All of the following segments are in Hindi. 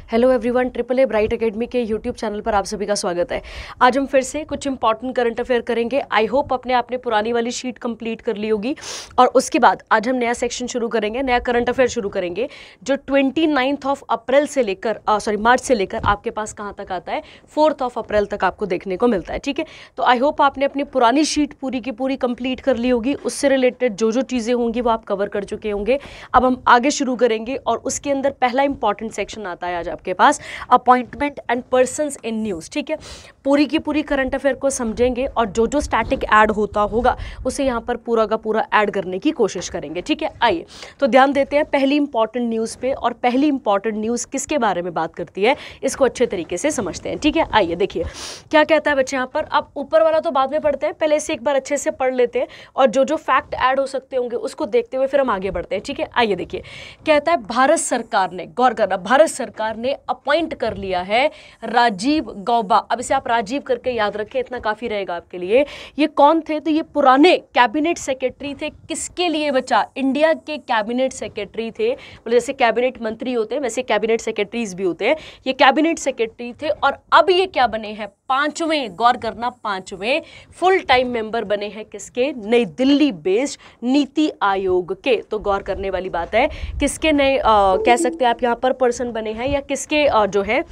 Hello everyone, triple a bright academy के यूट्यूब चैनल पर आप सभी का स्वागत है। आज हम फिर से कुछ इंपॉर्टेंट करंट अफेयर करेंगे। आई होप आपने पुरानी वाली शीट कंप्लीट कर ली होगी और उसके बाद आज हम नया सेक्शन शुरू करेंगे, नया करंट अफेयर शुरू करेंगे जो 29 ऑफ अप्रैल से लेकर मार्च से लेकर आपके पास कहाँ तक आता है, 4 अप्रैल तक आपको देखने को मिलता है। ठीक है, तो आई होप आपने अपनी पुरानी शीट पूरी की पूरी कंप्लीट कर ली होगी। उससे रिलेटेड जो जो चीज़ें होंगी वो आप कवर कर चुके होंगे। अब हम आगे शुरू करेंगे और उसके अंदर पहला इंपॉर्टेंट सेक्शन आता है आज आपके पास, appointment and persons in news. ठीक है, पूरी की पूरी करंट अफेयर को समझेंगे और जो जो स्टैटिक ऐड होता होगा उसे यहाँ पर पूरा का पूरा ऐड करने की कोशिश करेंगे। ठीक है, आइए तो ध्यान देते हैं पहली इंपॉर्टेंट न्यूज़ पे। और पहली इंपॉर्टेंट न्यूज़ किसके बारे में बात करती है, इसको अच्छे तरीके से समझते हैं। ठीक है, आइए देखिए क्या कहता है बच्चे यहाँ पर। अब ऊपर वाला तो बाद में पढ़ते हैं, पहले इसे एक बार अच्छे से पढ़ लेते हैं और जो जो फैक्ट ऐड हो सकते होंगे उसको देखते हुए फिर हम आगे बढ़ते हैं। ठीक है, आइए देखिए कहता है भारत सरकार ने, गौर करना, भारत सरकार ने अपॉइंट कर लिया है राजीव गौबा। अब इसे आप राजीव करके याद रखें, इतना काफी रहेगा आपके लिए। ये कौन थे, तो ये पुराने कैबिनेट सेक्रेटरी थे। किसके लिए बच्चा, इंडिया के कैबिनेट सेक्रेटरी थे। मतलब जैसे कैबिनेट मंत्री होते हैं वैसे कैबिनेट सेक्रेटरीज भी होते हैं। ये कैबिनेट सेक्रेटरी थे और अब ये क्या बने हैं, 5वें, गौर करना, 5वें फुल टाइम मेंबर बने हैं किसके, नई दिल्ली बेस्ड नीति आयोग के। तो गौर करने वाली बात है, किसके नए कह सकते हैं आप यहाँ पर पर्सन बने हैं या किसके जो है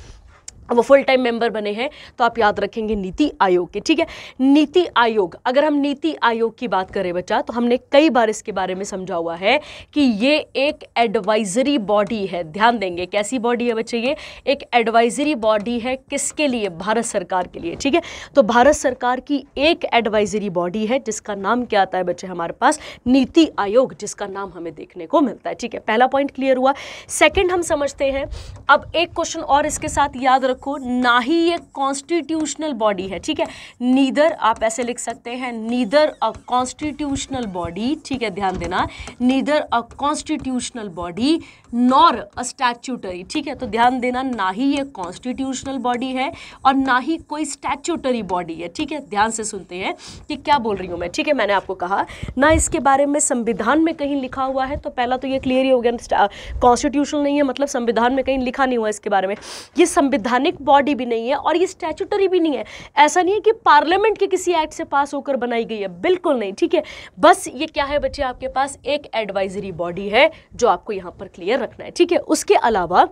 वो फुल टाइम मेंबर बने हैं, तो आप याद रखेंगे नीति आयोग के। ठीक है, नीति आयोग, अगर हम नीति आयोग की बात करें बच्चा तो हमने कई बार इसके बारे में समझा हुआ है कि ये एक एडवाइजरी बॉडी है। ध्यान देंगे कैसी बॉडी है बच्चे, ये एक एडवाइजरी बॉडी है। किसके लिए, भारत सरकार के लिए। ठीक है, तो भारत सरकार की एक एडवाइजरी बॉडी है जिसका नाम क्या आता है बच्चे हमारे पास, नीति आयोग, जिसका नाम हमें देखने को मिलता है। ठीक है, पहला पॉइंट क्लियर हुआ। सेकेंड हम समझते हैं, अब एक क्वेश्चन और इसके साथ याद रखो, ना ही ये कॉन्स्टिट्यूशनल बॉडी है। ठीक है, नीदर, आप ऐसे लिख सकते हैं, नीदर अ कॉन्स्टिट्यूशनल बॉडी। ठीक है, ध्यान देना, neither a constitutional body nor a statutory. ठीक है, तो ध्यान देना, ना ही ये कॉन्स्टिट्यूशनल बॉडी है और ना ही कोई स्टैट्यूटरी बॉडी है। ठीक है, ध्यान से सुनते हैं कि क्या बोल रही हूं मैं। ठीक है, मैंने आपको कहा ना इसके बारे में संविधान में कहीं लिखा हुआ है, तो पहला तो ये क्लियर ही हो गया, कॉन्स्टिट्यूशनल नहीं है मतलब संविधान में कहीं लिखा नहीं हुआ इसके बारे में। ये संविधानिक बॉडी भी नहीं है और ये स्टैट्यूटरी भी नहीं है। ऐसा नहीं है कि पार्लियामेंट के किसी एक्ट से पास होकर बनाई गई है, बिल्कुल नहीं। ठीक है, बस ये क्या है बच्चे, आपके पास एक एडवाइजरी बॉडी है जो आपको यहां पर क्लियर रखना है। ठीक है, उसके अलावा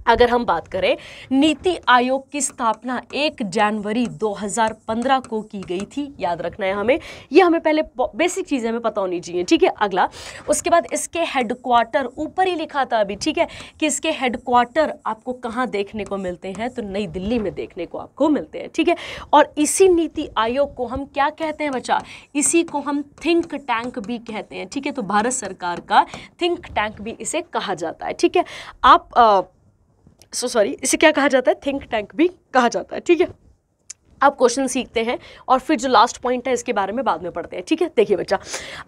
अगर हम बात करें, नीति आयोग की स्थापना 1 जनवरी 2015 को की गई थी। याद रखना है हमें, ये हमें पहले बेसिक चीज़ें हमें पता होनी चाहिए। ठीक है, अगला, उसके बाद इसके हेडक्वार्टर, ऊपर ही लिखा था अभी, ठीक है, कि इसके हेडक्वार्टर आपको कहाँ देखने को मिलते हैं, तो नई दिल्ली में देखने को आपको मिलते हैं। ठीक है, और इसी नीति आयोग को हम क्या कहते हैं बच्चा, इसी को हम थिंक टैंक भी कहते हैं। ठीक है, तो भारत सरकार का थिंक टैंक भी इसे कहा जाता है। ठीक है, आप इसे क्या कहा जाता है, थिंक टैंक भी कहा जाता है। ठीक है, अब क्वेश्चन सीखते हैं और फिर जो लास्ट पॉइंट है इसके बारे में बाद में पढ़ते हैं। ठीक है, देखिए बच्चा,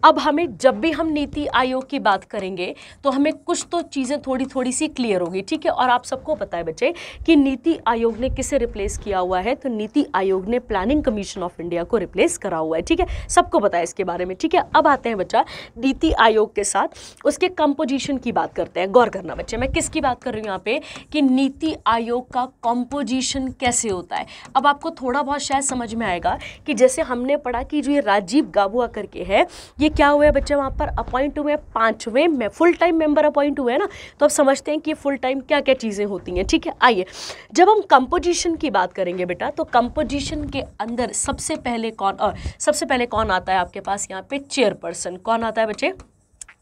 अब हमें जब भी हम नीति आयोग की बात करेंगे तो हमें कुछ तो चीज़ें थोड़ी थोड़ी सी क्लियर होगी। ठीक है, और आप सबको पता है बच्चे कि नीति आयोग ने किसे रिप्लेस किया हुआ है, तो नीति आयोग ने प्लानिंग कमीशन ऑफ इंडिया को रिप्लेस करा हुआ है। ठीक है, सबको पता है इसके बारे में। ठीक है, अब आते हैं बच्चा नीति आयोग के साथ उसके कंपोजिशन की बात करते हैं। गौर करना बच्चे, मैं किसकी बात कर रही हूँ यहाँ पे, कि नीति आयोग का कंपोजिशन कैसे होता है। अब आपको थोड़ा बहुत शायद समझ में आएगा कि जैसे हमने पढ़ा कि जो ये राजीव गाबुआ करके है, ये क्या हुआ है बच्चे, वहां पर अपॉइंट हुए 5वें में फुल टाइम मेंबर अपॉइंट हुए हैं ना, तो अब समझते हैं कि फुल टाइम क्या क्या चीजें होती हैं। ठीक है, आइए जब हम कंपोजिशन की बात करेंगे बेटा, तो कंपोजिशन के अंदर सबसे पहले कौन आता है आपके पास, यहाँ पे चेयरपर्सन। कौन आता है बच्चे,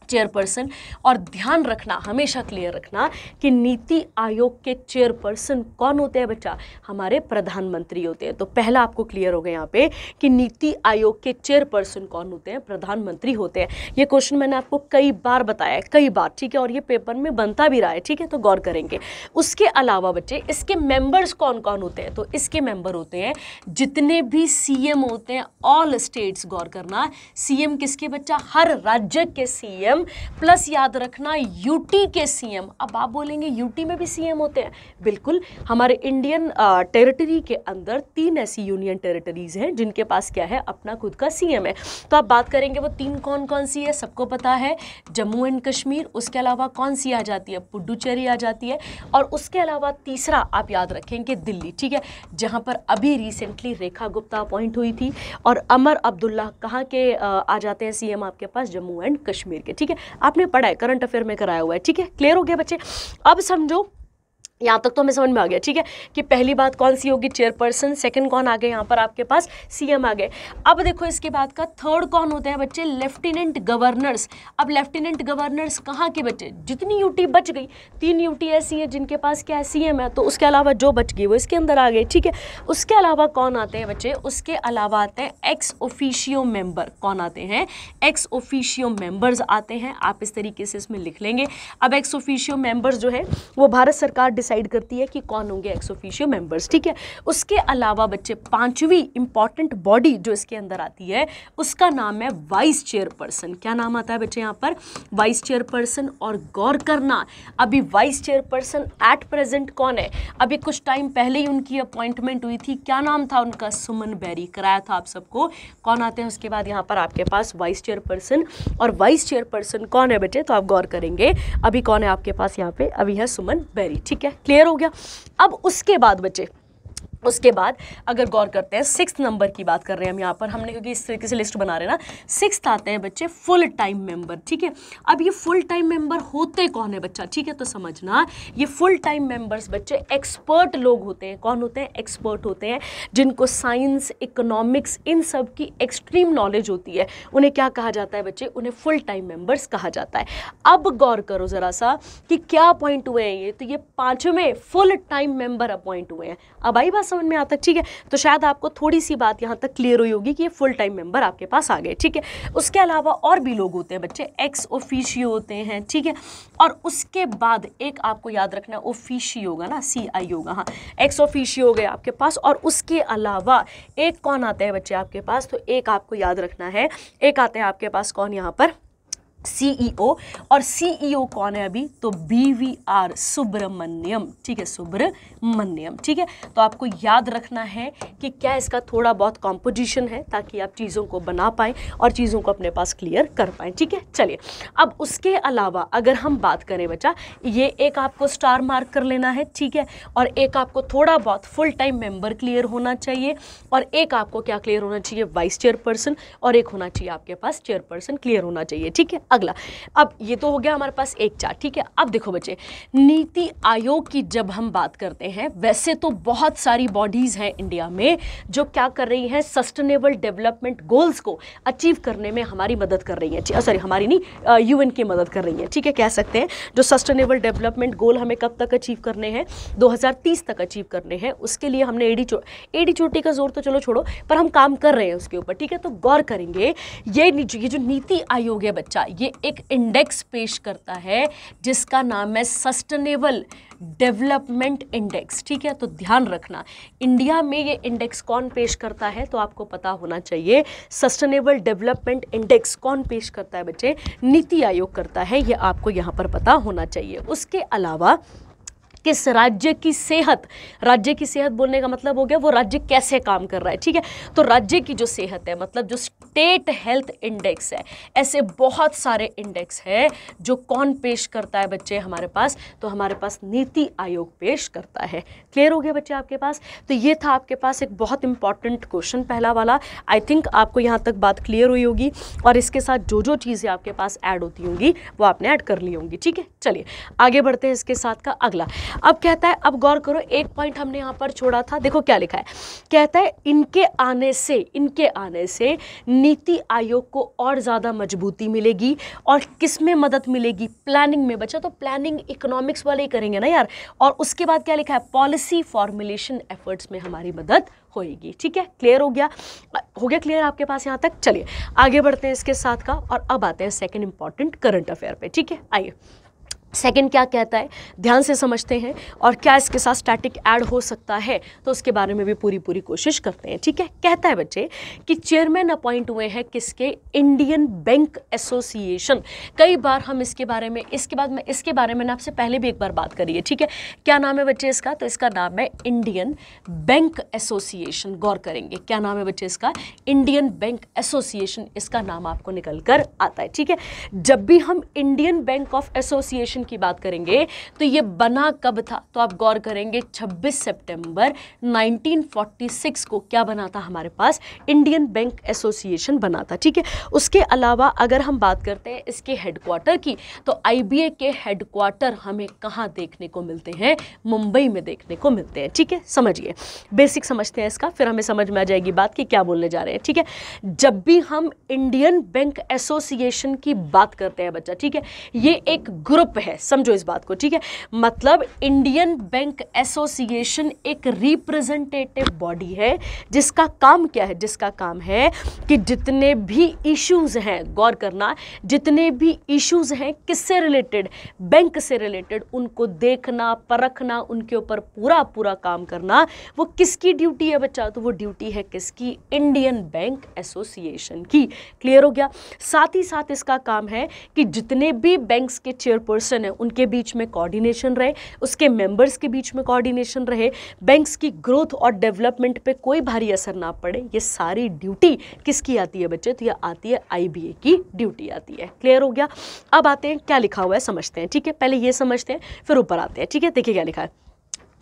चेयरपर्सन। और ध्यान रखना, हमेशा क्लियर रखना कि नीति आयोग के चेयरपर्सन कौन होते हैं बच्चा, हमारे प्रधानमंत्री होते हैं। तो पहला आपको क्लियर हो गया यहाँ पे कि नीति आयोग के चेयरपर्सन कौन होते हैं, प्रधानमंत्री होते हैं। ये क्वेश्चन मैंने आपको कई बार बताया है, कई बार। ठीक है, और ये पेपर में बनता भी रहा है। ठीक है, तो गौर करेंगे। उसके अलावा बच्चे इसके मेंबर्स कौन कौन होते हैं, तो इसके मेंबर होते हैं जितने भी सीएम होते हैं, ऑल स्टेट्स। गौर करना, सीएम किसके बच्चा, हर राज्य के सीएम सीएम प्लस याद रखना यूटी के सीएम। अब आप बोलेंगे यूटी में भी सीएम होते हैं, बिल्कुल। हमारे इंडियन टेरिटरी के अंदर 3 ऐसी यूनियन टेरिटरीज हैं जिनके पास क्या है, अपना खुद का सीएम है। तो आप बात करेंगे वो 3 कौन कौन सी है, सबको पता है, जम्मू एंड कश्मीर, उसके अलावा कौन सी आ जाती है, पुडुचेरी आ जाती है, और उसके अलावा तीसरा आप याद रखेंगे दिल्ली, ठीक है, जहां पर अभी रिसेंटली रेखा गुप्ता अपॉइंट हुई थी, और अमर अब्दुल्ला कहाँ के आ जाते हैं सीएम आपके पास, जम्मू एंड कश्मीर के, ठीक है। आपने पढ़ा है, करंट अफेयर में कराया हुआ है, ठीक है। क्लियर हो गया बच्चे? अब समझो, यहाँ तक तो हमें समझ में आ गया, ठीक है, कि पहली बात कौन सी होगी, चेयरपर्सन, सेकंड कौन आ गए यहाँ पर आपके पास, सीएम आ गए। अब देखो इसके बाद का थर्ड कौन होते हैं बच्चे, लेफ्टिनेंट गवर्नर्स। अब लेफ्टिनेंट गवर्नर्स कहाँ के बच्चे, जितनी यूटी बच गई, 3 यूटी ऐसी हैं जिनके पास क्या है, सीएम है, तो उसके अलावा जो बच गई वो इसके अंदर आ गए, ठीक है। उसके अलावा कौन आते हैं बच्चे, उसके अलावा आते हैं एक्स ऑफिशियो मेंबर। कौन आते हैं, एक्स ऑफिशियो मेंबर्स आते हैं। आप इस तरीके से इसमें लिख लेंगे। अब एक्स ऑफिशियो मेंबर्स जो है वो भारत सरकार डिसाइड करती है कि कौन होंगे एक्स ऑफिशियो मेंबर्स, ठीक है। उसके अलावा बच्चे 5वीं इंपॉर्टेंट बॉडी जो इसके अंदर आती है उसका नाम है वाइस चेयरपर्सन। क्या नाम आता है बच्चे यहाँ पर, वाइस चेयरपर्सन। और गौर करना, अभी वाइस चेयरपर्सन एट प्रेजेंट कौन है, अभी कुछ टाइम पहले ही उनकी अपॉइंटमेंट हुई थी, क्या नाम था उनका, सुमन बेरी, कराया था आप सबको। कौन आते हैं उसके बाद यहाँ पर आपके पास, वाइस चेयरपर्सन। और वाइस चेयरपर्सन कौन है बच्चे, तो आप गौर करेंगे अभी कौन है आपके पास यहाँ पे, अभी है सुमन बेरी, ठीक है। क्लियर हो गया? अब उसके बाद बच्चे, उसके बाद अगर गौर करते हैं 6th नंबर की बात कर रहे हैं हम यहाँ पर, हमने क्योंकि इस तरीके से लिस्ट बना रहे हैं ना, 6th आते हैं बच्चे फुल टाइम मेंबर, ठीक है। अब ये फुल टाइम मेंबर होते कौन है बच्चा, ठीक है, तो समझना ये फुल टाइम मेंबर्स बच्चे एक्सपर्ट लोग होते हैं। कौन होते हैं, एक्सपर्ट होते हैं, जिनको साइंस, इकोनॉमिक्स, इन सब की एक्सट्रीम नॉलेज होती है। उन्हें क्या कहा जाता है बच्चे, उन्हें फुल टाइम मेंबर्स कहा जाता है। अब गौर करो जरा सा कि क्या अपॉइंट हुए हैं ये, तो ये 5वें फुल टाइम मेंबर अपॉइंट हुए हैं। अब आई बात समझ में आता है, ठीक है। तो शायद आपको थोड़ी सी बात यहाँ तक क्लियर हुई होगी कि ये फुल टाइम मेंबर आपके पास आ गए, ठीक है। उसके अलावा और भी लोग होते हैं बच्चे, एक्स ऑफिशियो होते हैं, ठीक है। और उसके बाद एक आपको याद रखना, ऑफिशियो होगा ना, CI होगा, हाँ, एक्स ऑफिशियो हो गए आपके पास। और उसके अलावा एक कौन आता है बच्चे आपके पास, तो एक आपको याद रखना है, एक आते हैं आपके पास कौन यहाँ पर, CEO। और CEO कौन है अभी, तो BVR सुब्रमण्यम, ठीक है, सुब्रमण्यम, ठीक है। तो आपको याद रखना है कि क्या इसका थोड़ा बहुत कॉम्पोजिशन है, ताकि आप चीज़ों को बना पाएँ और चीज़ों को अपने पास क्लियर कर पाएँ, ठीक है। चलिए, अब उसके अलावा अगर हम बात करें बच्चा, ये एक आपको स्टार मार्क कर लेना है, ठीक है। और एक आपको थोड़ा बहुत फुल टाइम मेंबर क्लियर होना चाहिए, और एक आपको क्या क्लियर होना चाहिए, वाइस चेयरपर्सन, और एक होना चाहिए आपके पास चेयरपर्सन क्लियर होना चाहिए, ठीक है। अगला, अब ये तो हो गया हमारे पास एक चार्ट, ठीक है। अब देखो बच्चे, नीति आयोग की जब हम बात करते हैं, वैसे तो बहुत सारी बॉडीज हैं इंडिया में जो क्या कर रही हैं, सस्टेनेबल डेवलपमेंट गोल्स को अचीव करने में हमारी मदद कर रही हैं, सॉरी हमारी नहीं, UN की मदद कर रही हैं, ठीक है, कह सकते हैं। जो सस्टेनेबल डेवलपमेंट गोल हमें कब तक अचीव करने हैं, 2030 तक अचीव करने हैं। उसके लिए हमने एडी चोटी का जोर तो चलो छोड़ो, पर हम काम कर रहे हैं उसके ऊपर, ठीक है। तो गौर करेंगे, ये जो नीति आयोग है बच्चा, ये एक इंडेक्स पेश करता है जिसका नाम है सस्टेनेबल डेवलपमेंट इंडेक्स, ठीक है। तो ध्यान रखना, इंडिया में ये इंडेक्स कौन पेश करता है, तो आपको पता होना चाहिए, सस्टेनेबल डेवलपमेंट इंडेक्स कौन पेश करता है बच्चे, नीति आयोग करता है, ये आपको यहाँ पर पता होना चाहिए। उसके अलावा किस राज्य की सेहत बोलने का मतलब हो गया वो राज्य कैसे काम कर रहा है, ठीक है। तो राज्य की जो सेहत है, मतलब जो स्टेट हेल्थ इंडेक्स है, ऐसे बहुत सारे इंडेक्स है जो कौन पेश करता है बच्चे हमारे पास, तो हमारे पास नीति आयोग पेश करता है। क्लियर हो गया बच्चे आपके पास? तो ये था आपके पास एक बहुत इंपॉर्टेंट क्वेश्चन पहला वाला। आई थिंक आपको यहाँ तक बात क्लियर हुई होगी, और इसके साथ जो जो चीज़ें आपके पास ऐड होती होंगी वो आपने ऐड कर ली होंगी, ठीक है। चलिए आगे बढ़ते हैं इसके साथ का अगला। अब कहता है, अब गौर करो, एक पॉइंट हमने यहाँ पर छोड़ा था, देखो क्या लिखा है, कहता है इनके आने से नीति आयोग को और ज़्यादा मजबूती मिलेगी, और किस में मदद मिलेगी, प्लानिंग में। बच्चा तो प्लानिंग इकोनॉमिक्स वाले ही करेंगे ना यार। और उसके बाद क्या लिखा है, पॉलिसी फॉर्मुलेशन एफर्ट्स में हमारी मदद होएगी, ठीक है। क्लियर हो गया क्लियर आपके पास यहाँ तक? चलिए आगे बढ़ते हैं इसके साथ का, और अब आते हैं सेकंड इंपॉर्टेंट करंट अफेयर पे, ठीक है। आइए, सेकंड क्या कहता है, ध्यान से समझते हैं, और क्या इसके साथ स्टैटिक ऐड हो सकता है तो उसके बारे में भी पूरी कोशिश करते हैं। ठीक है, कहता है बच्चे कि चेयरमैन अपॉइंट हुए हैं किसके, इंडियन बैंक एसोसिएशन। कई बार हम इसके बारे में, इसके बारे में आपसे पहले भी एक बार बात करी है। ठीक है, क्या नाम है बच्चे इसका, तो इसका नाम है इंडियन बैंक एसोसिएशन। गौर करेंगे क्या नाम है बच्चे इसका, इंडियन बैंक एसोसिएशन, इसका नाम आपको निकल कर आता है। ठीक है, जब भी हम इंडियन बैंक ऑफ एसोसिएशन की बात करेंगे तो ये बना कब था, तो आप गौर करेंगे 26 सितंबर 1946 को क्या बना था हमारे पास, इंडियन बैंक एसोसिएशन बना था। ठीक है, उसके अलावा अगर हम बात करते हैं इसके हेडक्वार्टर की, तो आईबीए के हेडक्वार्टर हमें कहाँ देखने को मिलते हैं, मुंबई में देखने को मिलते हैं। ठीक है, समझिए, बेसिक समझते हैं इसका, फिर हमें समझ में आ जाएगी बात कि क्या बोलने जा रहे हैं। ठीक है, जब भी हम इंडियन बैंक एसोसिएशन की बात करते हैं बच्चा, ठीक है, ये एक ग्रुप है, समझो इस बात को। ठीक है, मतलब इंडियन बैंक एसोसिएशन एक रिप्रेजेंटेटिव बॉडी है जिसका काम क्या है, जिसका काम है कि जितने भी इश्यूज हैं, गौर करना, जितने भी इश्यूज हैं किससे रिलेटेड, बैंक से रिलेटेड, उनको देखना, परखना, उनके ऊपर पूरा काम करना, वो किसकी ड्यूटी है बच्चा, तो वो ड्यूटी है किसकी, इंडियन बैंक एसोसिएशन की। क्लियर हो गया। साथ ही साथ इसका काम है कि जितने भी बैंक्स के चेयरपर्सन है उनके बीच में कोऑर्डिनेशन रहे, उसके मेंबर्स के बीच में कोऑर्डिनेशन रहे, बैंक्स की ग्रोथ और डेवलपमेंट पे कोई भारी असर ना पड़े। ये सारी ड्यूटी किसकी आती है बच्चे, तो ये आती है आईबीए की ड्यूटी आती है। क्लियर हो गया। अब आते हैं क्या लिखा हुआ है समझते हैं। ठीक है, पहले ये समझते हैं फिर ऊपर आते हैं। ठीक है, देखिए क्या लिखा है,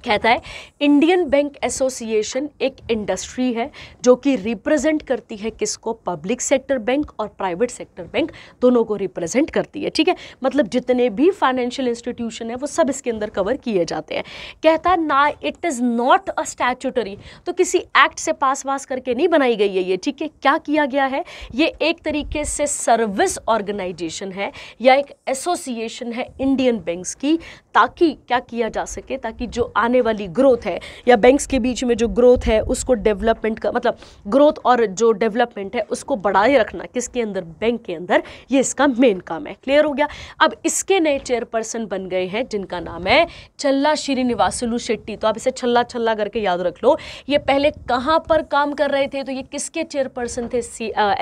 कहता है इंडियन बैंक एसोसिएशन एक इंडस्ट्री है जो कि रिप्रेजेंट करती है किसको, पब्लिक सेक्टर बैंक और प्राइवेट सेक्टर बैंक दोनों को रिप्रेजेंट करती है। ठीक है, मतलब जितने भी फाइनेंशियल इंस्टीट्यूशन है वो सब इसके अंदर कवर किए जाते हैं। कहता है ना, it is not a statutory, तो किसी एक्ट से पास वास करके नहीं बनाई गई है ये। ठीक है, क्या किया गया है, ये एक तरीके से सर्विस ऑर्गेनाइजेशन है या एक एसोसिएशन है इंडियन बैंक्स की, ताकि क्या किया जा सके, ताकि जो आने वाली ग्रोथ है या बैंक्स के बीच में जो ग्रोथ है उसको डेवलपमेंट का, मतलब ग्रोथ और जो डेवलपमेंट है उसको बढ़ाए रखना किसके अंदर, बैंक के अंदर, ये इसका मेन काम है। क्लियर हो गया। अब इसके नए चेयरपर्सन बन गए हैं जिनका नाम है चल्ला श्रीनिवासुलु शेट्टी। तो आप इसे छल्ला छल्ला करके याद रख लो। ये पहले कहां पर काम कर रहे थे, तो ये किसके चेयरपर्सन थे,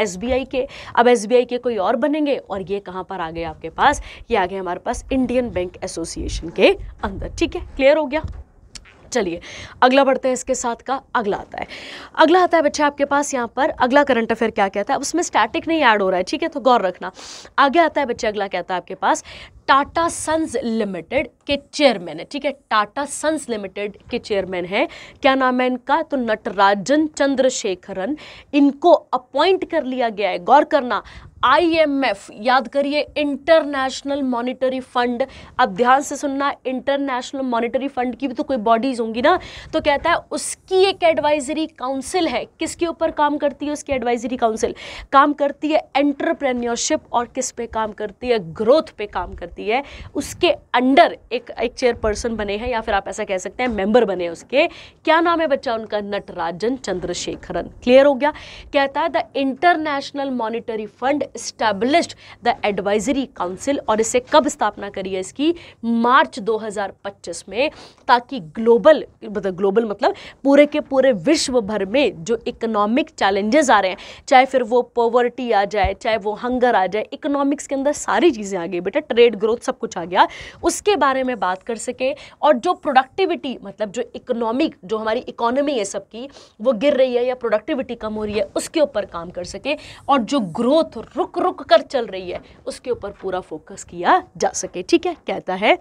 एसबीआई के। अब एसबीआई के कोई और बनेंगे और ये कहां पर आ गए आपके पास, ये आ गए हमारे पास इंडियन बैंक एसोसिएशन के अंदर। ठीक है, क्लियर हो गया। चलिए अगला बढ़ते हैं, इसके साथ का अगला आता है बच्चा आपके पास यहाँ पर अगला करंट अफेयर क्या कहता है। अब उसमें स्टैटिक नहीं ऐड हो रहा है, ठीक है, तो गौर रखना। आगे आता है बच्चा, अगला कहता है आपके पास टाटा सन्स लिमिटेड के चेयरमैन है। ठीक है, टाटा सन्स लिमिटेड के चेयरमैन है, क्या नाम है इनका, तो नटराजन चंद्रशेखरन। इनको अपॉइंट कर लिया गया है, गौर करना, आईएमएफ, याद करिए, इंटरनेशनल मॉनिटरी फंड। अब ध्यान से सुनना, इंटरनेशनल मॉनिटरी फंड की भी तो कोई बॉडीज होंगी ना, तो कहता है उसकी एक एडवाइजरी काउंसिल है। किसके ऊपर काम करती है उसकी एडवाइजरी काउंसिल, काम करती है एंटरप्रेन्योरशिप और किस पे काम करती है, ग्रोथ पे काम करती है। उसके अंडर एक चेयरपर्सन बने हैं, या फिर आप ऐसा कह सकते हैं मेंबर बने हैं उसके। क्या नाम है बच्चा उनका, नटराजन चंद्रशेखरन। क्लियर हो गया। कहता है the international monetary fund established the advisory council, और इसे कब स्थापना करी है इसकी, मार्च 2025 में, ताकि ग्लोबल मतलब पूरे के पूरे विश्व भर में जो इकोनॉमिक चैलेंजेस आ रहे हैं, चाहे फिर वो पॉवर्टी आ जाए, चाहे वो हंगर आ जाए, इकोनॉमिक्स के अंदर सारी चीज़ें आ गई बेटा, ट्रेड ग्रोथ सब कुछ आ गया, उसके बारे में बात कर सके। और जो प्रोडक्टिविटी, मतलब जो इकोनॉमिक, जो हमारी इकोनॉमी है सबकी, वो गिर रही है या प्रोडक्टिविटी कम हो रही है, उसके ऊपर काम कर सके। और जो ग्रोथ रुक रुक कर चल रही है उसके ऊपर पूरा फोकस किया जा सके। ठीक है, कहता है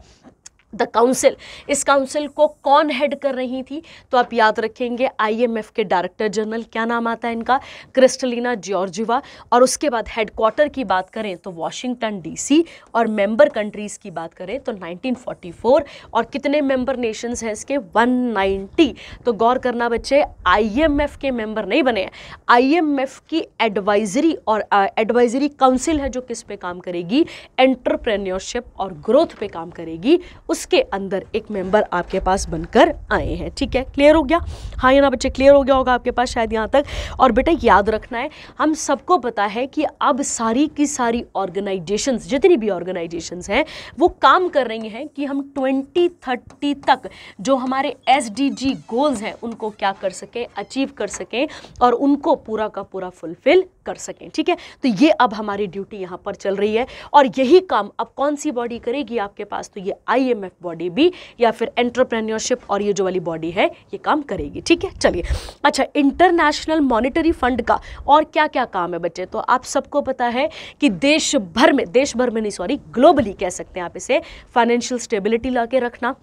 द काउंसिल, इस काउंसिल को कौन हेड कर रही थी, तो आप याद रखेंगे आईएमएफ के डायरेक्टर जनरल, क्या नाम आता है इनका, क्रिस्टलिना जॉर्जिवा। और उसके बाद हेडक्वार्टर की बात करें तो वॉशिंगटन डीसी, और मेंबर कंट्रीज़ की बात करें तो 1944, और कितने मेंबर नेशंस हैं इसके, 190। तो गौर करना बच्चे, आईएमएफ के मेंबर नहीं बने हैं, आईएमएफ की एडवाइजरी और एडवाइजरी काउंसिल है जो किस पे काम करेगी, एंटरप्रेन्योरशिप और ग्रोथ पे काम करेगी, उसके अंदर एक मेंबर आपके पास बनकर आए हैं। ठीक है, क्लियर हो गया? हाँ या ना बच्चे, क्लियर हो गया होगा आपके पास शायद यहाँ तक। और बेटा याद रखना है, हम सबको पता है कि अब सारी की सारी ऑर्गेनाइजेशंस, जितनी भी ऑर्गेनाइजेशंस हैं, वो काम कर रही हैं कि हम 2030 तक जो हमारे SDG गोल्स हैं उनको क्या कर सकें, अचीव कर सकें और उनको पूरा का पूरा फुलफिल कर सकें। ठीक है, तो ये अब हमारी ड्यूटी यहाँ पर चल रही है और यही काम अब कौन सी बॉडी करेगी आपके पास, तो ये IMF बॉडी भी या फिर एंटरप्रेन्योरशिप और ये जो वाली बॉडी है ये काम करेगी। ठीक है, चलिए। अच्छा, इंटरनेशनल मॉनेटरी फंड का और क्या क्या काम है बच्चे, तो आप सबको पता है कि देश भर में नहीं सॉरी ग्लोबली कह सकते हैं आप इसे, फाइनेंशियल स्टेबिलिटी ला के रखना,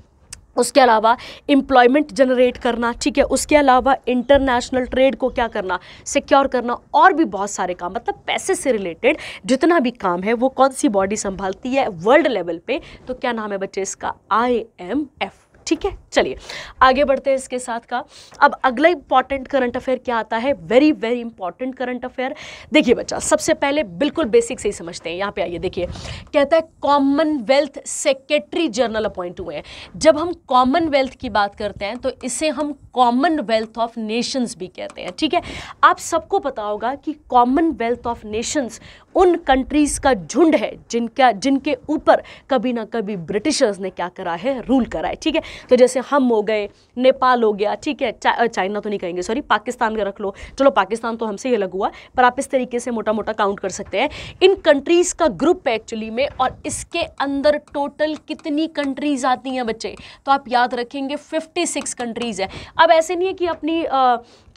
उसके अलावा एम्प्लॉयमेंट जनरेट करना। ठीक है, उसके अलावा इंटरनेशनल ट्रेड को क्या करना, सिक्योर करना, और भी बहुत सारे काम, मतलब पैसे से रिलेटेड जितना भी काम है वो कौन सी बॉडी संभालती है वर्ल्ड लेवल पे, तो क्या नाम है बच्चे इसका, IMF। ठीक है, चलिए आगे बढ़ते हैं इसके साथ का। अब अगला इंपॉर्टेंट करंट अफेयर क्या आता है, very very important current affair. देखिए बच्चा, सबसे पहले बिल्कुल बेसिक से ही समझते हैं। यहाँ पे आइए, देखिए कहता है कॉमनवेल्थ सेक्रेटरी जनरल अपॉइंट हुए हैं। जब हम कॉमनवेल्थ की बात करते हैं तो इसे हम कॉमनवेल्थ ऑफ नेशंस भी कहते हैं। ठीक है, आप सबको पता होगा कि कॉमनवेल्थ ऑफ नेशंस उन कंट्रीज का झुंड है जिनके ऊपर कभी ना कभी ब्रिटिशर्स ने क्या करा है, रूल करा है। ठीक है, तो जैसे हम हो गए, नेपाल हो गया, ठीक है, चाइना तो नहीं कहेंगे, सॉरी, पाकिस्तान का रख लो, चलो पाकिस्तान तो हमसे ही अलग हुआ, पर आप इस तरीके से मोटा मोटा काउंट कर सकते हैं। इन कंट्रीज का ग्रुप है एक्चुअली में, और इसके अंदर टोटल कितनी कंट्रीज आती हैं बच्चे, तो आप याद रखेंगे 56 कंट्रीज है। अब ऐसे नहीं है कि अपनी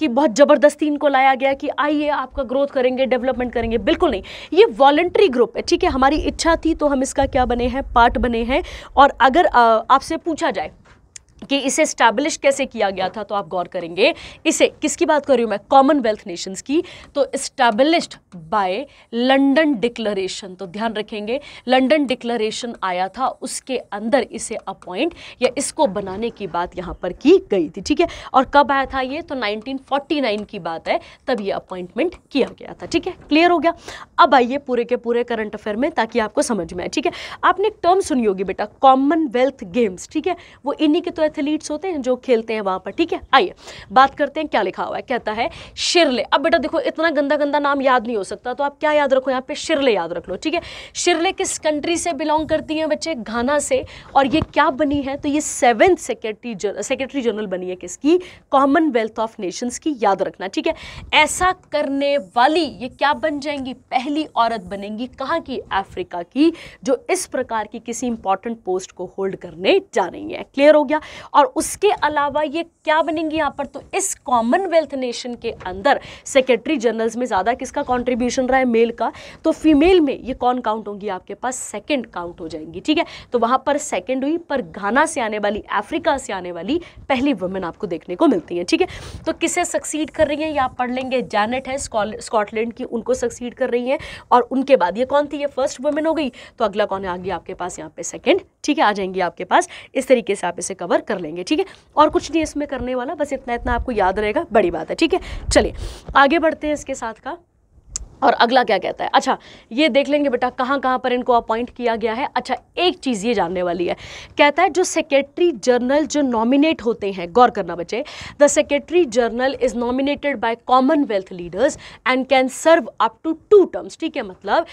कि बहुत ज़बरदस्ती इनको लाया गया कि आइए आपका ग्रोथ करेंगे, डेवलपमेंट करेंगे, बिल्कुल नहीं, ये वॉलंटरी ग्रुप है। ठीक है, हमारी इच्छा थी तो हम इसका क्या बने हैं, पार्ट बने हैं। और अगर आपसे पूछा जाए कि इसे स्टैब्लिश कैसे किया गया था, तो आप गौर करेंगे, इसे किसकी बात कर रही हूँ मैं, कॉमनवेल्थ नेशंस की, तो स्टैब्लिश्ड बाय लंदन डिक्लेरेशन। तो ध्यान रखेंगे, लंदन डिक्लेरेशन आया था, उसके अंदर इसे अपॉइंट या इसको बनाने की बात यहाँ पर की गई थी। ठीक है, और कब आया था ये, तो 1949 की बात है, तब ये अपॉइंटमेंट किया गया था। ठीक है, क्लियर हो गया? अब आइए पूरे के पूरे करंट अफेयर में, ताकि आपको समझ में आए। ठीक है, आपने एक टर्म सुनी होगी बेटा, कॉमनवेल्थ गेम्स। ठीक है, वो इन्हीं के तो एथलीट्स होते हैं जो खेलते हैं वहां पर। ठीक है, आइए बात करते हैं क्या लिखा हुआ है। कहता है शिरले। अब बेटा देखो, इतना गंदा गंदा नाम याद नहीं हो सकता, तो आप क्या याद रखो, यहाँ पे शिरले याद रख लो। ठीक है, शिरले किस कंट्री से बिलोंग करती हैं बच्चे, घाना से। और ये क्या बनी है, तो ये 7th सेक्रेटरी जनरल बनी है किसकी, कॉमनवेल्थ ऑफ नेशंस की, याद रखना। ठीक है, ऐसा करने वाली ये क्या बन जाएंगी, पहली औरत बनेंगी, कहाँ की, अफ्रीका की, जो इस प्रकार की किसी इंपॉर्टेंट पोस्ट को होल्ड करने जा रही है। क्लियर हो गया? और उसके अलावा ये क्या बनेंगी यहाँ पर, तो इस कॉमनवेल्थ नेशन के अंदर सेक्रेटरी जनरल्स में ज्यादा किसका कंट्रीब्यूशन रहा है, मेल का, तो फीमेल में ये कौन काउंट होंगी, आपके पास सेकंड काउंट हो जाएंगी। ठीक है, तो वहां पर सेकंड हुई, पर घाना से आने वाली, अफ्रीका से आने वाली पहली वुमेन आपको देखने को मिलती है। ठीक है, तो किसे सक्सीड कर रही है, ये आप पढ़ लेंगे, जैनेट है स्कॉटलैंड की, उनको सक्सीड कर रही है। और उनके बाद ये कौन थी, ये फर्स्ट वुमेन हो गई, तो अगला कौन है, आ गया आपके पास यहाँ पे सेकंड। ठीक है, आ जाएंगे आपके पास, इस तरीके से आप इसे कवर कर लेंगे। ठीक है, और कुछ नहीं इसमें करने वाला, बस इतना इतना आपको याद रहेगा, बड़ी बात है। ठीक है, चलिए आगे बढ़ते हैं इसके साथ का। और अगला क्या कहता है, अच्छा ये देख लेंगे बेटा कहाँ कहाँ पर इनको अपॉइंट किया गया है। अच्छा, एक चीज़ ये जानने वाली है, कहता है जो सेक्रेटरी जनरल जो नॉमिनेट होते हैं, गौर करना बच्चे, the secretary general is nominated by Commonwealth leaders and can serve up to 2 terms. ठीक है, मतलब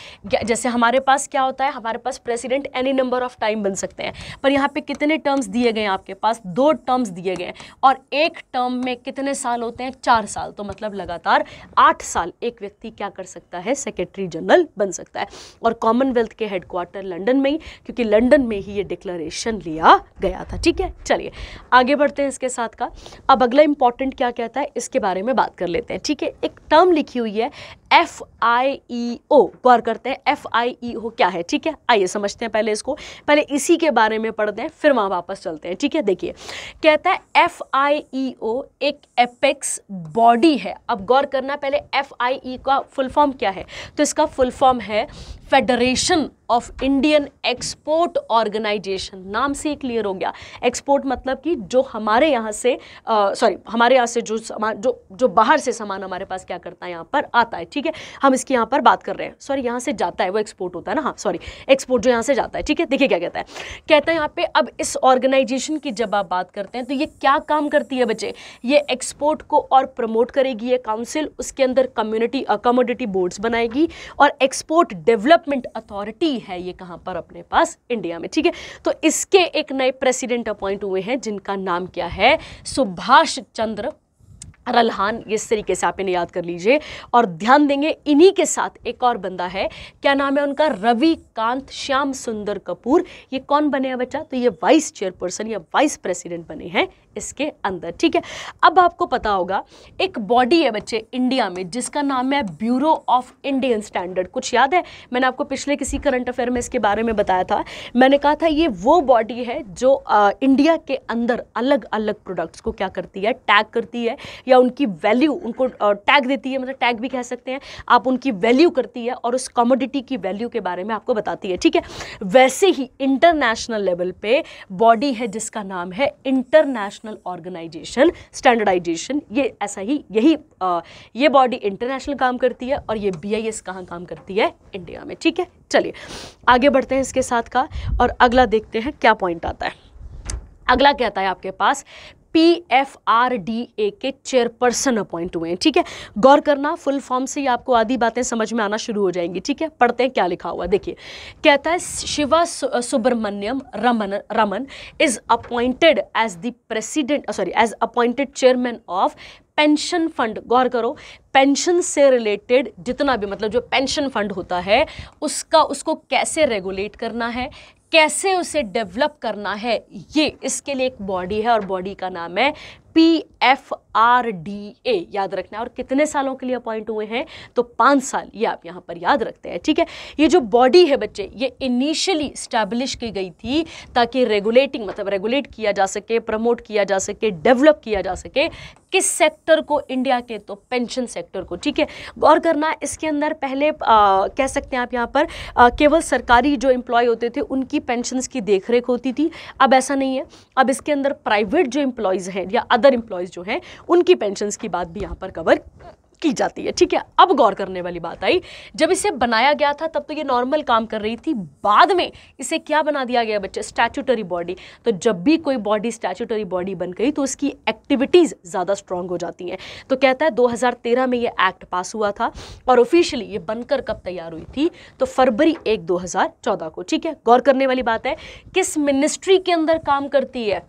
जैसे हमारे पास क्या होता है, हमारे पास president any number of time बन सकते हैं, पर यहाँ पे कितने टर्म्स दिए गए हैं, आपके पास 2 टर्म्स दिए गए हैं, और एक टर्म में कितने साल होते हैं, 4 साल, तो मतलब लगातार 8 साल एक व्यक्ति क्या कर सकता है, सेक्रेटरी जनरल बन सकता है। और कॉमनवेल्थ के हेडक्वार्टर लंदन में ही, क्योंकि लंदन में ही ये डिक्लेरेशन लिया गया था। ठीक है, चलिए आगे बढ़ते हैं इसके साथ का। अब अगला इंपॉर्टेंट क्या कहता है, इसके बारे में बात कर लेते हैं। ठीक है, एक टर्म लिखी हुई है FIEO, गौर करते हैं FIEO क्या है। ठीक है, आइए समझते हैं पहले इसको, पहले इसी के बारे में पढ़ते हैं, फिर वहां वापस चलते हैं। ठीक है, देखिए कहता है FIEO एक एपेक्स बॉडी है। अब गौर करना, पहले FIE का फुल फॉर्म क्या है, तो इसका फुल फॉर्म है Federation of Indian Export Organisation, नाम से ही क्लियर हो गया। एक्सपोर्ट मतलब कि जो हमारे यहाँ से हमारे यहाँ से जो सामान जो बाहर से सामान हमारे पास क्या करता है, यहाँ पर आता है, ठीक है। हम इसकी यहाँ पर बात कर रहे हैं, सॉरी यहाँ से जाता है वो एक्सपोर्ट होता है ना, हाँ सॉरी, एक्सपोर्ट जो यहाँ से जाता है, ठीक है। देखिए क्या कहता है यहाँ पे, अब इस ऑर्गेनाइजेशन की जब आप बात करते हैं तो ये क्या काम करती है बच्चे, ये एक्सपोर्ट को और प्रमोट करेगी, ये काउंसिल, उसके अंदर कमोडिटी बोर्ड्स बनाएगी, और एक्सपोर्ट डेवलपमेंट अथॉरिटी है ये कहां पर, अपने पास इंडिया में, ठीक है। तो इसके एक नए प्रेसिडेंट अपॉइंट हुए हैं जिनका नाम क्या है, सुभाष चंद्र रल्हान, इस तरीके से आप इन्हें याद कर लीजिए। और ध्यान देंगे इन्हीं के साथ एक और बंदा है, क्या नाम है उनका, रविकांत श्याम सुंदर कपूर। ये कौन बने हैं बच्चा, तो ये वाइस चेयरपर्सन या वाइस प्रेसिडेंट बने हैं इसके अंदर, ठीक है। अब आपको पता होगा एक बॉडी है बच्चे इंडिया में जिसका नाम है ब्यूरो ऑफ इंडियन स्टैंडर्ड, कुछ याद है, मैंने आपको पिछले किसी करंट अफेयर में इसके बारे में बताया था। मैंने कहा था ये वो बॉडी है जो इंडिया के अंदर अलग अलग प्रोडक्ट्स को क्या करती है, टैग करती है, या उनकी वैल्यू, उनको टैग देती है, मतलब टैग भी कह सकते हैं आप, उनकी वैल्यू करती है और उस कमोडिटी की वैल्यू के बारे में आपको बताती है, ठीक है। वैसे ही इंटरनेशनल लेवल पे बॉडी है जिसका नाम है इंटरनेशनल ऑर्गेनाइजेशन स्टैंडर्डाइजेशन, ये ऐसा ही ये बॉडी इंटरनेशनल काम करती है, और ये BIS कहाँ काम करती है, इंडिया में, ठीक है। चलिए आगे बढ़ते हैं इसके साथ का, और अगला देखते हैं क्या पॉइंट आता है। अगला कहता है आपके पास PFRDA के चेयरपर्सन अपॉइंट हुए हैं, ठीक है। गौर करना, फुल फॉर्म से ही आपको आधी बातें समझ में आना शुरू हो जाएंगी, ठीक है। पढ़ते हैं क्या लिखा हुआ, देखिए कहता है Shiva Subramaniam Raman is appointed as the president, sorry as appointed chairman of pension fund. गौर करो, पेंशन से रिलेटेड जितना भी, मतलब जो पेंशन फंड होता है उसको कैसे रेगुलेट करना है, कैसे उसे डेवलप करना है, ये इसके लिए एक बॉडी है, और बॉडी का नाम है PFRDA, याद रखना है। और कितने सालों के लिए अपॉइंट हुए हैं, तो 5 साल, ये आप यहाँ पर याद रखते हैं, ठीक है। ये जो बॉडी है बच्चे, ये इनिशियली स्टैब्लिश की गई थी ताकि रेगुलेटिंग, मतलब रेगुलेट किया जा सके, प्रमोट किया जा सके, डेवलप किया जा सके, किस सेक्टर को, इंडिया के, तो पेंशन सेक्टर को, ठीक है। गौर करना, इसके अंदर पहले कह सकते हैं आप यहाँ पर केवल सरकारी जो एम्प्लॉय होते थे उनकी पेंशन्स की देखरेख होती थी, अब ऐसा नहीं है। अब इसके अंदर प्राइवेट जो एम्प्लॉयज़ हैं या अदर एम्प्लॉयज़ जो हैं उनकी पेंशन्स की बात भी यहाँ पर कवर की जाती है, ठीक है। अब गौर करने वाली बात आई, जब इसे बनाया गया था तब तो ये नॉर्मल काम कर रही थी, बाद में इसे क्या बना दिया गया बच्चे, स्टैट्यूटरी बॉडी। तो जब भी कोई बॉडी स्टैट्यूटरी बॉडी बन गई तो उसकी एक्टिविटीज़ ज़्यादा स्ट्रांग हो जाती हैं। तो कहता है 2013 में ये एक्ट पास हुआ था, और ऑफिशियली ये बनकर कब तैयार हुई थी, तो फरवरी 1, 2014 को, ठीक है। गौर करने वाली बात है, किस मिनिस्ट्री के अंदर काम करती है,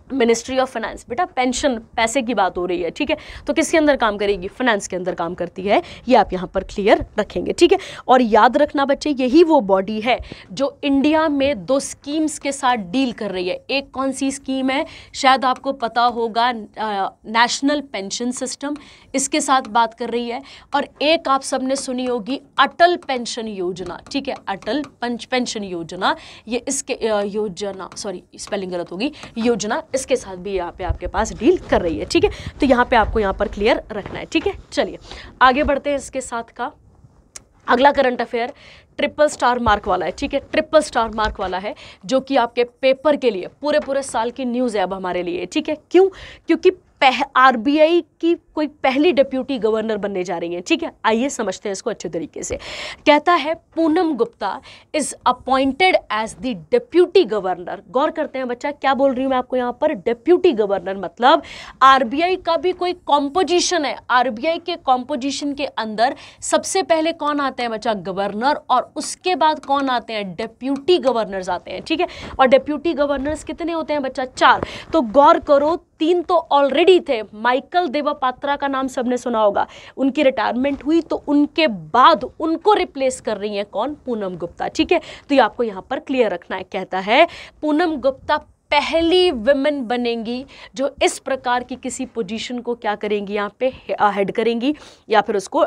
मिनिस्ट्री ऑफ फाइनेंस। बेटा पेंशन, पैसे की बात हो रही है, ठीक है, तो किसके अंदर काम करेगी, फाइनेंस के अंदर काम करती है, ये आप यहाँ पर क्लियर रखेंगे, ठीक है। और याद रखना बच्चे, यही वो बॉडी है जो इंडिया में 2 स्कीम्स के साथ डील कर रही है। एक कौन सी स्कीम है, शायद आपको पता होगा, नेशनल पेंशन सिस्टम, इसके साथ बात कर रही है, और एक आप सबने सुनी होगी अटल पेंशन योजना, ठीक है, अटल पेंशन योजना, ये इसके योजना, सॉरी स्पेलिंग गलत होगी, योजना, इसके साथ भी यहाँ पे आपके पास डील कर रही है, ठीक है। तो यहाँ पे आपको यहाँ पर क्लियर रखना है, ठीक है। चलिए आगे बढ़ते हैं इसके साथ का। अगला current affair triple star mark वाला है, ठीक है, ट्रिपल स्टार मार्क वाला है, जो कि आपके पेपर के लिए पूरे साल की न्यूज़ है अब हमारे लिए, ठीक है। क्यों, क्योंकि RBI की कोई पहली डिप्यूटी गवर्नर बनने जा रही है, ठीक है। आइए समझते हैं इसको अच्छे तरीके से। कहता है Poonam Gupta is appointed as the deputy governor. गौर करते हैं बच्चा, क्या बोल रही हूँ मैं आपको यहाँ पर, डिप्यूटी गवर्नर, मतलब RBI का भी कोई कॉम्पोजिशन है। RBI के कॉम्पोजिशन के अंदर सबसे पहले कौन आते हैं बच्चा, गवर्नर, और उसके बाद कौन आते हैं, डिप्यूटी गवर्नर्स आते हैं, ठीक है। और डिप्यूटी गवर्नर्स कितने होते हैं बच्चा, 4। तो गौर करो, 3 तो ऑलरेडी थे, माइकल देवपात्रा का नाम सबने सुना होगा, उनकी रिटायरमेंट हुई, तो उनके बाद उनको रिप्लेस कर रही है कौन, पूनम गुप्ता, ठीक है। तो ये आपको यहाँ पर क्लियर रखना है। कहता है पूनम गुप्ता पहली विमेन बनेंगी जो इस प्रकार की किसी पोजीशन को क्या करेंगी, यहाँ पे हेड करेंगी या फिर उसको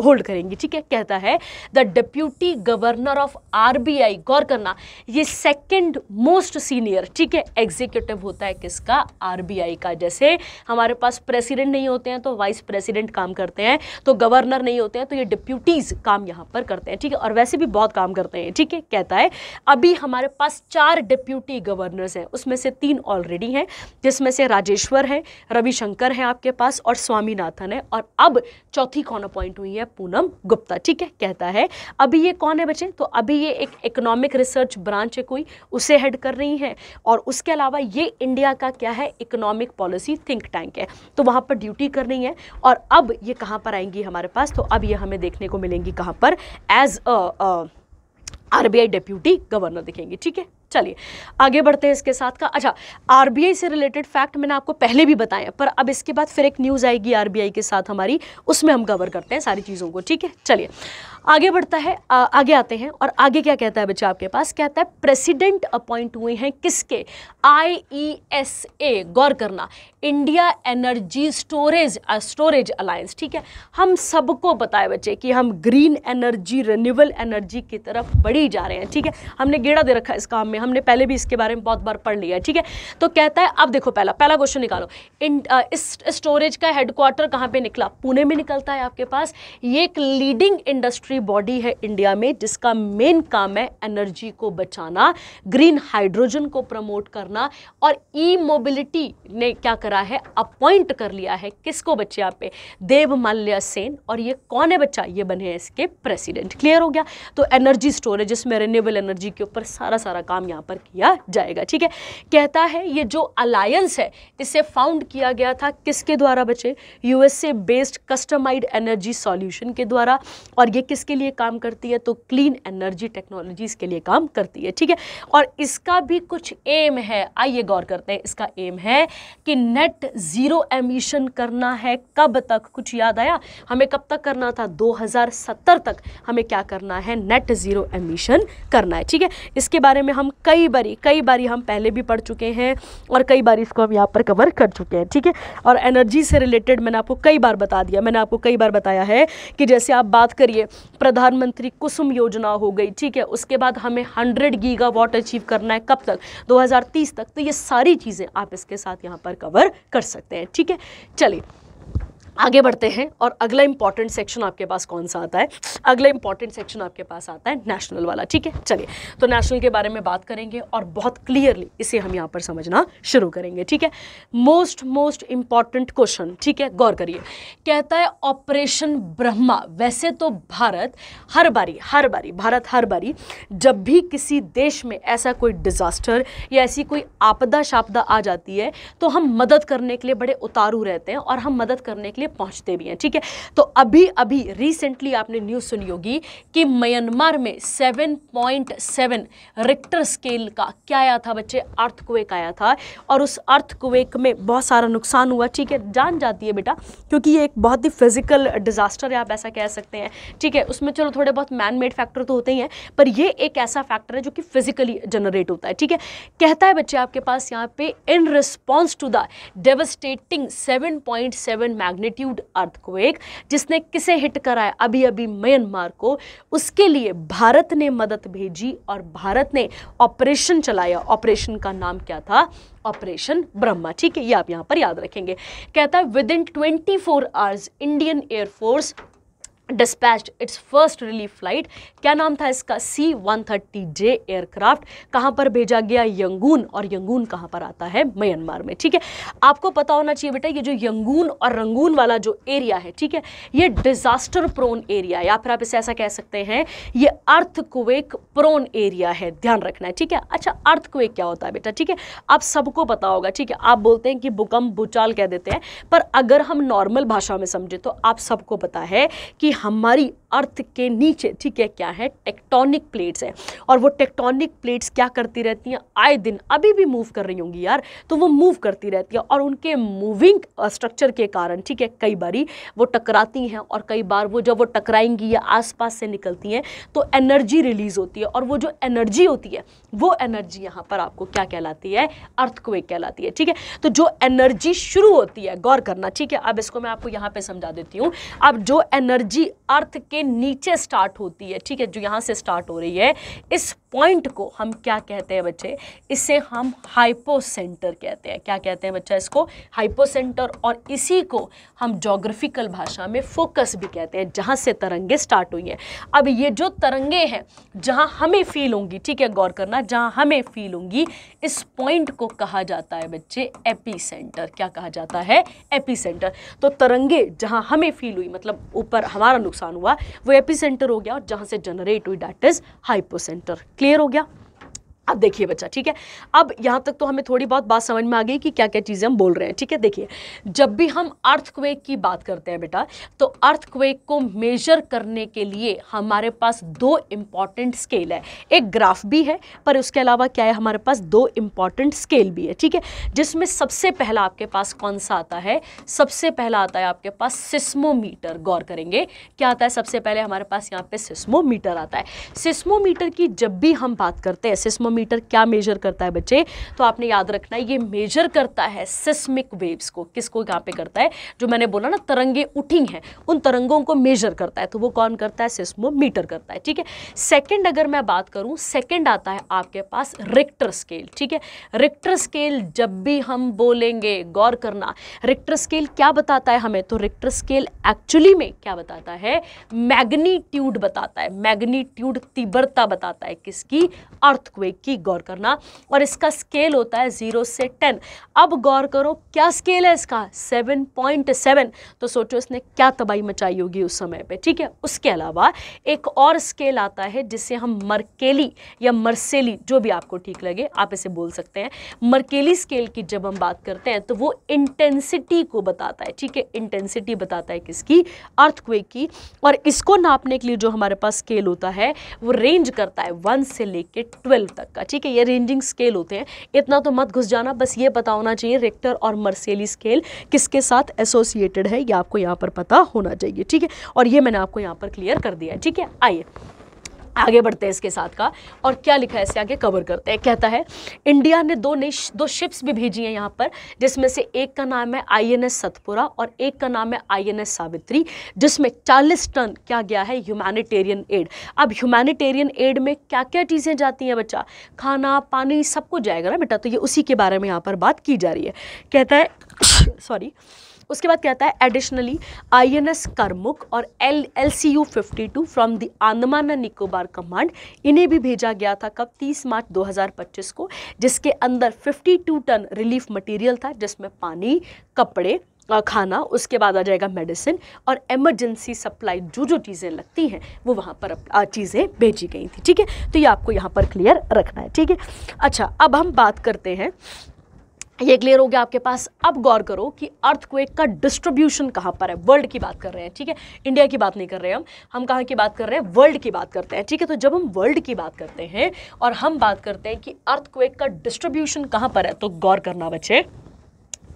होल्ड करेंगी। ठीक है, कहता है the deputy governor of RBI, गौर करना ये सेकंड मोस्ट सीनियर, ठीक है, एग्जीक्यूटिव होता है किसका, आरबीआई का। जैसे हमारे पास प्रेसिडेंट नहीं होते हैं तो वाइस प्रेसिडेंट काम करते हैं, तो गवर्नर नहीं होते हैं तो ये डिप्यूटीज काम यहाँ पर करते हैं। ठीक है, और वैसे भी बहुत काम करते हैं। ठीक है, कहता है अभी हमारे पास 4 डिप्यूटी गवर्नर्स हैं, उसमें से 3 ऑलरेडी हैं, जिसमें से राजेश्वर है, रविशंकर है आपके पास और स्वामीनाथन है, और अब चौथी कौन अपॉइंट हुई है, पूनम गुप्ता। ठीक है, कहता है अभी ये कौन है बच्चे, तो अभी ये एक इकोनॉमिक रिसर्च ब्रांच है कोई, उसे हेड कर रही है, और उसके अलावा ये इंडिया का क्या है, इकोनॉमिक पॉलिसी थिंक टैंक है, तो वहां पर ड्यूटी कर रही है। और अब ये कहां पर आएंगी हमारे पास, तो अब ये हमें देखने को मिलेंगी कहां पर, एज आरबीआई डिप्यूटी गवर्नर दिखेंगी। ठीक है, चलिए आगे बढ़ते हैं इसके साथ का। अच्छा, आरबीआई से रिलेटेड फैक्ट मैंने आपको पहले भी बताया, पर अब इसके बाद फिर एक न्यूज़ आएगी आरबीआई के साथ हमारी, उसमें हम कवर करते हैं सारी चीज़ों को। ठीक है, चलिए आगे बढ़ता है, आगे आते हैं। और आगे क्या कहता है बच्चा आपके पास, कहता है प्रेसिडेंट अपॉइंट हुए हैं किसके, IESA, गौर करना, इंडिया एनर्जी स्टोरेज अलायंस। ठीक है, हम सबको पता है बच्चे कि हम ग्रीन एनर्जी, रिन्यूएबल एनर्जी की तरफ बढ़ी जा रहे हैं। ठीक है, हमने गेड़ा दे रखा है इस काम में, हमने पहले भी इसके बारे में बहुत बार पढ़ लिया है। ठीक है, तो कहता है अब देखो पहला क्वेश्चन निकालो, इस स्टोरेज का हेडक्वार्टर कहाँ पे निकला, पुणे में निकलता है आपके पास। ये एक लीडिंग इंडस्ट्री बॉडी है इंडिया में जिसका मेन काम है एनर्जी को बचाना, ग्रीन हाइड्रोजन को प्रमोट करना, और ई मोबिलिटी ने क्या करा है, अपॉइंट कर लिया है किसको बच्चे यहाँ पे, देवमाल्या सेन, और ये कौन है बच्चा, ये बने हैं इसके प्रेसिडेंट। क्लियर हो गया, तो एनर्जी स्टोरेज इसमें रिन्यूएबल एनर्जी के ऊपर सारा काम यहाँ पर किया जाएगा। ठीक है, कहता है ये जो अलायंस है इसे फाउंड किया गया था किसके द्वारा बच्चे, USA based customised energy solution के द्वारा, और ये किसके लिए काम करती है, तो क्लीन एनर्जी टेक्नोलॉजीज के लिए काम करती है। ठीक है, और इसका भी कुछ एम है, आइए गौर करते हैं। इसका एम है कि नेट जीरो एमिशन करना है, कब तक, कुछ याद आया हमें कब तक करना था, 2070 तक हमें क्या करना है, नेट जीरो एमिशन करना है। ठीक है, इसके बारे में हम कई बारी हम पहले भी पढ़ चुके हैं और कई बार इसको हम यहाँ पर कवर कर चुके हैं। ठीक है, और एनर्जी से रिलेटेड मैंने आपको कई बार बता दिया, मैंने आपको कई बार बताया है कि जैसे आप बात करिए प्रधानमंत्री कुसुम योजना हो गई, ठीक है, उसके बाद हमें 100 गीगावाट अचीव करना है, कब तक, 2030 तक, तो ये सारी चीज़ें आप इसके साथ यहाँ पर कवर कर सकते हैं। ठीक है, चलिए आगे बढ़ते हैं। और अगला इंपॉर्टेंट सेक्शन आपके पास कौन सा आता है, अगला इंपॉर्टेंट सेक्शन आपके पास आता है नेशनल वाला। ठीक है, चलिए तो नेशनल के बारे में बात करेंगे और बहुत क्लियरली इसे हम यहाँ पर समझना शुरू करेंगे। ठीक है, मोस्ट इंपॉर्टेंट क्वेश्चन, ठीक है, गौर करिए। कहता है ऑपरेशन ब्रह्मा, वैसे तो भारत हर बारी जब भी किसी देश में ऐसा कोई डिजास्टर या ऐसी कोई आपदा शापदा आ जाती है तो हम मदद करने के लिए बड़े उतारू रहते हैं और हम मदद करने के लिए पहुंचते भी हैं। ठीक है, तो अभी रिसेंटली आपने न्यूज़ सुनी होगी कि म्यांमार में 7.7 रिक्टर स्केल का क्या आया था बच्चे, अर्थक्वेक आया था, और उस अर्थक्वेक में बहुत सारा नुकसान हुआ। ठीक है, जान जाती है बेटा, क्योंकि ये एक बहुत ही फिजिकल डिजास्टर है, आप ऐसा कह सकते हैं। ठीक है, उसमें चलो थोड़े बहुत मैन मेड फैक्टर तो होते ही हैं, पर ये एक ऐसा फैक्टर है जो कि फिजिकली जनरेट होता है। ठीक है, कहता है बच्चे आपके पास यहाँ पे in response to the devastating 7.7 magnitude earthquake, जिसने किसे हिट कराया, अभी म्यांमार को, उसके लिए भारत ने मदद भेजी और भारत ने ऑपरेशन चलाया। ऑपरेशन का नाम क्या था, ऑपरेशन ब्रह्मा। ठीक है, ये आप यहां पर याद रखेंगे। कहता है with in 24 hours Indian air force dispatched it's first relief flight, क्या नाम था इसका, C-130J एयरक्राफ्ट, कहाँ पर भेजा गया, यंगून, और यंगून कहाँ पर आता है, म्यांमार में। ठीक है, आपको पता होना चाहिए बेटा, ये जो यंगून और रंगून वाला जो एरिया है, ठीक है, ये डिजास्टर प्रोन एरिया है, या फिर आप इसे ऐसा कह सकते हैं ये अर्थक्वेक प्रोन एरिया है, ध्यान रखना है। ठीक है, अच्छा अर्थक्वेक क्या होता है बेटा, ठीक है, आप सबको पता होगा। ठीक है, आप बोलते हैं कि भूकंप, भूचाल कह देते हैं, पर अगर हम नॉर्मल भाषा में समझे तो आप सबको पता है कि हमारी अर्थ के नीचे, ठीक है, क्या है, टेक्टोनिक प्लेट्स है, और वो टेक्टोनिक प्लेट्स क्या करती रहती हैं, आए दिन अभी भी मूव कर रही होंगी यार, तो वो मूव करती रहती है, और उनके मूविंग स्ट्रक्चर के कारण, ठीक है, कई बारी वो टकराती हैं, और कई बार वो जब वो टकराएंगी या आसपास से निकलती हैं तो एनर्जी रिलीज होती है, और वो जो एनर्जी होती है वो एनर्जी यहाँ पर आपको क्या कहलाती है, अर्थक्वेक कहलाती है, ठीक है। तो जो एनर्जी शुरू होती है, गौर करना, ठीक है, अब इसको मैं आपको यहाँ पे समझा देती हूँ। अब जो एनर्जी अर्थ के नीचे स्टार्ट होती है, ठीक है, जो यहाँ से स्टार्ट हो रही है, इस पॉइंट को हम क्या कहते हैं बच्चे, इसे हम हाइपोसेंटर कहते हैं। क्या कहते हैं बच्चा, इसको हाइपोसेंटर, और इसी को हम ज्योग्राफिकल भाषा में फोकस भी कहते हैं, जहाँ से तरंगे स्टार्ट हुई हैं। अब ये जो तरंगे हैं जहाँ हमें फील होंगी, ठीक है, गौर करना, जहाँ हमें फील होंगी, इस पॉइंट को कहा जाता है बच्चे एपीसेंटर। क्या कहा जाता है, एपीसेंटर। तो तरंगे जहाँ हमें फील हुई, मतलब ऊपर हमारा नुकसान हुआ, वो एपीसेंटर हो गया, और जहाँ से जनरेट हुई दैट इज हाइपोसेंटर। क्लियर हो गया। अब देखिए बच्चा, ठीक है, अब यहाँ तक तो हमें थोड़ी बहुत बात समझ में आ गई कि क्या क्या चीज़ें हम बोल रहे हैं, ठीक है। देखिए, जब भी हम अर्थक्वेक की बात करते हैं बेटा, तो अर्थक्वेक को मेजर करने के लिए हमारे पास दो इम्पॉर्टेंट स्केल है। एक ग्राफ भी है, पर उसके अलावा क्या है, हमारे पास दो इम्पॉर्टेंट स्केल भी है, ठीक है, जिसमें सबसे पहला आपके पास कौन सा आता है, सबसे पहला आता है आपके पास सिस्मोमीटर। गौर करेंगे क्या आता है, सबसे पहले हमारे पास यहाँ पे सिस्मोमीटर आता है। सिस्मोमीटर की जब भी हम बात करते हैं, सिस्मोमीटर क्या मेजर करता है बच्चे, तो आपने याद रखना है, ये मेजर करता है सिस्मिक वेव्स को। किसको यहाँ पे करता है, जो मैंने बोला ना तरंगे उठी हैं, उन तरंगों को मेजर करता है, तो वो कौन करता है, सिस्मोमीटर करता है, ठीक है। सेकंड अगर मैं बात करूं, सेकंड आता है आपके पास रिक्टर स्केल, ठीक है। रिक्टर स्केल जब भी हम बोलेंगे, गौर करना, रिक्टर स्केल क्या बताता है हमें, तो रिक्टर स्केल एक्चुअली में क्या बताता है, मैग्नीट्यूड बताता है, मैग्नीट्यूड तीव्रता बताता है, किसकी, अर्थक्वेक की। गौर करना, और इसका स्केल होता है 0 से 10। अब गौर करो क्या स्केल है इसका, 7.7। तो सोचो इसने क्या तबाही मचाई होगी उस समय पे, ठीक है। उसके अलावा एक और स्केल आता है जिसे हम मर्केली या मर्सेली, जो भी आपको ठीक लगे आप इसे बोल सकते हैं। मर्केली स्केल की जब हम बात करते हैं तो वो इंटेंसिटी को बताता है, ठीक है, इंटेंसिटी बताता है किसकी, अर्थक्वेक की। और इसको नापने के लिए जो हमारे पास स्केल होता है वो रेंज करता है 1 से लेके 12 तक का, ठीक है। ये रेंजिंग स्केल होते हैं, इतना तो मत घुस जाना, बस ये पता होना चाहिए रिक्टर और मर्सेली स्केल किसके साथ एसोसिएटेड है, ये आपको यहाँ पर पता होना चाहिए, ठीक है। और ये मैंने आपको यहाँ पर क्लियर कर दिया है, ठीक है। आइए आगे बढ़ते हैं इसके साथ का, और क्या लिखा है इससे आगे कवर करते हैं। कहता है इंडिया ने दो शिप्स भी भेजी हैं यहाँ पर, जिसमें से एक का नाम है INS सतपुरा और एक का नाम है INS सावित्री, जिसमें 40 टन क्या गया है, ह्यूमैनिटेरियन एड। अब ह्यूमैनिटेरियन एड में क्या क्या चीज़ें जाती हैं बच्चा, खाना पानी सब कुछ जाएगा ना बेटा, तो ये उसी के बारे में यहाँ पर बात की जा रही है। कहता है सॉरी, उसके बाद कहता है एडिशनली INS करमुक और LCU 52 from the Andaman and Nicobar command, इन्हें भी भेजा गया था कब, 30 मार्च 2025 को, जिसके अंदर 52 टन रिलीफ मटेरियल था, जिसमें पानी, कपड़े, खाना, उसके बाद आ जाएगा मेडिसिन और इमरजेंसी सप्लाई, जो जो चीज़ें लगती हैं वो वहाँ पर चीज़ें भेजी गई थी, ठीक है। तो ये आपको यहाँ पर क्लियर रखना है, ठीक है। अच्छा, अब हम बात करते हैं, ये क्लियर हो गया आपके पास। अब गौर करो कि अर्थक्वेक का डिस्ट्रीब्यूशन कहाँ पर है, वर्ल्ड की बात कर रहे हैं, ठीक है, इंडिया की बात नहीं कर रहे हैं हम कहाँ की बात कर रहे हैं, वर्ल्ड की बात करते हैं, ठीक है। तो जब हम वर्ल्ड की बात करते हैं और हम बात करते हैं कि अर्थक्वेक का डिस्ट्रीब्यूशन कहाँ पर है, तो गौर करना बच्चे,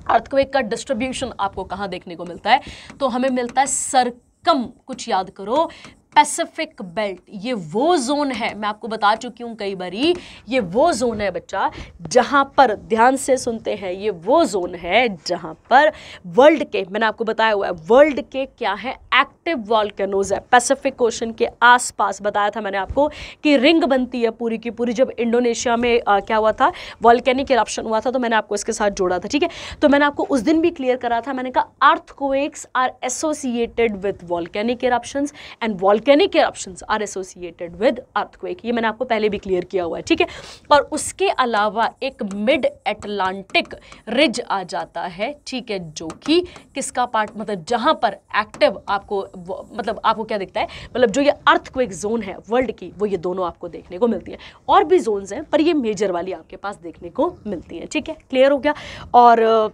अर्थक्वेक का डिस्ट्रीब्यूशन आपको कहाँ देखने को मिलता है, तो हमें मिलता है सरकम, कुछ याद करो, पैसिफिक बेल्ट। ये वो जोन है, मैं आपको बता चुकी हूँ कई बारी, ये वो जोन है बच्चा जहाँ पर, ध्यान से सुनते हैं, ये वो जोन है जहाँ पर वर्ल्ड के, मैंने आपको बताया हुआ है, वर्ल्ड के क्या है, एक्टिव वॉल्केनोज है। पैसिफिक ओशन के आसपास बताया था मैंने आपको कि रिंग बनती है पूरी की पूरी। जब इंडोनेशिया में क्या हुआ था, वॉल्केनिक इरप्शन हुआ था, तो मैंने आपको इसके साथ जोड़ा था, ठीक है। तो मैंने आपको उस दिन भी क्लियर करा था, मैंने कहा earthquakes are associated with volcanic eruptions and volcanic eruptions are associated with earthquake. ये मैंने आपको पहले भी क्लियर किया हुआ है, ठीक है। और उसके अलावा एक मिड एटलांटिक रिज आ जाता है, ठीक है, जो कि किसका पार्ट, मतलब जहां पर एक्टिव आपको, मतलब आपको क्या दिखता है, मतलब जो ये अर्थक्वेक जोन है वर्ल्ड की, वो ये दोनों आपको देखने को मिलती है। और भी जोन्स हैं पर ये मेजर वाली आपके पास देखने को मिलती है, ठीक है, क्लियर हो गया। और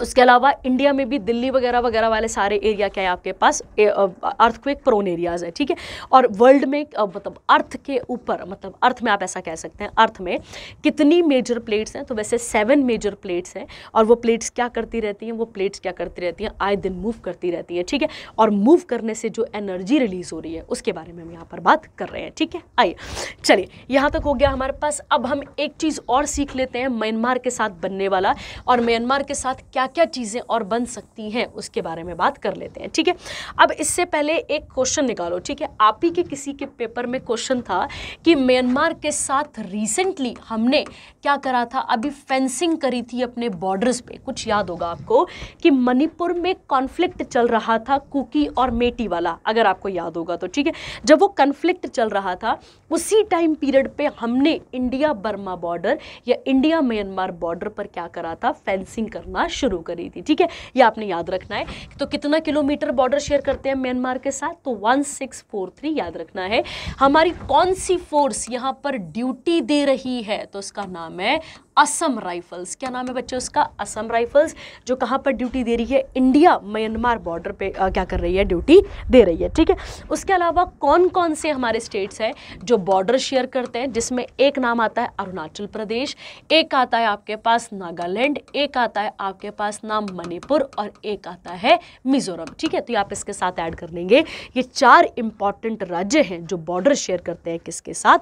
उसके अलावा इंडिया में भी दिल्ली वगैरह वगैरह वाले सारे एरिया क्या है आपके पास अर्थक्वेक प्रोन एरियाज है, ठीक है। और वर्ल्ड में मतलब अर्थ के ऊपर, मतलब अर्थ में आप ऐसा कह सकते हैं, अर्थ में कितनी मेजर प्लेट्स हैं, तो वैसे 7 मेजर प्लेट्स हैं। और वो प्लेट्स क्या करती रहती हैं, वो प्लेट्स क्या करती रहती हैं, आए दिन मूव करती रहती हैं, ठीक है। और मूव करने से जो एनर्जी रिलीज हो रही है उसके बारे में हम यहाँ पर बात कर रहे हैं, ठीक है। आइए चलिए, यहाँ तक हो गया हमारे पास। अब हम एक चीज़ और सीख लेते हैं म्यांमार के साथ बनने वाला, और म्यांमार के साथ क्या क्या चीज़ें और बन सकती हैं उसके बारे में बात कर लेते हैं, ठीक है। अब इससे पहले एक क्वेश्चन निकालो, ठीक है। आप ही के किसी के पेपर में क्वेश्चन था कि म्यांमार के साथ रिसेंटली हमने क्या करा था, अभी फेंसिंग करी थी अपने बॉर्डर्स पे। कुछ याद होगा आपको कि मणिपुर में कॉन्फ्लिक्ट चल रहा था कुकी और मेटी वाला, अगर आपको याद होगा तो, ठीक है। जब वो कॉन्फ्लिक्ट चल रहा था उसी टाइम पीरियड पे हमने इंडिया बर्मा बॉर्डर या इंडिया म्यांमार बॉर्डर पर क्या करा था, फेंसिंग करना शुरू करी थी, ठीक है। ये आपने याद रखना है। तो कितना किलोमीटर बॉर्डर शेयर करते हैं म्यांमार के साथ, तो 1643 याद रखना है। हमारी कौन सी फोर्स यहां पर ड्यूटी दे रही है, तो उसका नाम है असम राइफल्स। क्या नाम है बच्चे उसका, असम राइफल्स, जो कहां पर ड्यूटी दे रही है, इंडिया म्यांमार बॉर्डर पे क्या कर रही है, ड्यूटी दे रही है, ठीक है। उसके अलावा कौन कौन से हमारे स्टेट्स हैं जो बॉर्डर शेयर करते हैं, जिसमें एक नाम आता है अरुणाचल प्रदेश, एक आता है आपके पास नागालैंड, एक आता है आपके पास नाम मणिपुर, और एक आता है मिजोरम, ठीक है। तो आप इसके साथ ऐड कर लेंगे। ये 4 इंपॉर्टेंट राज्य हैं जो बॉर्डर शेयर करते हैं किसके साथ,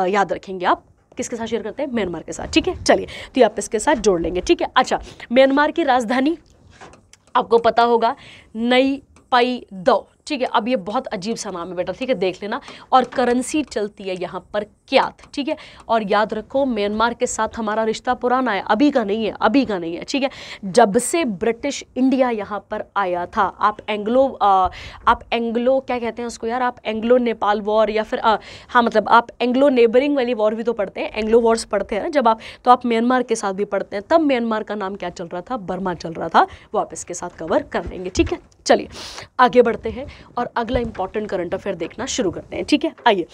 याद रखेंगे आप, किसके साथ शेयर करते हैं, म्यांमार के साथ, ठीक है। चलिए, तो आप इसके साथ जोड़ लेंगे, ठीक है। अच्छा, म्यांमार की राजधानी आपको पता होगा, नई पाई दो, ठीक है। अब ये बहुत अजीब सा नाम है बेटा, ठीक है, देख लेना। और करेंसी चलती है यहाँ पर क्यात, ठीक है। और याद रखो म्यांमार के साथ हमारा रिश्ता पुराना है, अभी का नहीं है, अभी का नहीं है, ठीक है। जब से ब्रिटिश इंडिया यहाँ पर आया था, आप एंग्लो क्या कहते हैं उसको यार, आप एंग्लो नेपाल वॉर या फिर हाँ मतलब आप एंग्लो नेबरिंग वाली वॉर भी तो पढ़ते हैं, एंग्लो वॉर्स पढ़ते हैं ना जब आप, तो आप म्यांमार के साथ भी पढ़ते हैं। तब म्यांमार का नाम क्या चल रहा था, बर्मा चल रहा था। वो आप इसके साथ कवर कर लेंगे, ठीक है। चलिए आगे बढ़ते हैं और अगला इंपॉर्टेंट करंट अफेयर देखना शुरू करते हैं, ठीक है। आइए,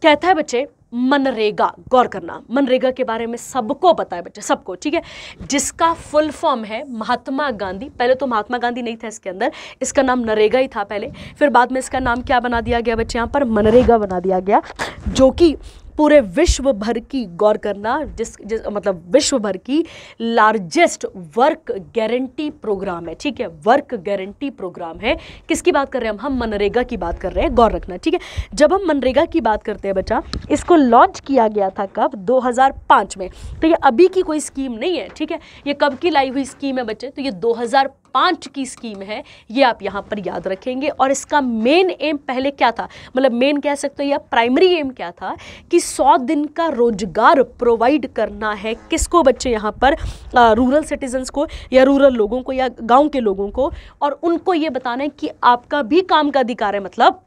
कहता है बच्चे मनरेगा, गौर करना, मनरेगा के बारे में सबको पता है बच्चे, सबको, ठीक है। जिसका फुल फॉर्म है महात्मा गांधी, पहले तो महात्मा गांधी नहीं था इसके अंदर, इसका नाम नरेगा ही था पहले, फिर बाद में इसका नाम क्या बना दिया गया बच्चे, यहाँ पर मनरेगा बना दिया गया, जो कि पूरे विश्व भर की, गौर करना, जिस मतलब विश्व भर की लार्जेस्ट वर्क गारंटी प्रोग्राम है, ठीक है। वर्क गारंटी प्रोग्राम है, किसकी बात कर रहे हैं हम मनरेगा की बात कर रहे हैं, गौर रखना, ठीक है। जब हम मनरेगा की बात करते हैं बच्चा, इसको लॉन्च किया गया था कब, 2005 में। तो ये अभी की कोई स्कीम नहीं है, ठीक है। ये कब की लाई हुई स्कीम है बच्चे, तो ये 2005 की स्कीम है, ये आप यहाँ पर याद रखेंगे। और इसका मेन एम पहले क्या था, मतलब मेन कह सकते हो या प्राइमरी एम क्या था, कि 100 दिन का रोजगार प्रोवाइड करना है, किसको बच्चे, यहाँ पर रूरल सिटीजन्स को या रूरल लोगों को या गांव के लोगों को, और उनको ये बताना है कि आपका भी काम का अधिकार है। मतलब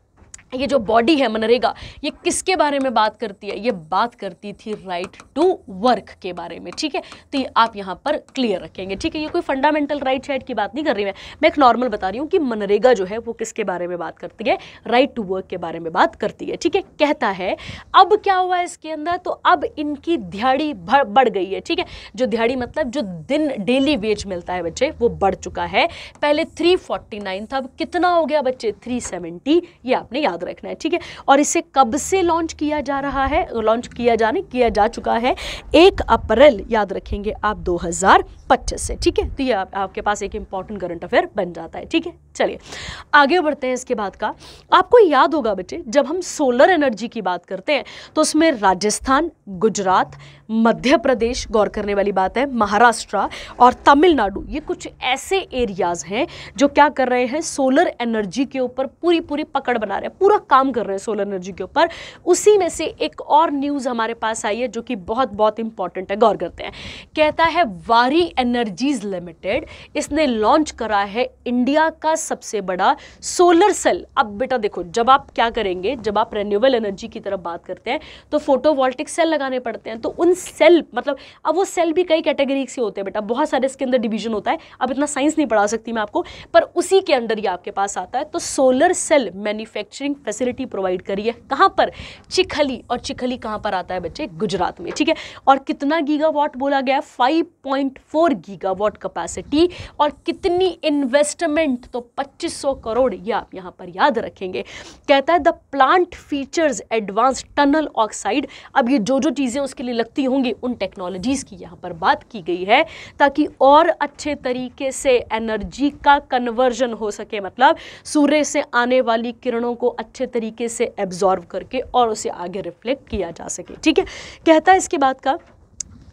ये जो बॉडी है मनरेगा, ये किसके बारे में बात करती है, ये बात करती थी राइट टू वर्क के बारे में, ठीक है। तो ये आप यहाँ पर क्लियर रखेंगे, ठीक है। ये कोई फंडामेंटल राइट शाइट की बात नहीं कर रही मैं एक नॉर्मल बता रही हूँ कि मनरेगा जो है वो किसके बारे में बात करती है, राइट टू वर्क के बारे में बात करती है, ठीक है। कहता है अब क्या हुआ इसके अंदर, तो अब इनकी दिहाड़ी बढ़ गई है, ठीक है। जो दिहाड़ी मतलब जो दिन डेली वेज मिलता है बच्चे, वो बढ़ चुका है। पहले 349 था, अब कितना हो गया बच्चे, 370, ये आपने याद रखना है, ठीक है। और इसे कब से लॉन्च किया जा रहा है, लॉन्च किया जा चुका है 1 अप्रैल, याद रखेंगे आप, 2025 से, ठीक है। तो ये आपके पास एक इंपॉर्टेंट करंट अफेयर बन जाता है, ठीक है। चलिए आगे बढ़ते हैं। इसके बाद का आपको याद होगा बच्चे, जब हम सोलर एनर्जी की बात करते हैं तो उसमें राजस्थान, गुजरात, मध्य प्रदेश, गौर करने वाली बात है, महाराष्ट्र और तमिलनाडु, ये कुछ ऐसे एरियाज हैं जो क्या कर रहे हैं, सोलर एनर्जी के ऊपर पूरी पकड़ बना रहे हैं, पूरा काम कर रहे हैं सोलर एनर्जी के ऊपर। उसी में से एक और न्यूज़ हमारे पास आई है जो कि बहुत इंपॉर्टेंट है, गौर करते हैं। कहता है वारी एनर्जीज लिमिटेड, इसने लॉन्च करा है इंडिया का सबसे बड़ा सोलर सेल। अब बेटा देखो, जब आप क्या करेंगे, जब आप रिन्यूएबल एनर्जी की तरफ बात करते हैं तो फोटोवोल्टिक सेल लगाने पड़ते हैं। तो उन सेल मतलब अब वो सेल भी कई कैटेगरी से होते हैं बेटा, बहुत सारे इसके अंदर डिवीजन होता है। अब इतना साइंस नहीं पढ़ा सकती मैं आपको, पर उसी के अंडर ये आपके पास आता है। तो solar cell manufacturing facility provide करी है, कहां पर, चिखली। और चिखली कहां पर आता है बच्चे, गुजरात में, ठीक है। और कितना गीगावाट बोला गया, 5.4 4 गीगावाट कैपेसिटी और कितनी इन्वेस्टमेंट, तो 2500 करोड़, ये आप यहाँ पर याद रखेंगे। कहता है the plant features advance tunnel oxide. अब ये जो जो चीज़ें उसके लिए लगती होंगी उन टेक्नोलॉजीज़ की यहाँ पर बात की गई है, ताकि और अच्छे तरीके से एनर्जी का कन्वर्जन हो सके, मतलब सूर्य से आने वाली किरणों को अच्छे तरीके से एब्जॉर्व करके और उसे आगे रिफ्लेक्ट किया जा सके। ठीक है, कहता है इसके बाद का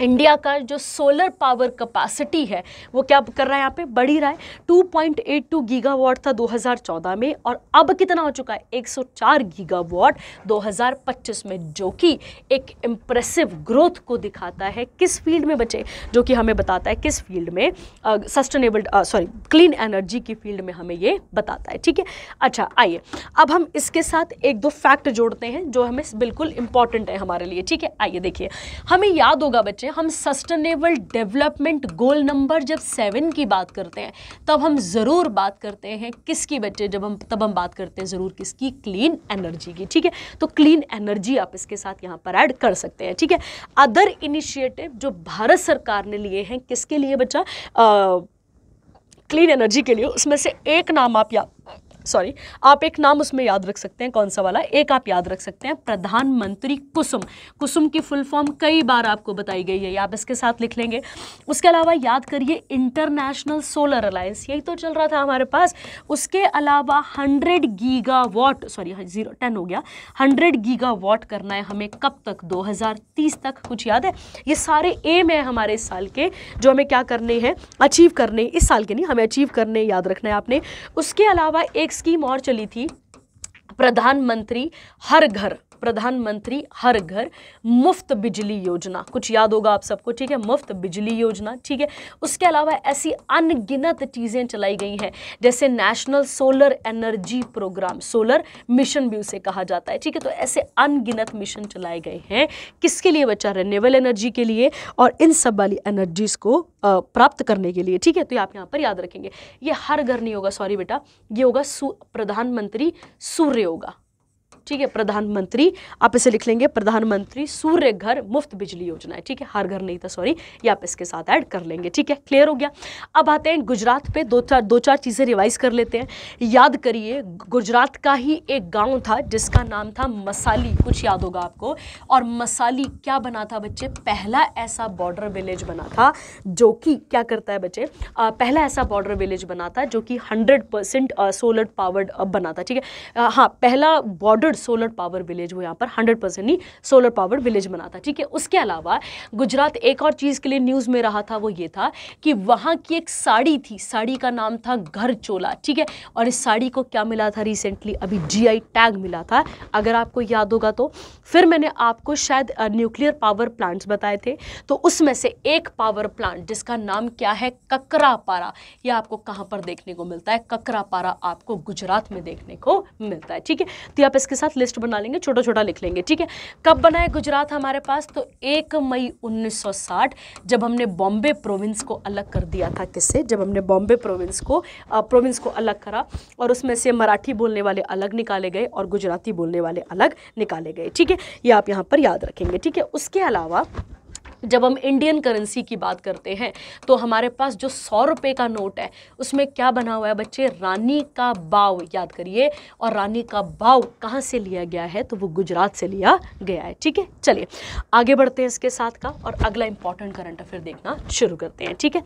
इंडिया का जो सोलर पावर कैपेसिटी है वो क्या कर रहा है, यहाँ पे बढ़ ही रहा है। 2.82 गीगावाट था 2014 में और अब कितना हो चुका है, 104 गीगावाट 2025 में, जो कि एक इम्प्रेसिव ग्रोथ को दिखाता है। किस फील्ड में बचे, जो कि हमें बताता है किस फील्ड में, क्लीन एनर्जी की फील्ड में हमें ये बताता है। ठीक है, अच्छा आइए अब हम इसके साथ एक दो फैक्ट जोड़ते हैं जो हमें बिल्कुल इंपॉर्टेंट है हमारे लिए। ठीक है, आइए देखिए, हमें याद होगा बच्चे, हम सस्टेनेबल डेवलपमेंट गोल नंबर जब 7 की बात करते हैं तब हम जरूर बात करते हैं किसकी बच्चे, तब हम बात करते हैं जरूर किसकी, क्लीन एनर्जी की। ठीक है, तो क्लीन एनर्जी आप इसके साथ यहां पर ऐड कर सकते हैं। ठीक है, अदर इनिशिएटिव जो भारत सरकार ने लिए हैं किसके लिए बच्चा, क्लीन एनर्जी के लिए, उसमें से एक नाम आप एक नाम उसमें याद रख सकते हैं। कौन सा वाला, एक आप याद रख सकते हैं, प्रधानमंत्री कुसुम। कुसुम की फुल फॉर्म कई बार आपको बताई गई है, आप इसके साथ लिख लेंगे। उसके अलावा याद करिए इंटरनेशनल सोलर अलायंस, यही तो चल रहा था हमारे पास। उसके अलावा 100 गीगावाट, 10 हो गया, 100 गीगावाट करना है हमें कब तक, 2030 तक। कुछ याद है, ये सारे एम है हमारे इस साल के, जो हमें क्या करने हैं, अचीव करने, इस साल के नहीं, हमें अचीव करने, याद रखना है आपने। उसके अलावा एक स्कीम और चली थी, प्रधानमंत्री हर घर मुफ्त बिजली योजना, कुछ याद होगा आप सबको। ठीक है, मुफ्त बिजली योजना। ठीक है, उसके अलावा ऐसी अनगिनत चीज़ें चलाई गई हैं, जैसे national solar energy programme, solar mission भी उसे कहा जाता है। ठीक है, तो ऐसे अनगिनत मिशन चलाए गए हैं, किसके लिए बच्चा, रिन्यूएबल एनर्जी के लिए और इन सब वाली एनर्जीज को प्राप्त करने के लिए। ठीक है, तो आप यहाँ पर याद रखेंगे, ये हर घर नहीं होगा, सॉरी बेटा, ये होगा प्रधानमंत्री सूर्य होगा। ठीक है, प्रधानमंत्री, आप इसे लिख लेंगे, प्रधानमंत्री सूर्य घर मुफ्त बिजली योजना है। ठीक है, हर घर नहीं था, सॉरी, ये आप इसके साथ ऐड कर लेंगे। ठीक है, क्लियर हो गया। अब आते हैं गुजरात पे, दो चार चीज़ें रिवाइज कर लेते हैं। याद करिए, गुजरात का ही एक गांव था जिसका नाम था मसाली, कुछ याद होगा आपको। और मसाली क्या बना था बच्चे, पहला ऐसा बॉर्डर विलेज बना था जो कि क्या करता है बच्चे, पहला ऐसा बॉर्डर विलेज बना था जो कि 100% सोलर पावर्ड बना था। ठीक है, हाँ, पहला बॉर्डर सोलर पावर विलेज, वो यहाँ पर 100% ही सोलर पावर विलेज बना था। ठीक है, उसके अलावा गुजरात एक और चीज़ के लिए न्यूज़ में रहा था, वो ये था कि वहाँ की एक साड़ी थी, साड़ी का नाम था घर चोला। ठीक है, और इस साड़ी को क्या मिला था रिसेंटली, अभी GI टैग मिला था, अगर आपको याद होगा तो। फिर मैंने आपको शायद न्यूक्लियर पावर प्लांट्स बताए थे, तो उसमें से एक पावर प्लांट जिसका नाम क्या है, ककरापारा, यह आपको कहाँ पर देखने को मिलता है, ककरापारा आपको गुजरात में देखने को मिलता है। ठीक है, तो आप इसके साथ लिस्ट बना लेंगे, छोटा छोटा लिख लेंगे। ठीक है, कब बना है गुजरात हमारे पास, तो 1 मई 1960, जब हमने बॉम्बे प्रोविंस को अलग कर दिया था। किससे, जब हमने बॉम्बे प्रोविंस को अलग करा और उसमें से मराठी बोलने वाले अलग निकाले गए और गुजराती बोलने वाले अलग निकाले गए। ठीक है, ये आप यहाँ पर याद रखेंगे। ठीक है, उसके अलावा जब हम इंडियन करेंसी की बात करते हैं तो हमारे पास जो 100 रुपये का नोट है उसमें क्या बना हुआ है बच्चे, रानी का बाव, याद करिए। और रानी का बाव कहाँ से लिया गया है, तो वो गुजरात से लिया गया है। ठीक है, चलिए आगे बढ़ते हैं इसके साथ का और अगला इंपॉर्टेंट करंट अफेयर देखना शुरू करते हैं। ठीक है,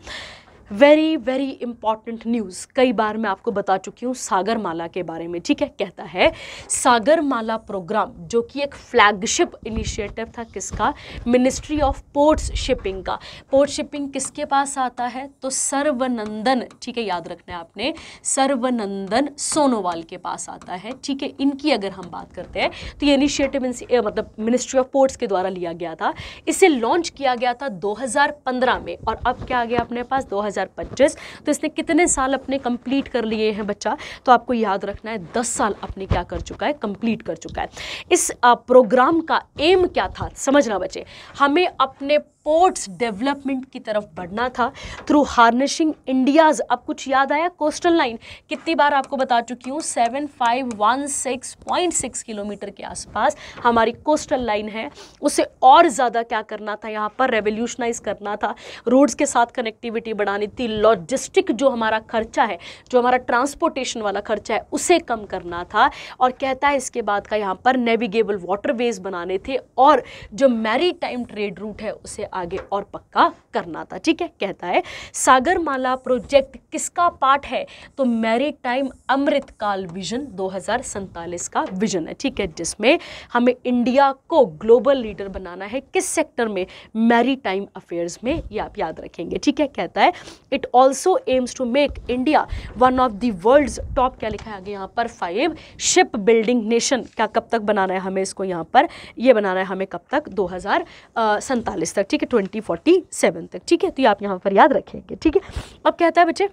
वेरी वेरी इंपॉर्टेंट न्यूज़, कई बार मैं आपको बता चुकी हूँ सागरमाला के बारे में। ठीक है, कहता है सागरमाला प्रोग्राम जो कि एक फ्लैगशिप इनिशिएटिव था, किसका, मिनिस्ट्री ऑफ पोर्ट्स शिपिंग का। पोर्ट शिपिंग किसके पास आता है, तो सर्वनंदन, ठीक है, याद रखना है आपने, सर्वनंदन सोनोवाल के पास आता है। ठीक है, इनकी अगर हम बात करते हैं तो ये इनिशिएटिव मतलब मिनिस्ट्री ऑफ पोर्ट्स के द्वारा लिया गया था। इसे लॉन्च किया गया था 2015 में और अब क्या आ गया अपने पास 2025। तो इसने कितने साल अपने कंप्लीट कर लिए हैं बच्चा, तो आपको याद रखना है 10 साल अपने क्या कर चुका है, कंप्लीट कर चुका है। इस प्रोग्राम का एम क्या था, समझना बच्चे, हमें अपने पोर्ट्स डेवलपमेंट की तरफ बढ़ना था थ्रू हार्नेशिंग इंडियाज। अब कुछ याद आया? कोस्टल लाइन कितनी बार आपको बता चुकी हूँ, 7516.6 किलोमीटर के आसपास हमारी कोस्टल लाइन है। उसे और ज़्यादा क्या करना था, यहाँ पर रेवोल्यूशनाइज करना था, रोड्स के साथ कनेक्टिविटी बढ़ानी थी, लॉजिस्टिक जो हमारा खर्चा है, जो हमारा ट्रांसपोर्टेशन वाला खर्चा है, उसे कम करना था। और कहता है इसके बाद का यहाँ पर नेविगेबल वाटरवेज बनाने थे और जो मैरीटाइम ट्रेड रूट है उसे आगे और पक्का करना था। ठीक है, कहता है सागरमाला प्रोजेक्ट किसका पार्ट है, तो मैरीटाइम अमृतकाल विजन 2047 का विजन है। ठीक है, जिसमें हमें इंडिया को ग्लोबल लीडर बनाना है। किस सेक्टर में? मैरीटाइम अफेयर्स में, ये आप याद रखेंगे। ठीक है, कहता है it also aims to make India one of the world's top, क्या लिखा है आगे यहाँ पर, 5 शिप बिल्डिंग नेशन। क्या कब तक बनाना है हमें इसको, यहाँ पर ये बनाना है हमें कब तक, 2047 तक। ठीक है, 2047 तक। ठीक है, तो ये आप यहाँ पर याद रखेंगे। ठीक है, अब कहता है बच्चे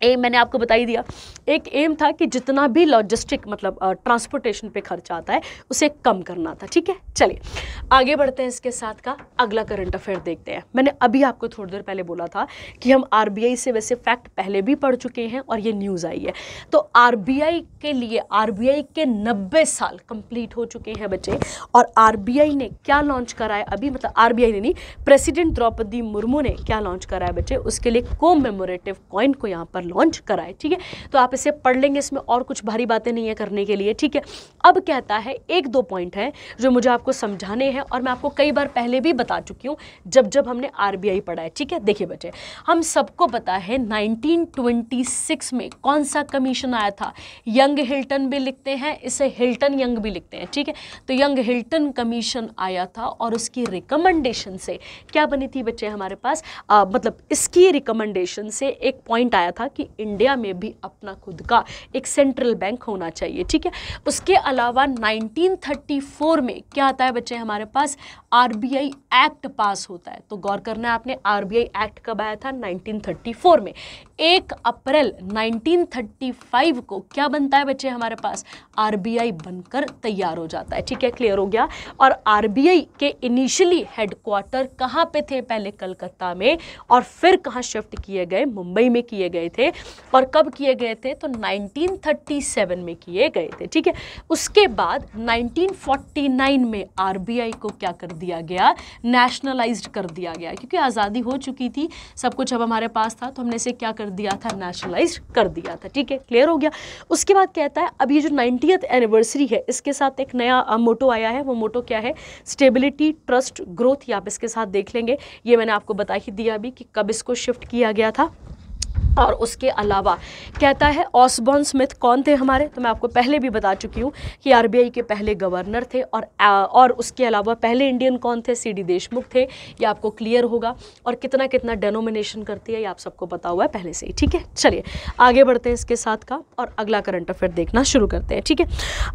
एम मैंने आपको बता ही दिया, एक एम था कि जितना भी लॉजिस्टिक मतलब ट्रांसपोर्टेशन पे खर्चा आता है उसे कम करना था। ठीक है, चलिए आगे बढ़ते हैं। इसके साथ का अगला करंट अफेयर देखते हैं। मैंने अभी आपको थोड़ी देर पहले बोला था कि हम आरबीआई से वैसे फैक्ट पहले भी पढ़ चुके हैं और ये न्यूज़ आई है। तो आरबीआई के लिए आरबीआई के 90 साल कंप्लीट हो चुके हैं बच्चे, और आरबीआई ने क्या लॉन्च करा है अभी, मतलब आरबीआई ने नहीं, प्रेसिडेंट द्रौपदी मुर्मू ने क्या लॉन्च करा है बच्चे, उसके लिए कोमेमोरेटिव कॉइन को यहाँ पर लॉन्च कराए। ठीक है, तो आप इसे पढ़ लेंगे, इसमें और कुछ भारी बातें नहीं है करने के लिए। ठीक है, अब कहता है 1-2 पॉइंट हैं जो मुझे आपको समझाने हैं और मैं आपको कई बार पहले भी बता चुकी हूं जब हमने आरबीआई पढ़ा है। ठीक है, देखिए बच्चे, हम सबको पता है 1926 में कौन सा कमीशन आया था, यंग हिल्टन भी लिखते हैं इसे, हिल्टन यंग भी लिखते हैं। ठीक है, तो यंग हिल्टन कमीशन आया था और उसकी रिकमेंडेशन से क्या बनी थी बच्चे हमारे पास, मतलब इसकी रिकमेंडेशन से एक पॉइंट आया था कि इंडिया में भी अपना खुद का एक सेंट्रल बैंक होना चाहिए। ठीक है, उसके अलावा 1934 में क्या आता है बच्चे हमारे पास, आरबीआई एक्ट पास होता है। तो गौर करना है आपने, आरबीआई एक्ट कब आया था, 1934 में। 1 अप्रैल 1935 को क्या बनता है बच्चे हमारे पास, आरबीआई बनकर तैयार हो जाता है। ठीक है, क्लियर हो गया। और आरबीआई के इनिशियली हेडक्वार्टर कहाँ पे थे, पहले कलकत्ता में और फिर कहाँ शिफ्ट किए गए, मुंबई में किए गए थे। और कब किए गए थे, तो 1937 में किए गए थे। ठीक है, उसके बाद 1949 में आरबीआई को क्या कर दिया गया, नेशनलाइज्ड कर दिया गया, क्योंकि आज़ादी हो चुकी थी, सब कुछ अब हमारे पास था, तो हमने इसे क्या कर दिया था, नेशनलाइज्ड कर दिया था। ठीक है, क्लियर हो गया। उसके बाद कहता है अब ये जो 90th एनिवर्सरी है, इसके साथ एक नया मोटो आया है। वो मोटो क्या है, स्टेबिलिटी, ट्रस्ट, ग्रोथ। ये आप इसके साथ देख लेंगे, ये मैंने आपको बता ही दिया अभी कि कब इसको शिफ्ट किया गया था। और उसके अलावा कहता है ऑसबॉर्न स्मिथ कौन थे हमारे, तो मैं आपको पहले भी बता चुकी हूँ कि आरबीआई के पहले गवर्नर थे। और उसके अलावा पहले इंडियन कौन थे, सीडी देशमुख थे। ये आपको क्लियर होगा। और कितना कितना डेनोमिनेशन करती है ये आप सबको पता हुआ है पहले से ही। ठीक है, चलिए आगे बढ़ते हैं इसके साथ का और अगला करंट अफेयर देखना शुरू करते हैं। ठीक है,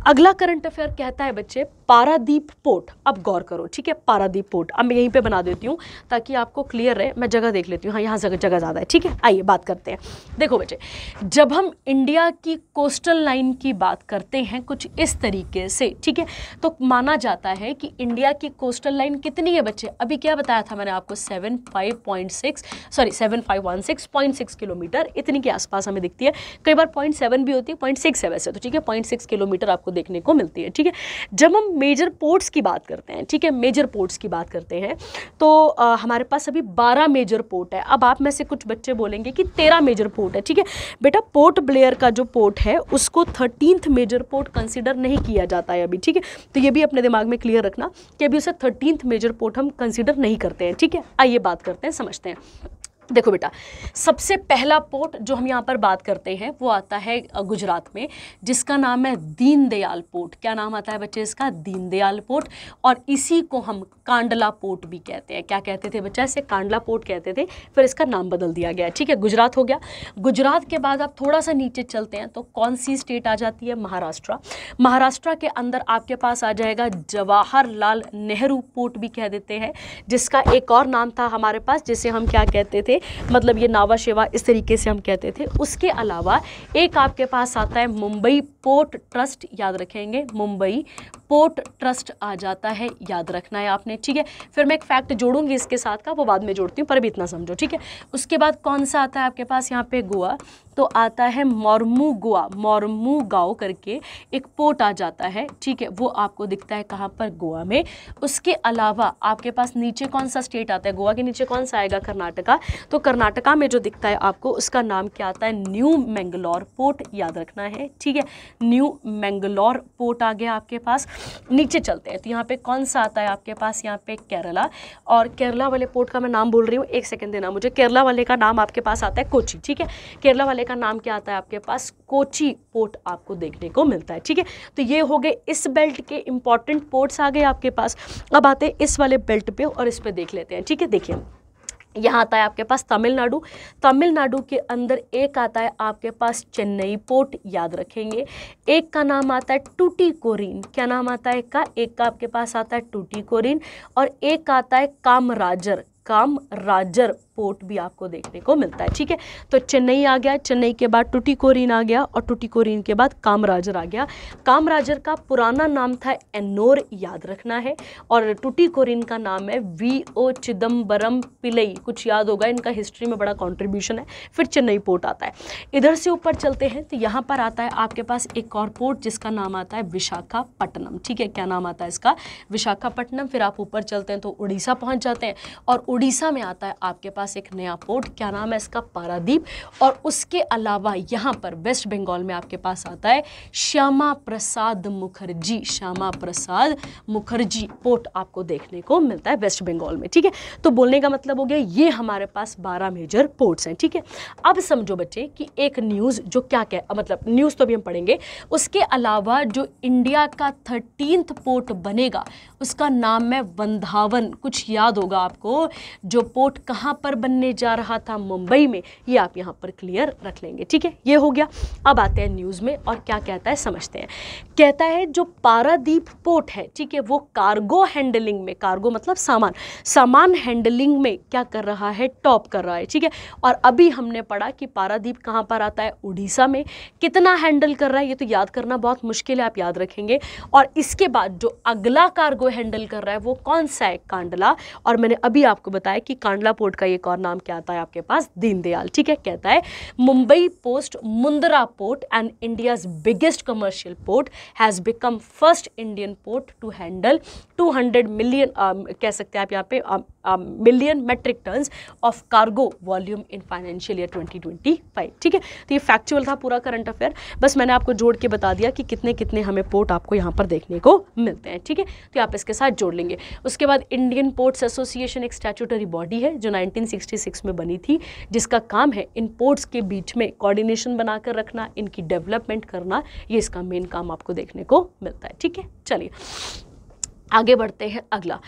अगला करंट अफेयर कहता है बच्चे पारादीप पोर्ट। अब गौर करो, ठीक है, पारादीप पोर्ट अब मैं यहीं पे बना देती हूँ ताकि आपको क्लियर रहे। मैं जगह देख लेती हूँ, हाँ यहाँ जगह ज़्यादा है। ठीक है, आइए बात करते हैं। देखो बच्चे, जब हम इंडिया की कोस्टल लाइन की बात करते हैं कुछ इस तरीके से, ठीक है, तो माना जाता है कि इंडिया की कोस्टल लाइन कितनी है बच्चे, अभी क्या बताया था मैंने आपको, 7516 किलोमीटर इतनी के आसपास हमें दिखती है। कई बार 0.7 भी होती है, 0.6 है वैसे तो। ठीक है, 0.6 किलोमीटर आपको देखने को मिलती है। ठीक है, जब हम मेजर पोर्ट्स की बात करते हैं, ठीक है, मेजर पोर्ट्स की बात करते हैं तो हमारे पास अभी 12 मेजर पोर्ट है। अब आप में से कुछ बच्चे बोलेंगे कि 13 मेजर पोर्ट है। ठीक है बेटा, पोर्ट ब्लेयर का जो पोर्ट है उसको 13th मेजर पोर्ट कंसीडर नहीं किया जाता है अभी। ठीक है, तो ये भी अपने दिमाग में क्लियर रखना कि अभी उसे 13th मेजर पोर्ट हम कंसीडर नहीं करते हैं। ठीक है, आइए बात करते हैं, समझते हैं। देखो बेटा, सबसे पहला पोर्ट जो हम यहाँ पर बात करते हैं वो आता है गुजरात में, जिसका नाम है दीनदयाल पोर्ट। क्या नाम आता है बच्चे इसका, दीनदयाल पोर्ट। और इसी को हम कांडला पोर्ट भी कहते हैं। क्या कहते थे बच्चा, इसे कांडला पोर्ट कहते थे, फिर इसका नाम बदल दिया गया। ठीक है, गुजरात हो गया। गुजरात के बाद आप थोड़ा सा नीचे चलते हैं तो कौन सी स्टेट आ जाती है, महाराष्ट्र। महाराष्ट्र के अंदर आपके पास आ जाएगा जवाहरलाल नेहरू पोर्ट भी कह देते हैं, जिसका एक और नाम था हमारे पास जिसे हम क्या कहते थे, मतलब ये नावा शेवा इस तरीके से हम कहते थे। उसके अलावा एक आपके पास आता है मुंबई पोर्ट ट्रस्ट, याद रखेंगे मुंबई पोर्ट ट्रस्ट आ जाता है, याद रखना है आपने, ठीक है। फिर मैं एक फैक्ट जोड़ूंगी इसके साथ का, वो बाद में जोड़ती हूँ, पर अभी इतना समझो, ठीक है। उसके बाद कौन सा आता है आपके पास यहाँ पे, गोवा, तो आता है मोर्मुगाओ, मोर्मुगाओ करके एक पोर्ट आ जाता है, ठीक है, वो आपको दिखता है कहाँ पर, गोवा में। उसके अलावा आपके पास नीचे कौन सा स्टेट आता है, गोवा के नीचे कौन सा आएगा, कर्नाटका, तो कर्नाटका में जो दिखता है आपको उसका नाम क्या आता है, न्यू मैंगलोर पोर्ट, याद रखना है, ठीक है। न्यू मैंगलोर पोर्ट आ गया आपके पास। नीचे चलते हैं तो यहाँ पे कौन सा आता है आपके पास, यहाँ पे केरला, और केरला वाले पोर्ट का मैं नाम बोल रही हूँ, एक सेकंड देना मुझे। केरला वाले का नाम आपके पास आता है कोची, ठीक है, केरला वाले का नाम क्या आता है आपके पास, कोची पोर्ट आपको देखने को मिलता है, ठीक है। तो ये हो गए इस बेल्ट के इंपॉर्टेंट पोर्ट्स आ गए आपके पास। अब आते हैं इस वाले बेल्ट पे और इस पे देख लेते हैं, ठीक है। देखिए यहाँ आता है आपके पास तमिलनाडु, तमिलनाडु के अंदर एक आता है आपके पास चेन्नई पोर्ट, याद रखेंगे। एक का नाम आता है टूटीकोरिन, क्या नाम आता है का, एक का आपके पास आता है टूटीकोरिन, और एक आता है कामराजर, कामराजर पोर्ट भी आपको देखने को मिलता है, ठीक है। तो चेन्नई आ गया, चेन्नई के बाद टूटीकोरिन आ गया, और टूटीकोरिन के बाद कामराजर आ गया। कामराजर का पुराना नाम था एन्नोर, याद रखना है, और टूटीकोरिन का नाम है वी.ओ. चिदम्बरम पिल्लई, कुछ याद होगा, इनका हिस्ट्री में बड़ा कॉन्ट्रीब्यूशन है। फिर चेन्नई पोर्ट आता है। इधर से ऊपर चलते हैं तो यहाँ पर आता है आपके पास एक और पोर्ट जिसका नाम आता है विशाखापट्टनम, ठीक है, क्या नाम आता है इसका, विशाखापट्टनम। फिर आप ऊपर चलते हैं तो उड़ीसा पहुँच जाते हैं, और उड़ीसा में आता है आपके पास एक नया पोर्ट, क्या नाम है इसका, पारादीप। और उसके अलावा यहाँ पर वेस्ट बंगाल में आपके पास आता है श्यामा प्रसाद मुखर्जी, श्यामा प्रसाद मुखर्जी पोर्ट आपको देखने को मिलता है वेस्ट बंगाल में, ठीक है। तो बोलने का मतलब हो गया ये हमारे पास 12 मेजर पोर्ट्स हैं, ठीक है। अब समझो बच्चे कि एक न्यूज़ जो क्या मतलब न्यूज़ तो भी हम पढ़ेंगे, उसके अलावा जो इंडिया का 13th पोर्ट बनेगा उसका नाम है वंधावन, कुछ याद होगा आपको, जो पोर्ट कहाँ पर बनने जा रहा था, मुंबई में, ये आप यहाँ पर क्लियर रख लेंगे, ठीक है। ये हो गया। अब आते हैं न्यूज़ में और क्या कहता है समझते हैं। कहता है जो पारादीप पोर्ट है, ठीक है, वो कार्गो हैंडलिंग में, कार्गो मतलब सामान हैंडलिंग में क्या कर रहा है, टॉप कर रहा है, ठीक है। और अभी हमने पढ़ा कि पारादीप कहाँ पर आता है, उड़ीसा में। कितना हैंडल कर रहा है ये तो याद करना बहुत मुश्किल है, आप याद रखेंगे। और इसके बाद जो अगला कार्गो हैंडल कर रहा है वो कौन सा है, कांडला। और मैंने अभी आपको बताया कि कांडला पोर्ट का एक और नाम क्या आता है आपके पास, दीनदयाल, ठीक है। कहता है Mumbai post Mundra port and India's biggest commercial port has become first Indian port to handle 200 million, कह सकते हैं आप यहाँ पे million metric tonnes of cargo volume in financial year 2025, ठीक है। तो ये फैक्चुअल था पूरा करंट अफेयर, बस मैंने आपको जोड़ के बता दिया कि कितने कितने हमें पोर्ट आपको यहाँ पर देखने को मिलते हैं, ठीक है। तो आप इसके साथ जोड़ लेंगे। उसके बाद इंडियन पोर्ट्स एसोसिएशन एक स्टैट्यूटरी बॉडी है जो 1966 में बनी थी, जिसका काम है इन पोर्ट्स के बीच में कोऑर्डिनेशन बनाकर रखना, इनकी डेवलपमेंट करना, ये इसका मेन काम आपको देखने को मिलता है, ठीक है। चलिए आगे बढ़ते हैं। अगला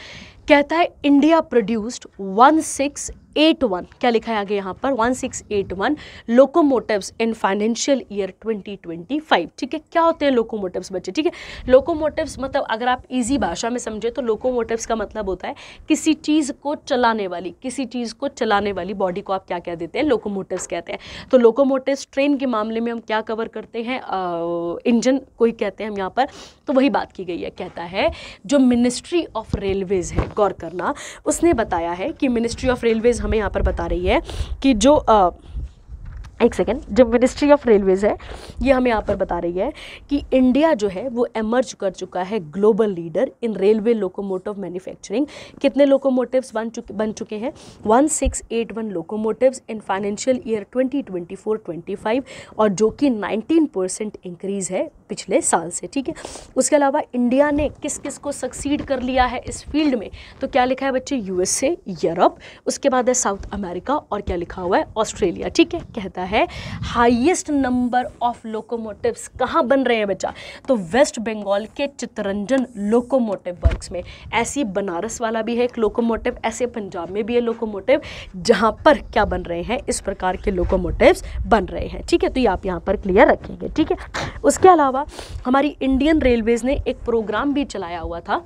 कहता है इंडिया प्रोड्यूस्ड 1681, क्या लिखा है आगे यहाँ पर, 1681 लोकोमोटिव्स इन फाइनेंशियल ईयर 2025, ठीक है। क्या होते हैं लोकोमोटिव्स बच्चे, ठीक है। लोकोमोटिव्स मतलब अगर आप इजी भाषा में समझे तो लोकोमोटिव्स का मतलब होता है किसी चीज़ को चलाने वाली, किसी चीज़ को चलाने वाली बॉडी को आप क्या कह देते हैं, लोकोमोटिव्स कहते हैं। तो लोकोमोटिव्स ट्रेन के मामले में हम क्या कवर करते हैं, इंजन को ही कहते हैं हम यहाँ पर, तो वही बात की गई है। कहता है जो मिनिस्ट्री ऑफ रेलवेज है, गौर करना, उसने बताया है कि मिनिस्ट्री ऑफ रेलवेज हमें यहाँ पर बता रही है कि जो एक सेकेंड, जो मिनिस्ट्री ऑफ रेलवेज है ये हमें यहाँ पर बता रही है कि इंडिया जो है वो एमर्ज कर चुका है global leader in railway locomotive manufacturing. कितने लोकोमोटिव्स बन चुके हैं, 1681 लोकोमोटिव्स इन फाइनेंशियल ईयर 2024-25, और जो कि 19% इंक्रीज़ है पिछले साल से, ठीक है। उसके अलावा इंडिया ने किस किस को सक्सीड कर लिया है इस फील्ड में, तो क्या लिखा है बच्चे, यूएसए, यूरोप, उसके बाद है साउथ अमेरिका, और क्या लिखा हुआ है, ऑस्ट्रेलिया, ठीक है। कहता है हाईएस्ट नंबर ऑफ लोकोमोटिव्स कहाँ बन रहे हैं बच्चा, तो वेस्ट बंगाल के चित्तरंजन लोकोमोटिव वर्क्स में। ऐसी बनारस वाला भी है एक लोकोमोटिव, ऐसे पंजाब में भी है लोकोमोटिव, जहाँ पर क्या बन रहे हैं, इस प्रकार के लोकोमोटिव्स बन रहे हैं, ठीक है। तो ये आप यहाँ पर क्लियर रखेंगे, ठीक है। उसके अलावा हमारी इंडियन रेलवेज ने एक प्रोग्राम भी चलाया हुआ था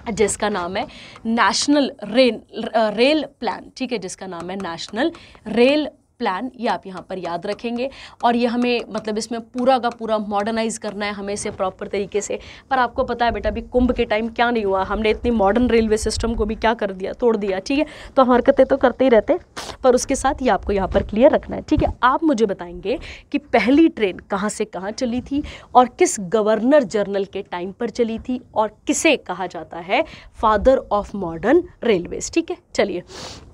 जिसका नाम है नेशनल रेल प्लान, ठीक है, जिसका नाम है नेशनल रेल प्लान, ये आप यहाँ पर याद रखेंगे। और ये हमें मतलब इसमें पूरा का पूरा मॉडर्नाइज करना है हमें इसे प्रॉपर तरीके से। पर आपको पता है बेटा अभी कुंभ के टाइम क्या नहीं हुआ, हमने इतनी मॉडर्न रेलवे सिस्टम को भी क्या कर दिया, तोड़ दिया, ठीक है। तो हम हरकतें तो करते ही रहते, पर उसके साथ ये आपको यहाँ पर क्लियर रखना है, ठीक है। आप मुझे बताएंगे कि पहली ट्रेन कहाँ से कहाँ चली थी और किस गवर्नर जनरल के टाइम पर चली थी और किसे कहा जाता है फादर ऑफ मॉडर्न रेलवेज, ठीक है। चलिए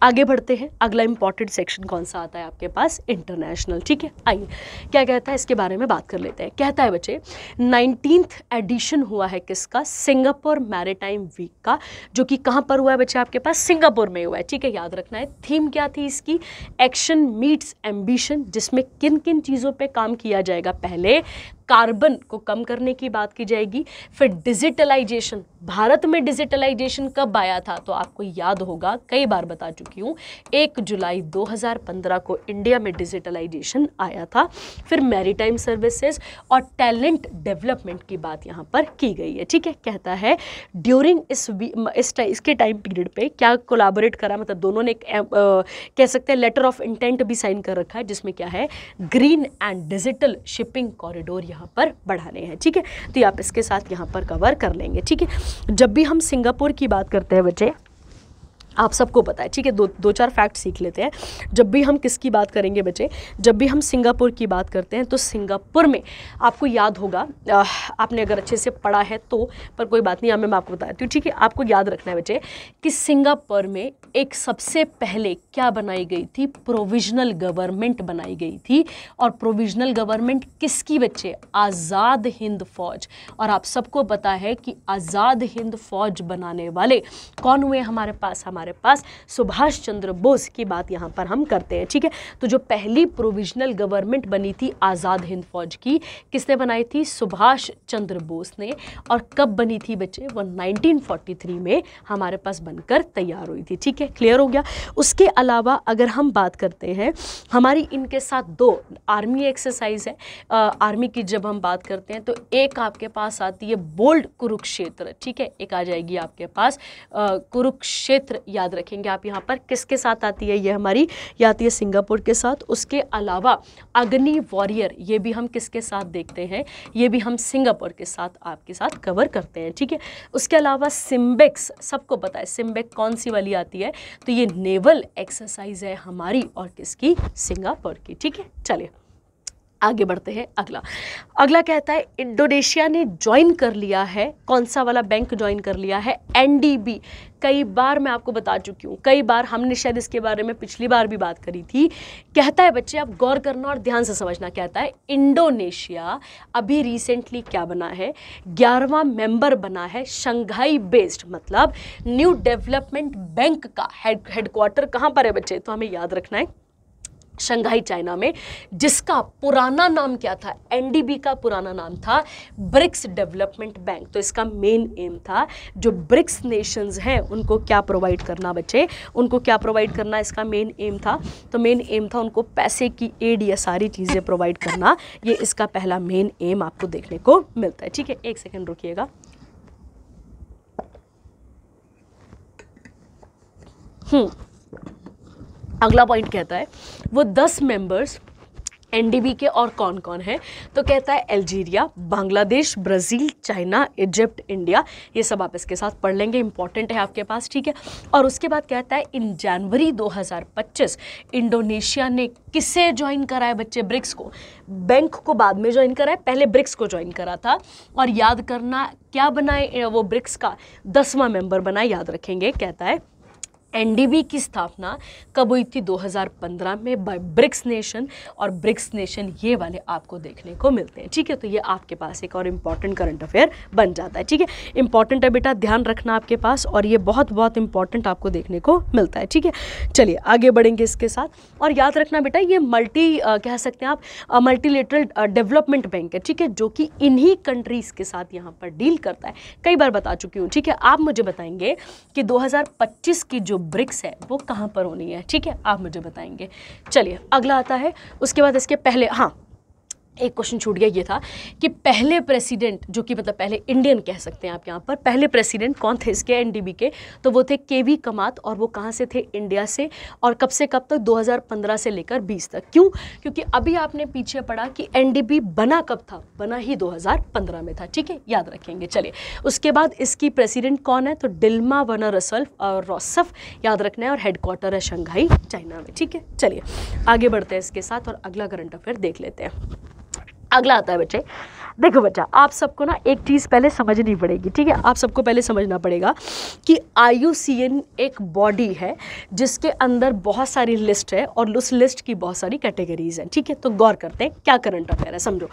आगे बढ़ते हैं। अगला इंपॉर्टेंट सेक्शन कौन सा आता है आपके पास, इंटरनेशनल, ठीक है। आइए क्या कहता है इसके बारे में बात कर लेते हैं। कहता है बच्चे 19th एडिशन हुआ है किसका, सिंगापुर मैरीटाइम वीक का, जो कि कहाँ पर हुआ है बच्चे आपके पास, सिंगापुर में हुआ है, ठीक है। याद रखना है थीम क्या थी इसकी, एक्शन मीट्स एम्बिशन, जिसमें किन किन चीज़ों पे काम किया जाएगा। पहले कार्बन को कम करने की बात की जाएगी, फिर डिजिटलाइजेशन, भारत में डिजिटलाइजेशन कब आया था, तो आपको याद होगा कई बार बता चुकी हूँ, 1 जुलाई 2015 को इंडिया में डिजिटलाइजेशन आया था। फिर मैरीटाइम सर्विसेज और टैलेंट डेवलपमेंट की बात यहाँ पर की गई है, ठीक है। कहता है ड्यूरिंग इसके टाइम पीरियड पे क्या कोलैबोरेट करा, मतलब दोनों ने कह सकते हैं लेटर ऑफ इंटेंट भी साइन कर रखा है, जिसमें क्या है green and digital shipping corridor यहाँ पर बढ़ाने हैं, ठीक है। तो ये आप इसके साथ यहाँ पर कवर कर लेंगे, ठीक है। जब भी हम सिंगापुर की बात करते हैं बच्चे, आप सबको पता है, ठीक है, दो चार फैक्ट सीख लेते हैं। जब भी हम किसकी बात करेंगे बच्चे, जब भी हम सिंगापुर की बात करते हैं तो सिंगापुर में आपको याद होगा, आपने अगर अच्छे से पढ़ा है तो, पर कोई बात नहीं, मैं आपको बताती हूँ, ठीक है। आपको याद रखना है बच्चे कि सिंगापुर में एक सबसे पहले क्या बनाई गई थी, प्रोविजनल गवर्नमेंट बनाई गई थी। और प्रोविजनल गवर्नमेंट किसकी बच्चे, आज़ाद हिंद फौज। और आप सबको पता है कि आज़ाद हिंद फौज बनाने वाले कौन हुए हमारे पास सुभाष चंद्र बोस की बात यहाँ पर हम करते हैं, ठीक है। तो जो पहली प्रोविजनल गवर्नमेंट बनी थी आज़ाद हिंद फौज की, किसने बनाई थी, सुभाष चंद्र बोस ने। और कब बनी थी बच्चे, वो 1943 में हमारे पास बनकर तैयार हुई थी, ठीक है। क्लियर हो गया। उसके अलावा अगर हम बात करते हैं, हमारी इनके साथ 2 आर्मी एक्सरसाइज है। आर्मी की जब हम बात करते हैं तो एक आपके पास आती है बोल्ड कुरुक्षेत्र, ठीक है, एक आ जाएगी आपके पास कुरुक्षेत्र, याद रखेंगे आप यहाँ पर। किसके साथ आती है, ये हमारी ये आती है सिंगापुर के साथ। उसके अलावा अग्नि वॉरियर, ये भी हम किसके साथ देखते हैं, ये भी हम सिंगापुर के साथ आपके साथ कवर करते हैं, ठीक है। उसके अलावा सिम्बेक्स, सबको पता है सिम्बेक कौन सी वाली आती है, तो ये नेवल एक्सरसाइज है हमारी और किसकी, सिंगापुर की, ठीक है। चलिए आगे बढ़ते हैं। अगला कहता है इंडोनेशिया ने ज्वाइन कर लिया है, कौन सा वाला बैंक ज्वाइन कर लिया है, एनडीबी। कई बार मैं आपको बता चुकी हूँ, कई बार हमने शायद इसके बारे में पिछली बार भी बात करी थी। कहता है बच्चे आप गौर करना और ध्यान से समझना, कहता है इंडोनेशिया अभी रिसेंटली क्या बना है, 11वां मेंबर बना है शंघाई बेस्ड, मतलब न्यू डेवलपमेंट बैंक का हेडक्वार्टर कहाँ पर है बच्चे, तो हमें याद रखना है शंघाई चाइना में, जिसका पुराना नाम क्या था, एनडीबी का पुराना नाम था ब्रिक्स डेवलपमेंट बैंक। तो इसका मेन एम था जो ब्रिक्स नेशंस हैं उनको क्या प्रोवाइड करना बच्चे, उनको क्या प्रोवाइड करना, इसका मेन एम था। तो मेन एम था उनको पैसे की एड या सारी चीज़ें प्रोवाइड करना, ये इसका पहला मेन एम आपको देखने को मिलता है, ठीक है। एक सेकेंड रुकिएगा। अगला पॉइंट कहता है वो 10 मेंबर्स एनडीबी के और कौन कौन है, तो कहता है Algeria, Bangladesh, Brazil, China, Egypt, India, ये सब आप इसके साथ पढ़ लेंगे, इंपॉर्टेंट है आपके पास, ठीक है। और उसके बाद कहता है इन जनवरी 2025 इंडोनेशिया ने किसे ज्वाइन करा है बच्चे, ब्रिक्स को। बैंक को बाद में ज्वाइन करा है, पहले ब्रिक्स को ज्वाइन करा था। और याद करना क्या बनाए वो, ब्रिक्स का 10वां मेंबर बनाए, याद रखेंगे। कहता है एनडीबी की स्थापना कब हुई थी, 2015 में बाय ब्रिक्स नेशन। और ब्रिक्स नेशन ये वाले आपको देखने को मिलते हैं, ठीक है। तो ये आपके पास एक और इम्पॉर्टेंट करंट अफेयर बन जाता है, ठीक है। इंपॉर्टेंट है बेटा, ध्यान रखना आपके पास, और ये बहुत बहुत इंपॉर्टेंट आपको देखने को मिलता है, ठीक है। चलिए आगे बढ़ेंगे इसके साथ। और याद रखना बेटा ये कह सकते हैं आप मल्टीलेटरल डेवलपमेंट बैंक है, ठीक है, जो कि इन्हीं कंट्रीज़ के साथ यहाँ पर डील करता है। कई बार बता चुकी हूँ, ठीक है। आप मुझे बताएंगे कि 2025 की जो ब्रिक्स है वो कहाँ पर होनी है, ठीक है, आप मुझे बताएंगे। चलिए अगला आता है, उसके बाद इसके पहले एक क्वेश्चन छूट गया, ये था कि पहले प्रेसिडेंट जो कि मतलब पहले इंडियन कह सकते हैं आप यहाँ पर, पहले प्रेसिडेंट कौन थे इसके एनडीबी के, तो वो थे केवी कमात, और वो कहाँ से थे, इंडिया से, और कब से कब तक, 2015 से लेकर 20 तक। क्यों? क्योंकि अभी आपने पीछे पढ़ा कि एनडीबी बना कब था, बना ही 2015 में था, ठीक है, याद रखेंगे। चलिए उसके बाद इसकी प्रेसिडेंट कौन है, तो डिल्मा वर्नर रोसफ, याद रखना है, और हेडक्वार्टर है शंघाई चाइना में, ठीक है। चलिए आगे बढ़ते हैं इसके साथ और अगला करंट अफेयर देख लेते हैं। अगला आता है बच्चे, देखो बच्चा, आप सबको ना एक चीज़ पहले समझनी पड़ेगी, ठीक है, आप सबको पहले समझना पड़ेगा कि IUCN एक बॉडी है जिसके अंदर बहुत सारी लिस्ट है और उस लिस्ट की बहुत सारी कैटेगरीज हैं, ठीक है। तो गौर करते हैं क्या करंट अफेयर है, समझो।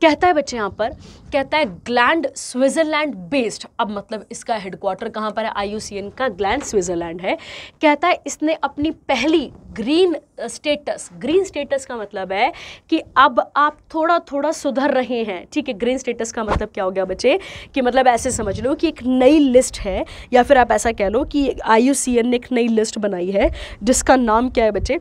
कहता है बच्चे यहाँ पर, कहता है ग्लैंड स्विट्जरलैंड बेस्ड, अब मतलब इसका हेडक्वार्टर कहाँ पर है, IUCN का ग्लैंड स्विट्जरलैंड है। कहता है इसने अपनी पहली ग्रीन स्टेटस का मतलब है कि अब आप थोड़ा थोड़ा सुधर रहे हैं, ठीक है। ग्रीन स्टेटस का मतलब क्या हो गया बच्चे, कि मतलब ऐसे समझ लो कि एक नई लिस्ट है, या फिर आप ऐसा कह लो कि IUCN ने एक नई लिस्ट बनाई है जिसका नाम क्या है बच्चे,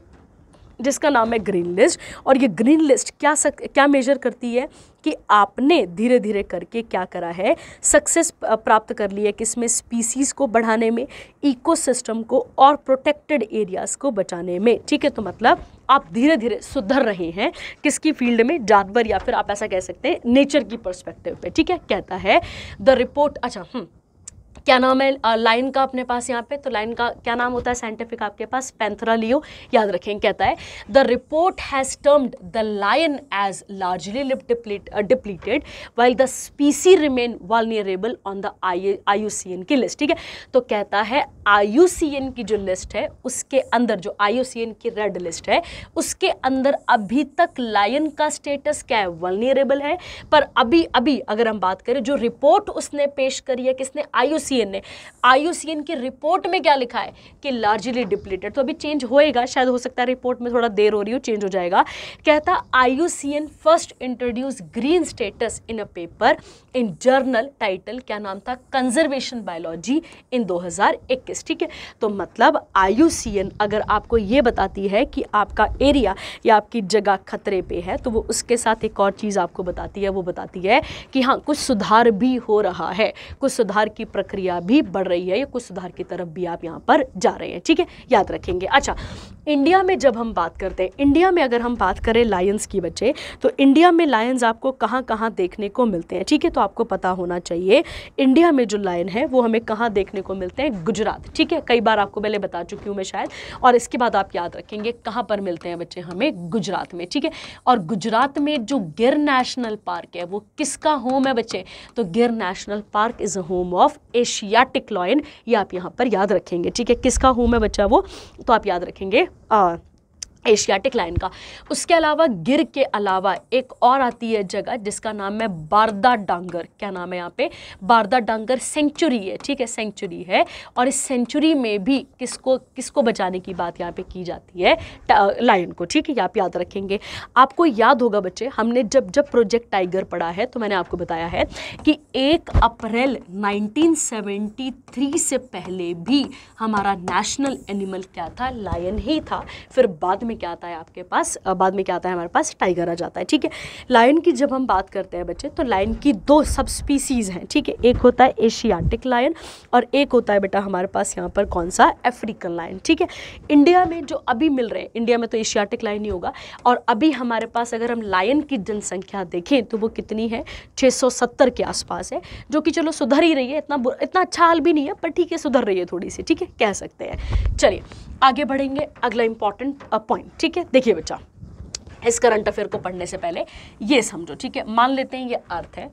जिसका नाम है ग्रीन लिस्ट। और ये ग्रीन लिस्ट क्या मेजर करती है कि आपने धीरे धीरे करके क्या करा है, सक्सेस प्राप्त कर ली है किसमें, स्पीसीज़ को बढ़ाने में, इकोसिस्टम को और प्रोटेक्टेड एरियाज़ को बचाने में, ठीक है। तो मतलब आप धीरे धीरे सुधर रहे हैं किसकी फील्ड में, जानवर, या फिर आप ऐसा कह सकते हैं नेचर की पर्सपेक्टिव पे, ठीक है। कहता है द रिपोर्ट, अच्छा क्या नाम है लाइन का अपने पास यहाँ पे, तो लाइन का क्या नाम होता है साइंटिफिक आपके पास, पैंथेरा लियो, याद रखें। कहता है the report has termed the lion as largely depleted while the species remain vulnerable on the IUCN की लिस्ट, ठीक है। तो कहता है IUCN की जो लिस्ट है उसके अंदर, जो IUCN की रेड लिस्ट है उसके अंदर अभी तक लायन का स्टेटस क्या है, वल्नरेबल है। पर अभी अगर हम बात करें, जो रिपोर्ट उसने पेश करी है किसने, IUCN की रिपोर्ट में क्या लिखा है कि लार्जली डिप्लीटेड, तो अभी चेंज होएगा, शायद हो सकता है रिपोर्ट में थोड़ा देर हो रही हो, चेंज हो जाएगा। कहता IUCN first introduce green status in a paper in journal, title क्या नाम था, कंजर्वेशन बायोलॉजी इन 2021, ठीक है। तो मतलब IUCN अगर आपको ये बताती है कि आपका एरिया या आपकी जगह खतरे पे है, तो वो उसके साथ एक और चीज़ आपको बताती है, वो बताती है कि हाँ कुछ सुधार भी हो रहा है, कुछ सुधार की प्रक्रिया भी बढ़ रही है, या कुछ सुधार की तरफ भी आप यहाँ पर जा रहे हैं, ठीक है, याद रखेंगे। अच्छा, इंडिया में जब हम बात करते हैं, इंडिया में अगर हम बात करें लायंस की बच्चे, तो इंडिया में लायंस आपको कहाँ कहाँ देखने को मिलते हैं, ठीक है। तो आपको पता होना चाहिए इंडिया में जो लायन है वो हमें कहाँ देखने को मिलते हैं, गुजरात, ठीक है। कई बार आपको पहले बता चुकी हूँ मैं शायद, और इसके बाद आप याद रखेंगे कहाँ पर मिलते हैं बच्चे, हमें गुजरात में, ठीक है। और गुजरात में जो गिर नेशनल पार्क है वो किसका होम है बच्चे, तो Gir national park is a home of Asiatic lion, ये आप यहाँ पर याद रखेंगे, ठीक है। किसका होम है बच्चा वो, तो आप याद रखेंगे एशियाटिक लायन का। उसके अलावा गिर के अलावा एक और आती है जगह जिसका नाम है बारदा डांगर, क्या नाम है यहाँ पे, बारदा डांगर सेंचुरी है, ठीक है, सेंचुरी है। और इस सेंचुरी में भी किसको बचाने की बात यहाँ पे की जाती है, लायन को, ठीक है, आप याद रखेंगे। आपको याद होगा बच्चे, हमने जब प्रोजेक्ट टाइगर पढ़ा है तो मैंने आपको बताया है कि 1 अप्रैल 1973 से पहले भी हमारा नेशनल एनिमल क्या था, लायन ही था। फिर बाद में क्या आता है आपके पास, बाद में क्या आता है हमारे पास, टाइगर आ जाता है, ठीक है। लायन की जब हम बात करते हैं बच्चे, तो लायन की 2 सब स्पीसीज हैं, ठीक है। एक होता है एशियाटिक लायन और एक होता है बेटा हमारे पास यहाँ पर कौन सा, अफ्रीकन लायन, ठीक है। इंडिया में जो अभी मिल रहे हैं, इंडिया में तो एशियाटिक लायन ही होगा, और अभी हमारे पास अगर हम लायन की जनसंख्या देखें तो वो कितनी है, 670 के आसपास है, जो कि चलो सुधर ही रही है, इतना अच्छा हाल भी नहीं है, पर ठीक है सुधर रही है थोड़ी सी, ठीक है, कह सकते हैं। चलिए आगे बढ़ेंगे, अगला इंपॉर्टेंट पॉइंट, ठीक है। देखिए बच्चा, इस करंट अफेयर को पढ़ने से पहले ये समझो, ठीक है। मान लेते हैं ये अर्थ है,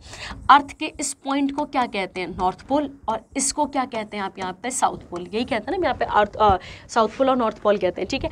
अर्थ के इस पॉइंट को क्या कहते हैं, नॉर्थ पोल, और इसको क्या कहते हैं आप यहाँ पे, साउथ पोल, यही कहते हैं ना यहाँ पे, अर्थ साउथ पोल और नॉर्थ पोल कहते हैं, ठीक है।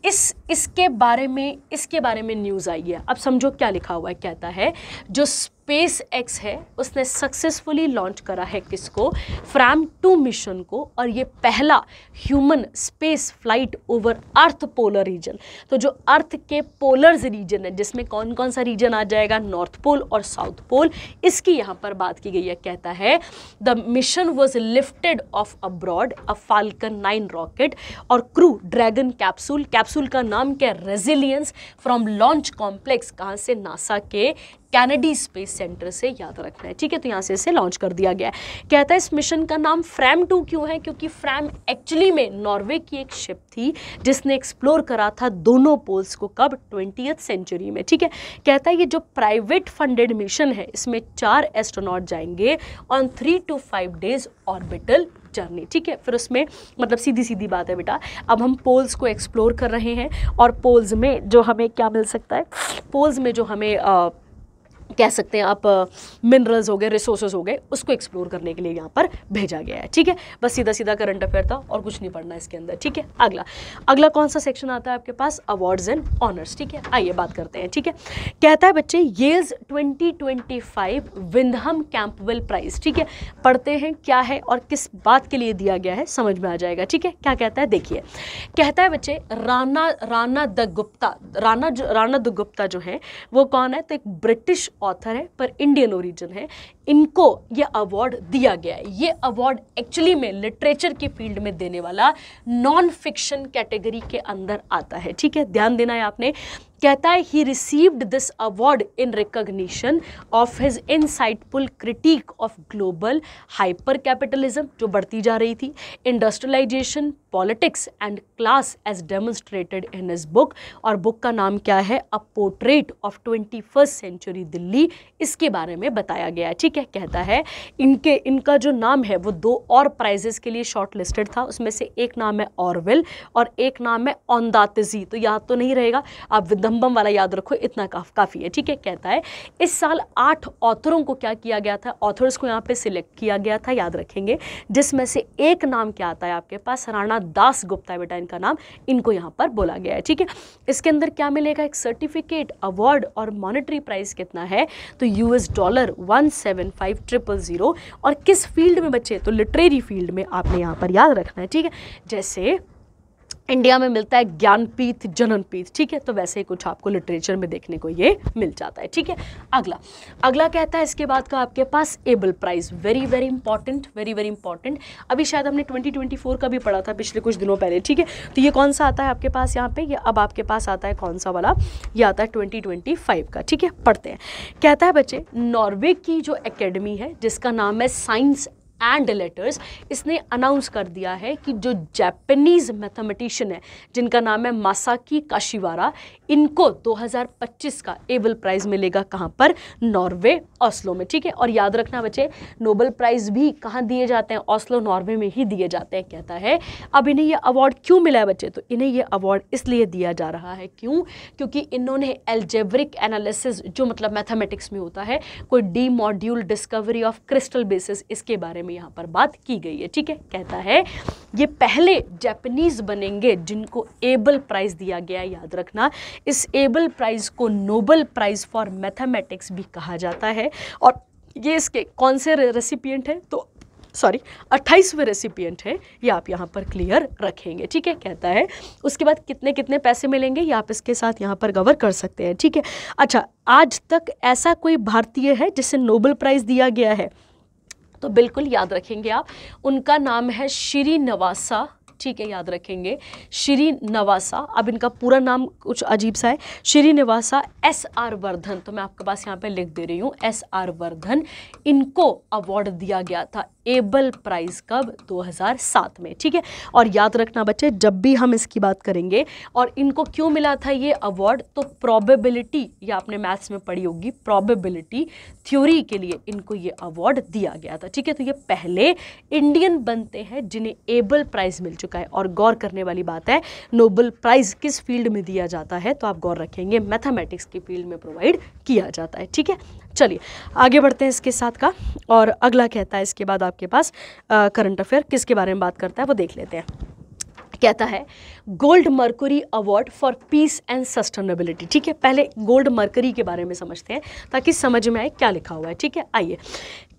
इसके बारे में न्यूज़ आई है। अब समझो क्या लिखा हुआ है, कहता है जो स्पेस एक्स है उसने सक्सेसफुली लॉन्च करा है किसको, फ्रैम 2 मिशन को, और ये पहला human space flight over earth polar region. तो जो अर्थ के पोलर्स रीजन है जिसमें कौन कौन सा रीजन आ जाएगा, नॉर्थ पोल और साउथ पोल, इसकी यहाँ पर बात की गई है। कहता है the mission was lifted of abroad a falcon 9 rocket और क्रू ड्रैगन कैप्सूल, कैप्सूल का नाम क्या, रेजिलियंस, फ्रॉम लॉन्च कॉम्प्लेक्स, कहाँ से, नासा के कैनेडी स्पेस सेंटर से, याद रखना है, ठीक है। तो यहाँ से इसे लॉन्च कर दिया गया है। कहता है इस मिशन का नाम फ्रैम 2 क्यों है, क्योंकि फ्रैम एक्चुअली में नॉर्वे की एक शिप थी जिसने एक्सप्लोर करा था दोनों पोल्स को, कब, 20th सेंचुरी में, ठीक है। कहता है ये जो प्राइवेट फंडेड मिशन है इसमें 4 एस्ट्रोनॉट जाएंगे on 3 to 5 days orbital journey, ठीक है। फिर उसमें मतलब सीधी सीधी बात है बेटा, अब हम पोल्स को एक्सप्लोर कर रहे हैं और पोल्स में जो हमें क्या मिल सकता है, पोल्स में जो हमें कह सकते हैं आप मिनरल्स हो गए, रिसोर्सेज हो गए, उसको एक्सप्लोर करने के लिए यहाँ पर भेजा गया है, ठीक है। बस सीधा सीधा करंट अफेयर था और कुछ नहीं पढ़ना इसके अंदर, ठीक है। अगला कौन सा सेक्शन आता है आपके पास, अवार्ड्स एंड ऑनर्स, ठीक है। आइए बात करते हैं, ठीक है। कहता है बच्चे येल्स 2025 विंडहम कैंपवेल प्राइज, ठीक है। पढ़ते हैं क्या है और किस बात के लिए दिया गया है, समझ में आ जाएगा, ठीक है। क्या कहता है देखिए, कहता है बच्चे राणा द गुप्ता जो है वो कौन है, तो एक ब्रिटिश ऑथर है पर इंडियन ओरिजिन है, इनको ये अवार्ड दिया गया है। ये अवार्ड एक्चुअली में लिटरेचर की फील्ड में देने वाला नॉन फिक्शन कैटेगरी के अंदर आता है, ठीक है, ध्यान देना है आपने। कहता है he received this award in recognition of his insightful critique of global hyper capitalism, जो बढ़ती जा रही थी, industrialisation, politics and class as demonstrated in his book, और बुक का नाम क्या है, a portrait of 21st century Delhi, इसके बारे में बताया गया है, ठीक है। कहता है इनका जो नाम है वो 2 और प्राइजेस के लिए शॉर्ट लिस्टेड था, उसमें से एक नाम है ऑरवेल और एक नाम है औंदातजी, तो याद तो नहीं रहेगा, आप विदम्बम वाला याद रखो, इतना काफ़ी है, ठीक है। कहता है इस साल 8 ऑथरों को क्या किया गया था, ऑथर्स को यहाँ पे सिलेक्ट किया गया था, याद रखेंगे, जिसमें से एक नाम क्या आता है आपके पास, राणा दास गुप्ता है बेटा इनका नाम, इनको यहाँ पर बोला गया है, ठीक है। इसके अंदर क्या मिलेगा, एक सर्टिफिकेट, अवार्ड और मॉनेटरी प्राइस कितना है, तो $175,000, और किस फील्ड में बच्चे, तो लिटरेरी फील्ड में आपने यहाँ पर याद रखना है, ठीक है। जैसे इंडिया में मिलता है ज्ञानपीठ, जननपीठ, ठीक है, तो वैसे ही कुछ आपको लिटरेचर में देखने को ये मिल जाता है, ठीक है। अगला कहता है इसके बाद का आपके पास Abel prize, very very important, अभी शायद हमने 2024 का भी पढ़ा था पिछले कुछ दिनों पहले, ठीक है। तो ये कौन सा आता है आपके पास यहाँ पे, ये अब आपके पास आता है कौन सा वाला, ये आता है 2025 का, ठीक है। पढ़ते हैं, कहता है बच्चे नॉर्वे की जो एकेडमी है जिसका नाम है साइंस एंड लेटर्स, इसने अनाउंस कर दिया है कि जो जापानीज मैथमेटिशियन है जिनका नाम है मासाकी काशिवारा, इनको 2025 का एबल प्राइज मिलेगा, कहाँ पर, नॉर्वे, ऑस्लो में, ठीक है। और याद रखना बच्चे नोबेल प्राइज भी कहाँ दिए जाते हैं, ऑस्लो, नॉर्वे में ही दिए जाते हैं। कहता है अब इन्हें ये अवार्ड क्यों मिला है बच्चे, तो इन्हें ये अवार्ड इसलिए दिया जा रहा है, क्यों, क्योंकि इन्होंने एल्जेब्रिक एनालिसिस, जो मतलब मैथमेटिक्स में होता है, कोई D module discovery of crystal basis, इसके बारे में यहाँ पर बात की गई है, ठीक है। कहता है ये पहले जापानीज बनेंगे जिनको एबल प्राइज दिया गया है, याद रखना। इस एबल प्राइज को नोबेल प्राइज फॉर मैथमेटिक्स भी कहा जाता है, और ये इसके कौन से रेसिपिएंट हैं, तो 28वें रेसिपिएंट है, ये आप यहाँ पर क्लियर रखेंगे, ठीक है। कहता है उसके बाद कितने कितने पैसे मिलेंगे, ये आप इसके साथ यहाँ पर कवर कर सकते हैं, ठीक है। अच्छा, आज तक ऐसा कोई भारतीय है जिसे नोबेल प्राइज दिया गया है, तो बिल्कुल याद रखेंगे आप, उनका नाम है श्रीनिवासा, ठीक है, याद रखेंगे श्रीनिवासा। अब इनका पूरा नाम कुछ अजीब सा है, श्रीनिवासा SR वर्धन, तो मैं आपके पास यहाँ पे लिख दे रही हूँ SR वर्धन, इनको अवार्ड दिया गया था एबल प्राइज, कब, 2007 में, ठीक है। और याद रखना बच्चे जब भी हम इसकी बात करेंगे, और इनको क्यों मिला था ये अवार्ड, तो प्रोबेबिलिटी, ये आपने मैथ्स में पढ़ी होगी, प्रोबेबिलिटी थ्योरी के लिए इनको ये अवार्ड दिया गया था, ठीक है। तो ये पहले इंडियन बनते हैं जिन्हें एबल प्राइज मिल चुका है। और गौर करने वाली बात है, नोबेल प्राइज किस फील्ड में दिया जाता है, तो आप गौर रखेंगे मैथमेटिक्स की फील्ड में प्रोवाइड किया जाता है, ठीक है। चलिए आगे बढ़ते हैं इसके साथ का, और अगला कहता है इसके बाद आपके पास करंट अफेयर किसके बारे में बात करता है वो देख लेते हैं। कहता है gold mercury award for piece and sustainability. ठीक है, पहले गोल्ड मर्करी के बारे में समझते हैं ताकि समझ में आए क्या लिखा हुआ है। ठीक है, आइए।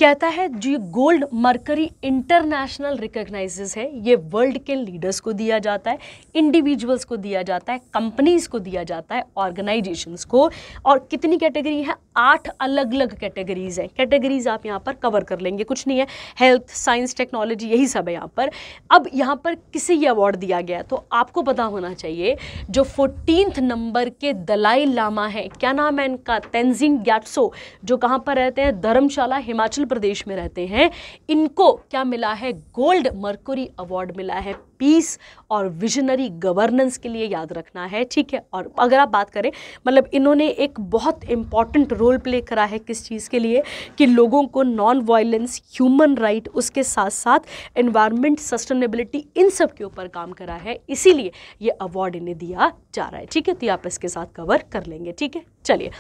कहता है जो गोल्ड मर्करी इंटरनेशनल रिकॉग्नाइजेस है, ये वर्ल्ड के लीडर्स को दिया जाता है, इंडिविजुअल्स को दिया जाता है, कंपनीज को दिया जाता है, ऑर्गेनाइजेशंस को। और कितनी कैटेगरी है? 8 अलग अलग कैटेगरीज हैं। कैटेगरीज आप यहाँ पर कवर कर लेंगे, कुछ नहीं है, हेल्थ, साइंस, टेक्नोलॉजी, यही सब है यहाँ पर। अब यहाँ पर किसे ये अवार्ड दिया गया है तो आपको पता होना चाहिए, जो 14th नंबर के दलाई लामा है, क्या नाम है इनका? तेंजिंग ग्यात्सो, जो कहाँ पर रहते हैं? धर्मशाला, हिमाचल प्रदेश में रहते हैं। इनको क्या मिला है? गोल्ड मर्करी अवार्ड मिला है पीस और विजनरी गवर्नेंस के लिए, याद रखना है। ठीक है, और अगर आप बात करें, मतलब इन्होंने एक बहुत इंपॉर्टेंट रोल प्ले करा है किस चीज़ के लिए, कि लोगों को नॉन वायलेंस, ह्यूमन राइट, उसके साथ साथ एनवायरनमेंट, सस्टेनेबिलिटी, इन सब के ऊपर काम करा है, इसीलिए ये अवार्ड इन्हें दिया जा रहा है। ठीक है, तो आप इसके साथ कवर कर लेंगे। ठीक है, चलिए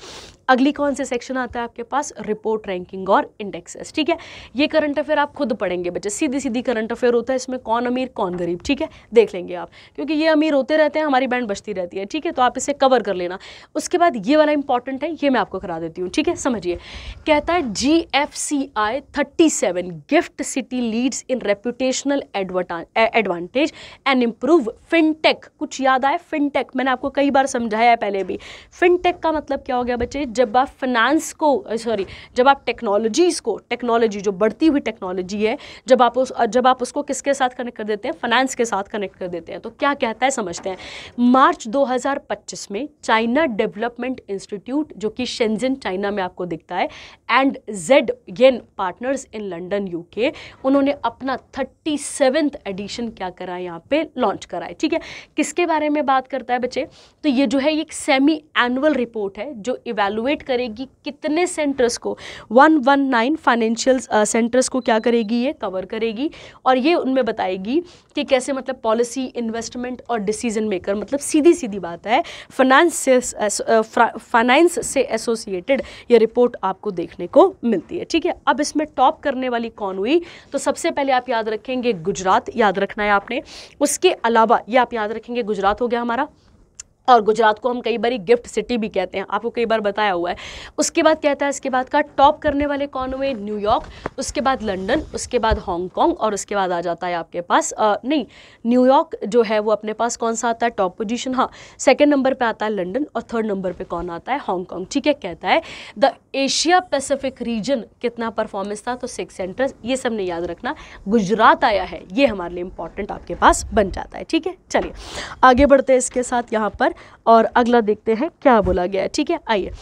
अगली कौन से सेक्शन आता है आपके पास? रिपोर्ट, रैंकिंग और इंडेक्सेस। ठीक है, ये करंट अफेयर आप खुद पढ़ेंगे बच्चे, सीधी सीधी करंट अफेयर होता है, इसमें कौन अमीर कौन गरीब, ठीक है, देख लेंगे आप, क्योंकि ये अमीर होते रहते हैं, हमारी बैंड बचती रहती है। ठीक है, तो आप इसे कवर कर लेना। उसके बाद ये वाला इंपॉर्टेंट है, ये मैं आपको करा देती हूँ। ठीक है, समझिए। कहता है GFCI 37 gift city leads in reputational advantage and improve fintech. कुछ याद आए? फिनटेक मैंने आपको कई बार समझाया है पहले भी। फिनटेक का मतलब क्या हो गया बच्चे? जब आप फाइनेंस को, जब आप टेक्नोलॉजीज़ को, टेक्नोलॉजी जो बढ़ती हुई टेक्नोलॉजी है, जब आप उसको किसके साथ कनेक्ट कर देते हैं? फाइनेंस के साथ कनेक्ट कर देते हैं। तो क्या कहता है समझते हैं। मार्च 2025 में चाइना डेवलपमेंट इंस्टीट्यूट, जो कि शेंजन चाइना में आपको दिखता है, and Z yen partners in London UK, उन्होंने अपना 37th एडिशन क्या करा है? यहाँ पे लॉन्च करा है। ठीक है, किसके बारे में बात करता है बच्चे? तो ये जो है एक सेमी एनुअल रिपोर्ट है जो इवैल्यूएट करेगी कितने सेंटर्स को, 119 फाइनेंशियल सेंटर्स को क्या करेगी? ये कवर करेगी, और ये उनमें बताएगी कि कैसे, मतलब पॉलिसी, इन्वेस्टमेंट और डिसीजन मेकर, मतलब सीधी सीधी बात है, फाइनेंस से एसोसिएटेड ये रिपोर्ट आपको देखने को मिलती है। ठीक है, अब इसमें टॉप करने वाली कौन हुई? तो सबसे पहले आप याद रखेंगे गुजरात, याद रखना है आपने। उसके अलावा ये आप याद रखेंगे, गुजरात हो गया हमारा, और गुजरात को हम कई बार गिफ्ट सिटी भी कहते हैं, आपको कई बार बताया हुआ है। उसके बाद कहता है, इसके बाद का टॉप करने वाले कौन हुए? न्यूयॉर्क, उसके बाद लंदन, उसके बाद हांगकांग, और उसके बाद आ जाता है आपके पास नहीं, न्यूयॉर्क जो है वो अपने पास कौन सा आता है? टॉप पोजीशन, हाँ, सेकंड नंबर पे आता है लंदन, और थर्ड नंबर पे कौन आता है? हांगकांग। ठीक है, कहता है द एशिया पैसिफिक रीजन कितना परफॉर्मेंस था? तो 6 सेंटर्स, ये सब ने याद रखना। गुजरात आया है, ये हमारे लिए इंपॉर्टेंट आपके पास बन जाता है। ठीक है, चलिए आगे बढ़ते हैं इसके साथ यहाँ पर, और अगला देखते हैं क्या बोला गया है। ठीक है, आइए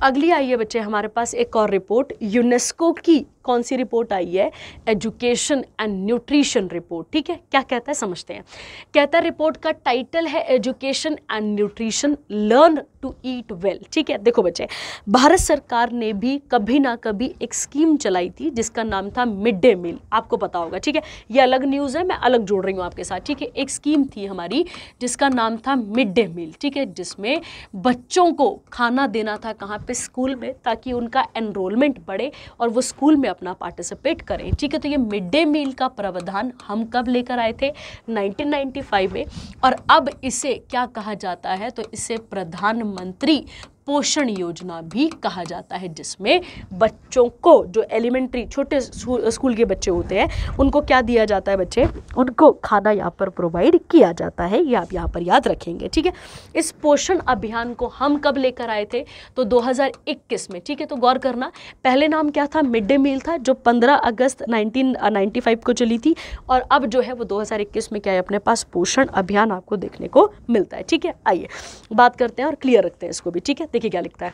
अगली आई है बच्चे हमारे पास एक और रिपोर्ट, यूनेस्को की कौन सी रिपोर्ट आई है? Education and nutrition report. ठीक है, क्या कहता है समझते हैं। कहता है रिपोर्ट का टाइटल है education and nutrition, learn to eat well. ठीक है, देखो बच्चे, भारत सरकार ने भी कभी ना कभी एक स्कीम चलाई थी जिसका नाम था मिड डे मील, आपको पता होगा। ठीक है, ये अलग न्यूज़ है, मैं अलग जोड़ रही हूँ आपके साथ। ठीक है, एक स्कीम थी हमारी जिसका नाम था मिड डे मील। ठीक है, जिसमें बच्चों को खाना देना था, कहाँ पे? स्कूल में, ताकि उनका एनरोलमेंट बढ़े और वो स्कूल में अपना पार्टिसिपेट करें। ठीक है, तो ये मिड डे मील का प्रावधान हम कब लेकर आए थे? 1995 में, और अब इसे क्या कहा जाता है? तो इसे प्रधानमंत्री पोषण योजना भी कहा जाता है, जिसमें बच्चों को, जो एलिमेंट्री छोटे स्कूल के बच्चे होते हैं, उनको क्या दिया जाता है बच्चे? उनको खाना यहाँ पर प्रोवाइड किया जाता है, ये आप यहाँ पर याद रखेंगे। ठीक है, इस पोषण अभियान को हम कब लेकर आए थे? तो 2021 में। ठीक है, तो गौर करना, पहले नाम क्या था? मिड डे मील था, जो 15 अगस्त 1995 को चली थी, और अब जो है वो 2021 में क्या है अपने पास? पोषण अभियान आपको देखने को मिलता है। ठीक है, आइए बात करते हैं और क्लियर रखते हैं इसको भी। ठीक है, देखिए क्या लिखता है।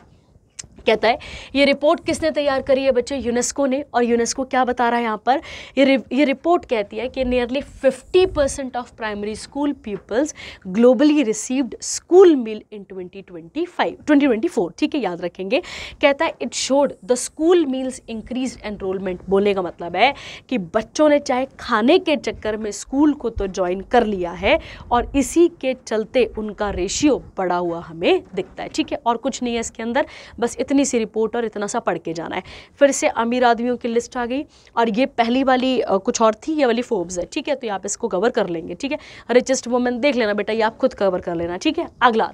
कहता है ये रिपोर्ट किसने तैयार करी है बच्चे? यूनेस्को ने। और यूनेस्को क्या बता रहा है यहाँ पर? ये रिपोर्ट कहती है कि nearly 50% of primary school peoples globally received school meal in 2024। ठीक है, याद रखेंगे। कहता है it showed the school meals increase enrolment. बोलने का मतलब है कि बच्चों ने चाहे खाने के चक्कर में स्कूल को तो ज्वाइन कर लिया है, और इसी के चलते उनका रेशियो बढ़ा हुआ हमें दिखता है। ठीक है, और कुछ नहीं है इसके अंदर, बस इतनी इतनी सी रिपोर्ट और इतना सा पढ़ के जाना है। फिर से अमीर आदमियों की लिस्ट आ गई, और ये पहली वाली कुछ और थी, ये वाली फोर्ब्स है, ठीक है, तो आप इसको कवर कर लेंगे, ठीक है। रिचेस्ट वुमेन देख लेना बेटा, ये आप खुद कवर कर लेना, ठीक है। अगला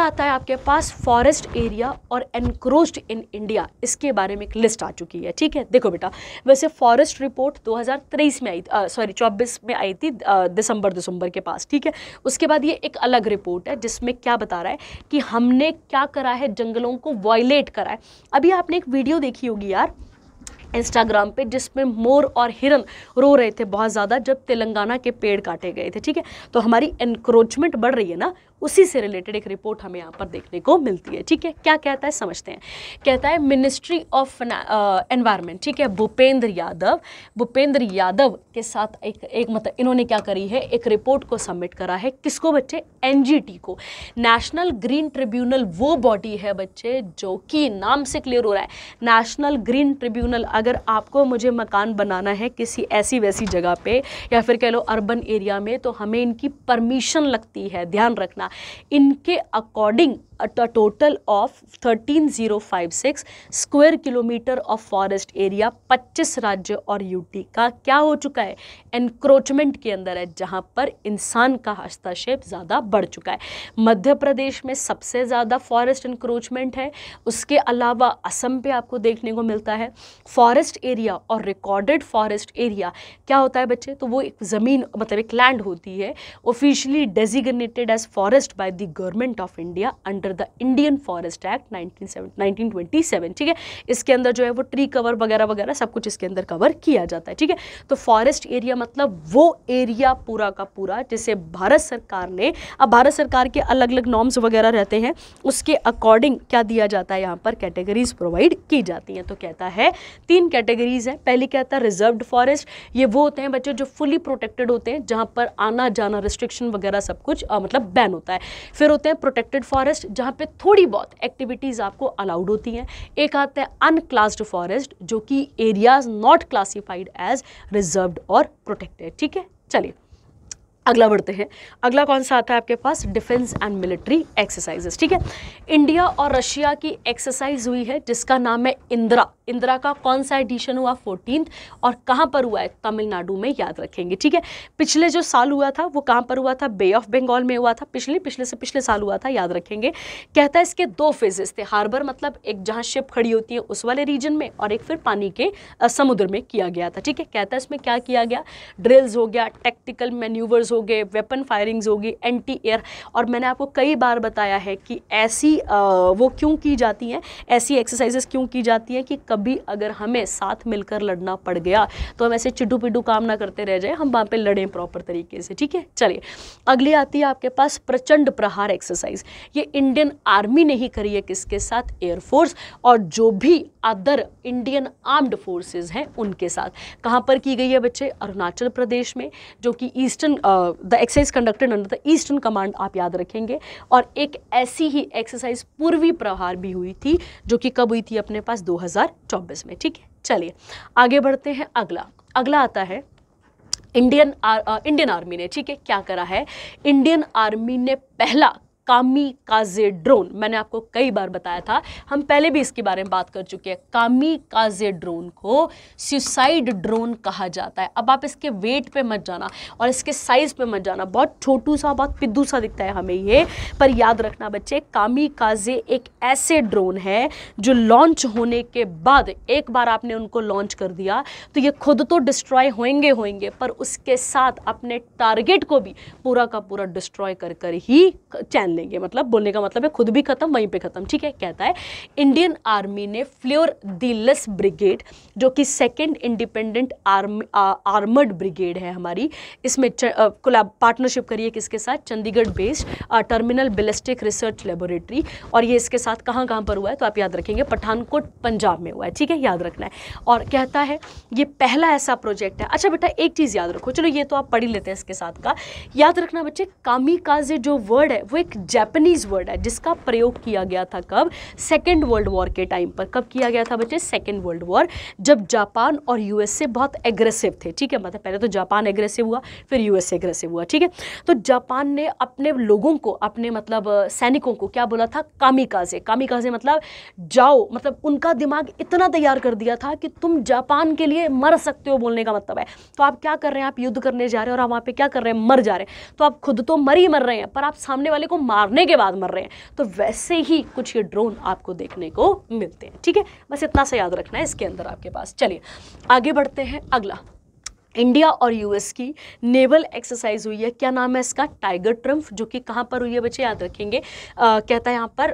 आता है आपके पास फॉरेस्ट एरिया और एनक्रोच्ड इन इंडिया, इसके बारे में एक लिस्ट आ चुकी है, ठीक है। देखो बेटा, वैसे फॉरेस्ट रिपोर्ट 2023 में आई, 24 में आई थी, दिसंबर के पास, ठीक है। उसके बाद ये एक अलग रिपोर्ट है जिसमें क्या बता रहा है कि हमने क्या करा है, जंगलों को वायलेट करा है। अभी आपने एक वीडियो देखी होगी यार इंस्टाग्राम पे, जिसमें मोर और हिरन रो रहे थे बहुत ज़्यादा जब तेलंगाना के पेड़ काटे गए थे, ठीक है। तो हमारी एनक्रोचमेंट बढ़ रही है ना, उसी से रिलेटेड एक रिपोर्ट हमें यहाँ पर देखने को मिलती है, ठीक है। क्या कहता है समझते हैं। कहता है मिनिस्ट्री ऑफ एनवायरनमेंट, ठीक है, भूपेंद्र यादव के साथ एक मतलब इन्होंने क्या करी है, एक रिपोर्ट को सबमिट करा है। किसको बच्चे? एनजीटी को। नेशनल ग्रीन ट्रिब्यूनल वो बॉडी है बच्चे जो कि नाम से क्लियर हो रहा है, नेशनल ग्रीन ट्रिब्यूनल। अगर आपको मुझे मकान बनाना है किसी ऐसी वैसी जगह पे, या फिर कह लो अर्बन एरिया में, तो हमें इनकी परमिशन लगती है, ध्यान रखना। इनके according total of 13,056 square kilometre of forest area 25 राज्य और यूटी का क्या हो चुका है, एनक्रोचमेंट के अंदर है, जहां पर इंसान का हस्तक्षेप ज़्यादा बढ़ चुका है। मध्य प्रदेश में सबसे ज़्यादा फॉरेस्ट एनक्रोचमेंट है, उसके अलावा असम पे आपको देखने को मिलता है। फॉरेस्ट एरिया और रिकॉर्डेड फॉरेस्ट एरिया क्या होता है बच्चे, तो वो एक ज़मीन मतलब एक लैंड होती है officially designated as forest by the government of India under the Indian forest act 1927, ठीक है। इसके अंदर जो है वो ट्री कवर वगैरह वगैरह सब कुछ इसके अंदर कवर किया जाता है, ठीक है। तो फॉरेस्ट एरिया मतलब वो एरिया पूरा का पूरा जिसे भारत सरकार ने, अब भारत सरकार के अलग अलग नॉर्म्स वगैरह रहते हैं, उसके अकॉर्डिंग क्या दिया जाता है, यहाँ पर कैटेगरीज प्रोवाइड की जाती हैं। तो कहता है 3 कैटेगरीज हैं। पहली कहता है रिजर्व्ड फॉरेस्ट, ये वो होते हैं बच्चे जो फुली प्रोटेक्टेड होते हैं, जहाँ पर आना जाना रिस्ट्रिक्शन वगैरह सब कुछ मतलब बैन होता है। फिर होते हैं प्रोटेक्टेड फॉरेस्ट, जहाँ पे थोड़ी बहुत एक्टिविटीज़ आपको अलाउड होती हैं। एक आता है अनक्लास्ड फॉरेस्ट, जो कि areas not classified as reserved और प्रोटेक्टेड, ठीक है। चलिए अगला बढ़ते हैं। अगला कौन सा आता है आपके पास, डिफेंस एंड मिलिट्री एक्सरसाइजेस, ठीक है। इंडिया और रशिया की एक्सरसाइज हुई है जिसका नाम है इंदिरा। इंदिरा का कौन सा एडिशन हुआ, 14th, और कहाँ पर हुआ है, तमिलनाडु में, याद रखेंगे, ठीक है। पिछले जो साल हुआ था वो कहाँ पर हुआ था, बे ऑफ बंगाल में हुआ था, पिछले से पिछले साल हुआ था, याद रखेंगे। कहता है इसके 2 फेजेस थे। हार्बर मतलब एक जहाँ शिप खड़ी होती है उस वाले रीजन में, और एक फिर पानी के समुद्र में किया गया था, ठीक है। कहता है इसमें क्या किया गया, ड्रिल्स हो गया, टैक्टिकल मैन्यूवर्स हो गए, वेपन फायरिंग्स होगी, एंटी एयर। और मैंने आपको कई बार बताया है कि ऐसी वो क्यों की जाती हैं, ऐसी एक्सरसाइजेस क्यों की जाती हैं कि कभी अगर हमें साथ मिलकर लड़ना पड़ गया तो हम ऐसे चिड्डू पिड्डू काम ना करते रह जाए, हम वहाँ पे लड़ें प्रॉपर तरीके से, ठीक है। चलिए अगली आती है आपके पास प्रचंड प्रहार एक्सरसाइज। ये इंडियन आर्मी ने ही करी है, किसके साथ, एयरफोर्स और जो भी अदर इंडियन आर्म्ड फोर्सेज हैं उनके साथ। कहाँ पर की गई है बच्चे, अरुणाचल प्रदेश में, जो कि eastern the exercise conducted under the eastern command, आप याद रखेंगे। और एक ऐसी ही एक्सरसाइज पूर्वी प्रहार भी हुई थी, जो कि कब हुई थी अपने पास, 2024 में, ठीक है। चलिए आगे बढ़ते हैं। अगला आता है इंडियन आर्मी ने, ठीक है, क्या करा है। इंडियन आर्मी ने पहला कामिकाजे ड्रोन, मैंने आपको कई बार बताया था, हम पहले भी इसके बारे में बात कर चुके हैं। कामिकाजे ड्रोन को सुसाइड ड्रोन कहा जाता है। अब आप इसके वेट पे मत जाना और इसके साइज पे मत जाना, बहुत छोटू सा, बहुत पिद्दू सा दिखता है हमें ये, पर याद रखना बच्चे, कामिकाजे एक ऐसे ड्रोन है जो लॉन्च होने के बाद, एक बार आपने उनको लॉन्च कर दिया तो ये खुद तो डिस्ट्रॉय होंगे, पर उसके साथ अपने टारगेट को भी पूरा का पूरा डिस्ट्रॉय कर ही चैन लेंगे। मतलब बोलने का मतलब है खुद भी खत्म वहीं पे खत्म, ठीक है। कहता है इंडियन आर्मी ने फ्लोर दिलस ब्रिगेड, जो कि 2nd इंडिपेंडेंट आर्मर्ड ब्रिगेड है हमारी, इसमें पार्टनरशिप करिए किसके साथ, Chandigarh based terminal ballistic research laboratory. और ये इसके साथ कहाँ पर हुआ है, तो आप याद रखेंगे पठानकोट पंजाब में हुआ है, ठीक है, याद रखना है। और कहता है ये पहला ऐसा प्रोजेक्ट है। अच्छा बेटा एक चीज़ याद रखो, चलो ये तो आप पढ़ ही लेते हैं, इसके साथ का याद रखना बच्चे, कामिकाजे जो वर्ड है वो एक जापानीज वर्ड है जिसका प्रयोग किया गया था कब, सेकेंड वर्ल्ड वॉर के टाइम पर। कब किया गया था बच्चे, सेकेंड वर्ल्ड वॉर, जब जापान और यूएसए बहुत एग्रेसिव थे, ठीक है। मतलब पहले तो जापान एग्रेसिव हुआ, फिर यूएसए एग्रेसिव हुआ, ठीक है। तो जापान ने अपने लोगों को, अपने मतलब सैनिकों को क्या बोला था, कामिकाजे। कामिकाजे मतलब जाओ, मतलब उनका दिमाग इतना तैयार कर दिया था कि तुम जापान के लिए मर सकते हो, बोलने का मतलब है। तो आप क्या कर रहे हैं, आप युद्ध करने जा रहे हैं और आप वहाँ पे क्या कर रहे हैं, मर जा रहे हैं। तो आप खुद तो मर ही मर रहे हैं, पर आप सामने वाले को मारने के बाद मर रहे हैं। तो वैसे ही कुछ ये ड्रोन आपको देखने को मिलते हैं, ठीक है। बस इतना सा याद रखना है इसके अंदर आपके पास। चलिए आगे बढ़ते हैं। अगला, इंडिया और यूएस की नेवल एक्सरसाइज हुई है, क्या नाम है इसका, टाइगर ट्रम्प, जो कि कहाँ पर हुई है बच्चे, याद रखेंगे। कहता है यहाँ पर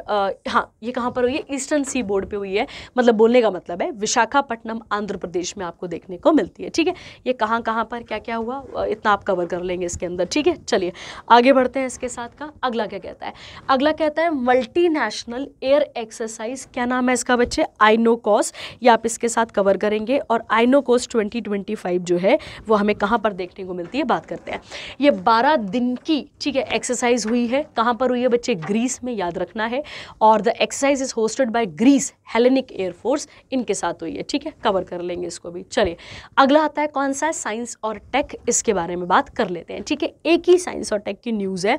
हाँ, ये कहाँ पर हुई है, ईस्टर्न सी बोर्ड पे हुई है। मतलब बोलने का मतलब है विशाखापट्टनम आंध्र प्रदेश में आपको देखने को मिलती है, ठीक है। ये कहाँ कहाँ पर क्या क्या हुआ, इतना आप कवर कर लेंगे इसके अंदर, ठीक है। चलिए आगे बढ़ते हैं इसके साथ का। अगला क्या कहता है, अगला कहता है मल्टीनेशनल एयर एक्सरसाइज, क्या नाम है इसका बच्चे, आइनोकॉस। ये आप इसके साथ कवर करेंगे। और आइनोकॉस 2025 जो है वो हमें कहाँ पर देखने को मिलती है, बात करते हैं। ये 12 दिन की, ठीक है, एक्सरसाइज हुई है। कहाँ पर हुई है बच्चे, ग्रीस में, याद रखना है। और the exercise is hosted by Greece Hellenic air force, इनके साथ हुई है, ठीक है। कवर कर लेंगे इसको भी। चलिए अगला आता है कौन सा है, साइंस और टेक, इसके बारे में बात कर लेते हैं, ठीक है। एक ही साइंस और टेक की न्यूज़ है,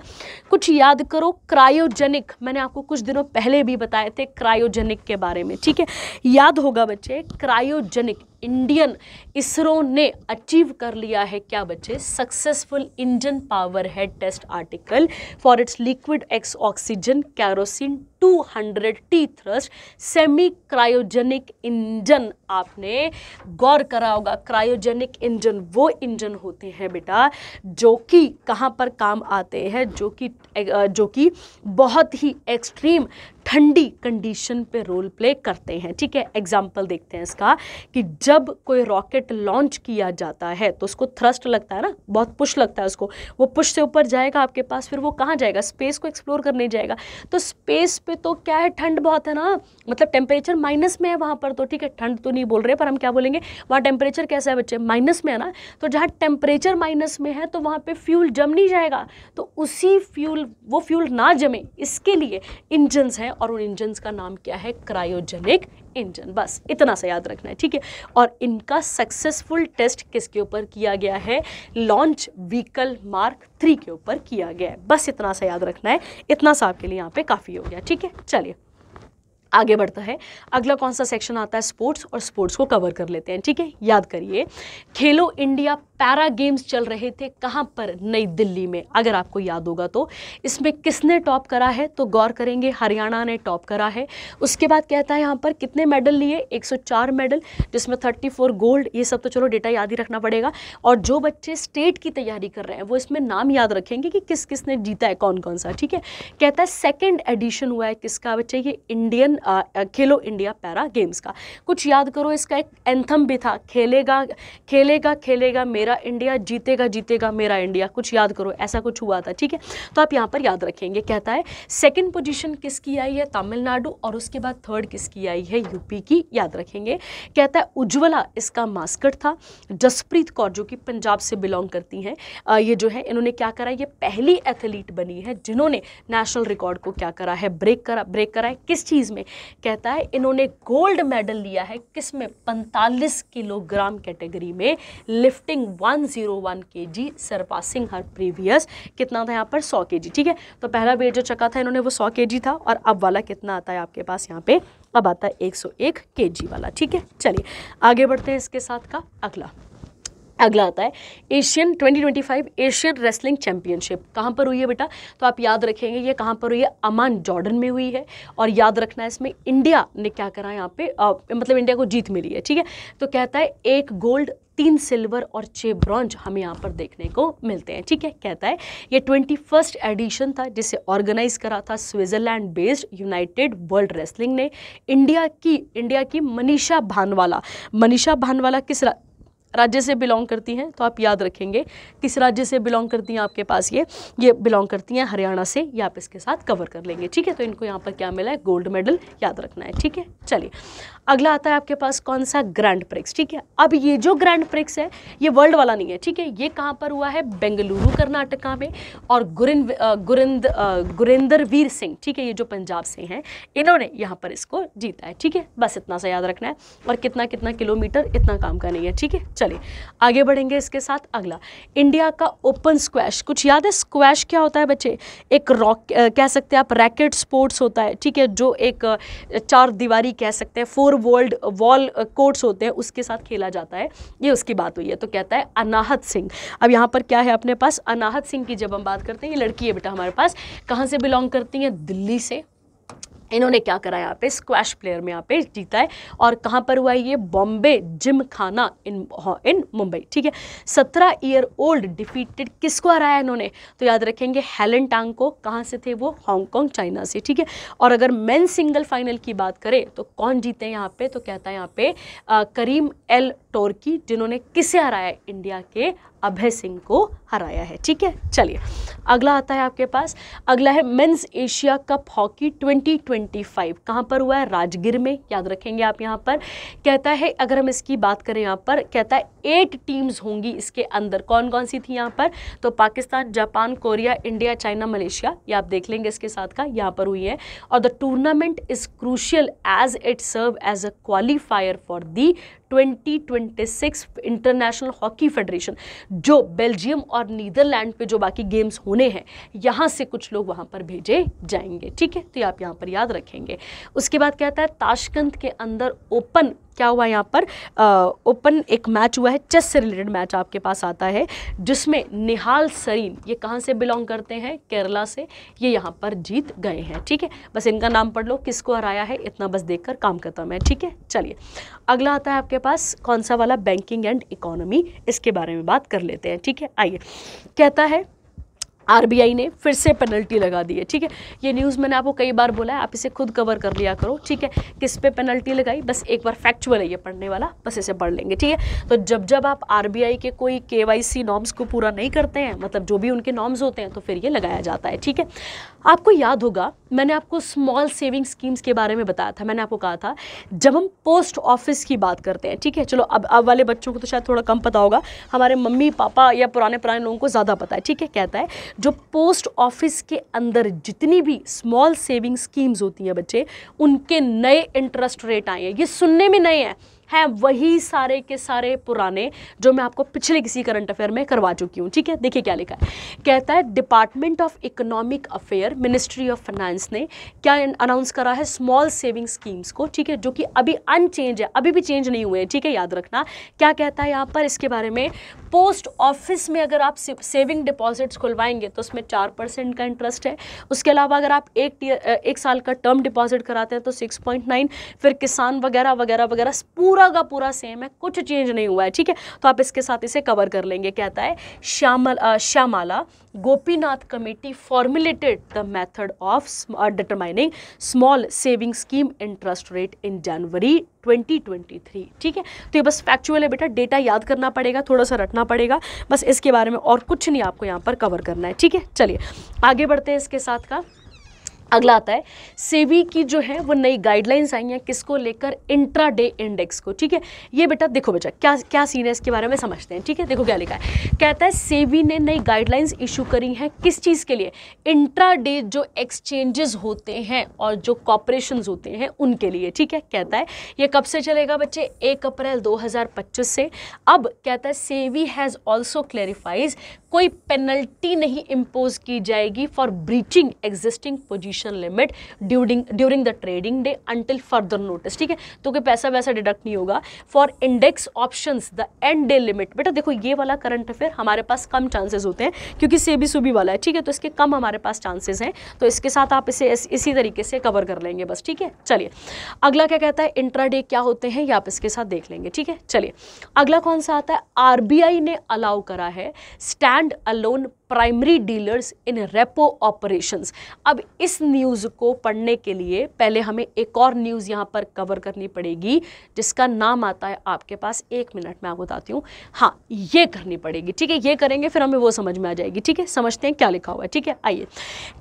कुछ याद करो। क्रायोजेनिक, मैंने आपको कुछ दिनों पहले भी बताए थे क्रायोजेनिक के बारे में, ठीक है। याद होगा बच्चे, क्रायोजेनिक इंडियन इसरो ने अचीव कर लिया है क्या बच्चे, successful engine power head test article for its liquid एक्स oxygen kerosene 200T thrust semi cryogenic engine. आपने गौर करा होगा, क्रायोजेनिक इंजन वो इंजन होते हैं बेटा जो कि कहाँ पर काम आते हैं, जो कि बहुत ही एक्सट्रीम ठंडी कंडीशन पे रोल प्ले करते हैं, ठीक है। एग्जाम्पल देखते हैं इसका, कि जब कोई रॉकेट लॉन्च किया जाता है तो उसको थ्रस्ट लगता है ना, बहुत पुश लगता है उसको, वो पुश से ऊपर जाएगा आपके पास, फिर वो कहाँ जाएगा, स्पेस को एक्सप्लोर करने जाएगा। तो स्पेस पे तो क्या है, ठंड बहुत है ना, मतलब टेम्परेचर माइनस में है वहाँ पर, तो ठीक है, ठंड तो नहीं बोल रहे, पर हम क्या बोलेंगे, वहाँ टेम्परेचर कैसा है बच्चे, माइनस में है ना। तो जहाँ टेम्परेचर माइनस में है तो वहाँ पे फ्यूल जम नहीं जाएगा, तो उसी वो फ्यूल ना जमे इसके लिए इंजन्स हैं, और उन इंजन्स का नाम क्या है, क्रायोजेनिक इंजन। बस इतना सा याद रखना है, ठीक है। और इनका सक्सेसफुल टेस्ट किसके ऊपर किया गया है, लॉन्च व्हीकल मार्क 3 के ऊपर किया गया है। बस इतना सा याद रखना है, इतना सा आपके लिए यहाँ पे काफ़ी हो गया, ठीक है। चलिए आगे बढ़ता है। अगला कौन सा सेक्शन आता है, स्पोर्ट्स, और स्पोर्ट्स को कवर कर लेते हैं, ठीक है। याद करिए, खेलो इंडिया पैरा गेम्स चल रहे थे कहाँ पर, नई दिल्ली में, अगर आपको याद होगा तो। इसमें किसने टॉप करा है, तो गौर करेंगे हरियाणा ने टॉप करा है। उसके बाद कहता है यहाँ पर कितने मेडल लिए, 104 मेडल, जिसमें 34 गोल्ड, ये सब तो चलो डेटा याद ही रखना पड़ेगा। और जो बच्चे स्टेट की तैयारी कर रहे हैं वो इसमें नाम याद रखेंगे कि किस किस ने जीता है, कौन कौन सा, ठीक है। कहता है सेकेंड एडिशन हुआ है किसका बच्चे, ये इंडियन खेलो इंडिया पैरा गेम्स का। कुछ याद करो, इसका एक एंथम भी था, खेलेगा खेलेगा खेलेगा मेरा इंडिया, जीतेगा जीतेगा मेरा इंडिया, कुछ याद करो, ऐसा कुछ हुआ था, ठीक है। तो आप यहाँ पर याद रखेंगे। कहता है सेकंड पोजीशन किसकी आई है, तमिलनाडु, और उसके बाद थर्ड किसकी आई है, यूपी की, याद रखेंगे। कहता है उज्ज्वला इसका मास्कट था। जसप्रीत कौर जो कि पंजाब से बिलोंग करती हैं, ये जो है इन्होंने क्या करा, ये पहली एथलीट बनी है जिन्होंने नेशनल रिकॉर्ड को क्या करा है, ब्रेक करा है। किस चीज़ में, कहता है इन्होंने गोल्ड मेडल लिया है, किसमें, 45 किलोग्राम कैटेगरी में, लिफ्टिंग 101 kg, सरपासिंग हर प्रीवियस, कितना था यहाँ पर, 100 kg, ठीक है। तो पहला वेट जो चका था इन्होंने वो 100 kg था, और अब वाला कितना आता है आपके पास यहाँ पे, अब आता है 101 kg वाला, ठीक है। चलिए आगे बढ़ते हैं इसके साथ का। अगला आता है एशियन 2025 एशियन रेसलिंग चैंपियनशिप, कहाँ पर हुई है बेटा, तो आप याद रखेंगे ये कहाँ पर हुई है, अमान जॉर्डन में हुई है। और याद रखना है इसमें इंडिया ने क्या करा यहाँ पे, मतलब इंडिया को जीत मिली है, ठीक है। तो कहता है 1 गोल्ड 3 सिल्वर और 6 ब्रॉन्ज हमें यहाँ पर देखने को मिलते हैं, ठीक है। कहता है ये 21st एडिशन था जिसे ऑर्गेनाइज करा था Switzerland based United world wrestling ने। इंडिया की मनीषा भानवाला किस राज्य से बिलोंग करती हैं, तो आप याद रखेंगे किस राज्य से बिलोंग करती हैं आपके पास ये बिलोंग करती हैं हरियाणा से, ये आप इसके साथ कवर कर लेंगे, ठीक है। तो इनको यहाँ पर क्या मिला है, गोल्ड मेडल, याद रखना है, ठीक है। चलिए अगला आता है आपके पास कौन सा, ग्रैंड प्रिक्स, ठीक है। अब ये जो ग्रैंड प्रिक्स है ये वर्ल्ड वाला नहीं है, ठीक है। ये कहाँ पर हुआ है, बेंगलुरु कर्नाटका में, और गुरिंदर वीर सिंह, ठीक है, ये जो पंजाब से हैं, इन्होंने यहाँ पर इसको जीता है, ठीक है। बस इतना सा याद रखना है, और कितना कितना किलोमीटर, इतना काम का नहीं है, ठीक है। चलिए आगे बढ़ेंगे इसके साथ। अगला इंडिया का ओपन स्क्वैश, कुछ याद है स्क्वैश क्या होता है बच्चे, एक रॉक कह सकते हैं आप, रैकेट स्पोर्ट्स होता है, ठीक है, जो एक चार दीवारी कह सकते हैं, 4 वॉल कोर्ट्स होते हैं, उसके साथ खेला जाता है, ये उसकी बात हुई है। तो कहता है अनाहत सिंह। अब यहाँ पर क्या है अपने पास, अनाहत सिंह की जब हम बात करते हैं, ये लड़की है बेटा हमारे पास, कहाँ से बिलोंग करती है, दिल्ली से। इन्होंने क्या करा यहाँ पे, स्क्वैश प्लेयर में यहाँ पे जीता है, और कहाँ पर हुआ है ये, बॉम्बे जिमखाना इन मुंबई, ठीक है। 17 ईयर ओल्ड डिफीटेड, किसको हराया इन्होंने, तो याद रखेंगे हेलन टांग को, कहाँ से थे वो, हांगकांग चाइना से, ठीक है। और अगर मेन सिंगल फाइनल की बात करें तो कौन जीते हैं यहाँ पे, तो कहता है यहाँ पे करीम एल टोर्की, जिन्होंने किसे हराया, इंडिया के अभय सिंह को हराया है, ठीक है। चलिए अगला आता है आपके पास, अगला है मेंस एशिया कप हॉकी 2025, कहाँ पर हुआ है, राजगीर में, याद रखेंगे आप। यहाँ पर कहता है, अगर हम इसकी बात करें यहाँ पर कहता है 8 टीम्स होंगी इसके अंदर, कौन कौन सी थी यहाँ पर, तो Pakistan, Japan, Korea, India, China, Malaysia, ये आप देख लेंगे इसके साथ का, यहाँ पर हुई है। और the tournament is crucial as it serve as a qualifier for the 2026 International Hockey Federation, जो बेल्जियम और नीदरलैंड पे जो बाकी गेम्स होने हैं, यहाँ से कुछ लोग वहाँ पर भेजे जाएंगे, ठीक है। तो आप यहाँ पर याद रखेंगे। उसके बाद कहता है ताशकंद के अंदर ओपन, क्या हुआ यहाँ पर, ओपन एक मैच हुआ है, चेस से रिलेटेड मैच आपके पास आता है, जिसमें निहाल सरीन, ये कहाँ से बिलोंग करते हैं, केरला से, ये यहाँ पर जीत गए हैं, ठीक है। बस इनका नाम पढ़ लो, किसको हराया है, इतना बस देखकर काम खत्म है, ठीक है। चलिए अगला आता है आपके पास कौन सा वाला, बैंकिंग एंड इकोनॉमी, इसके बारे में बात कर लेते हैं, ठीक है। आइए, कहता है आरबीआई ने फिर से पेनल्टी लगा दी है, ठीक है। ये न्यूज़ मैंने आपको कई बार बोला है, आप इसे खुद कवर कर लिया करो, ठीक है। किस पे पेनल्टी लगाई, बस एक बार फैक्चुअल है ये पढ़ने वाला, बस इसे पढ़ लेंगे, ठीक है। तो जब आप आरबीआई के कोई केवाईसी नॉर्म्स को पूरा नहीं करते हैं, मतलब जो भी उनके नॉर्म्स होते हैं, तो फिर ये लगाया जाता है, ठीक है। आपको याद होगा मैंने आपको स्मॉल सेविंग स्कीम्स के बारे में बताया था, मैंने आपको कहा था जब हम पोस्ट ऑफिस की बात करते हैं, ठीक है। चलो अब वाले बच्चों को तो शायद थोड़ा कम पता होगा, हमारे मम्मी पापा या पुराने लोगों को ज़्यादा पता है, ठीक है। कहता है जो पोस्ट ऑफिस के अंदर जितनी भी स्मॉल सेविंग स्कीम्स होती हैं बच्चे, उनके नए इंटरेस्ट रेट आए हैं, ये सुनने में नए हैं वही सारे के सारे पुराने जो मैं आपको पिछले किसी करंट अफेयर में करवा चुकी हूँ, ठीक है। देखिए क्या लिखा है, कहता है department of economic affair, ministry of finance ने क्या अनाउंस करा है, स्मॉल सेविंग स्कीम्स को, ठीक है, जो कि अभी अनचेंज है, अभी भी चेंज नहीं हुए हैं, ठीक है, याद रखना। क्या कहता है यहाँ पर इसके बारे में, पोस्ट ऑफिस में अगर आप सेविंग डिपॉजिट्स खुलवाएंगे तो उसमें 4% का इंटरेस्ट है। उसके अलावा अगर आप एक साल का टर्म डिपॉजिट कराते हैं तो 6.9, फिर किसान वगैरह वगैरह वगैरह पूरा का पूरा सेम है, कुछ चेंज नहीं हुआ है, ठीक है। तो आप इसके साथ इसे कवर कर लेंगे। कहता है Shyamala Gopinath committee formulated the method of determining small saving scheme interest rate in January 2023, ठीक है। तो ये बस फैक्चुअल है बेटा, डेटा याद करना पड़ेगा, थोड़ा सा रटना पड़ेगा, बस इसके बारे में और कुछ नहीं आपको यहाँ पर कवर करना है, ठीक है। चलिए आगे बढ़ते हैं इसके साथ का। अगला आता है सेबी की जो है वो नई गाइडलाइंस आई हैं, किसको लेकर, इंट्राडे इंडेक्स को, ठीक है। ये बेटा देखो बेटा क्या क्या सीन है इसके बारे में समझते हैं, ठीक है। देखो क्या लिखा है, कहता है सेबी ने नई गाइडलाइंस इशू करी हैं, किस चीज़ के लिए, इंट्राडे जो एक्सचेंजेस होते हैं और जो कॉर्पोरेशंस होते हैं उनके लिए, ठीक है। कहता है ये कब से चलेगा बच्चे, 1 अप्रैल 2025 से। अब कहता है सेबी हैज़ ऑल्सो क्लैरिफाइज कोई पेनल्टी नहीं इम्पोज की जाएगी for breaching existing position limit during the trading day until further notice, ठीक है। तो कोई पैसा वैसा डिडक्ट नहीं होगा। For index options the end day limit, बेटा देखो ये वाला करंट अफेयर हमारे पास कम चांसेस होते हैं क्योंकि सेबी सुबी वाला है, ठीक है, तो इसके कम हमारे पास चांसेस हैं, तो इसके साथ आप इसे इसी तरीके से कवर कर लेंगे बस, ठीक है। चलिए अगला क्या कहता है, इंट्राडे क्या होते हैं, ये आप इसके साथ देख लेंगे, ठीक है। चलिए अगला कौन सा आता है, आरबीआई ने अलाउ करा है stand alone primary dealers in repo operations. अब इस न्यूज़ को पढ़ने के लिए पहले हमें एक और न्यूज़ यहाँ पर कवर करनी पड़ेगी जिसका नाम आता है आपके पास, 1 मिनट में आपको बताती हूँ, हाँ ये करनी पड़ेगी, ठीक है, ये करेंगे फिर हमें वो समझ में आ जाएगी, ठीक है। समझते हैं क्या लिखा हुआ है, ठीक है। आइए,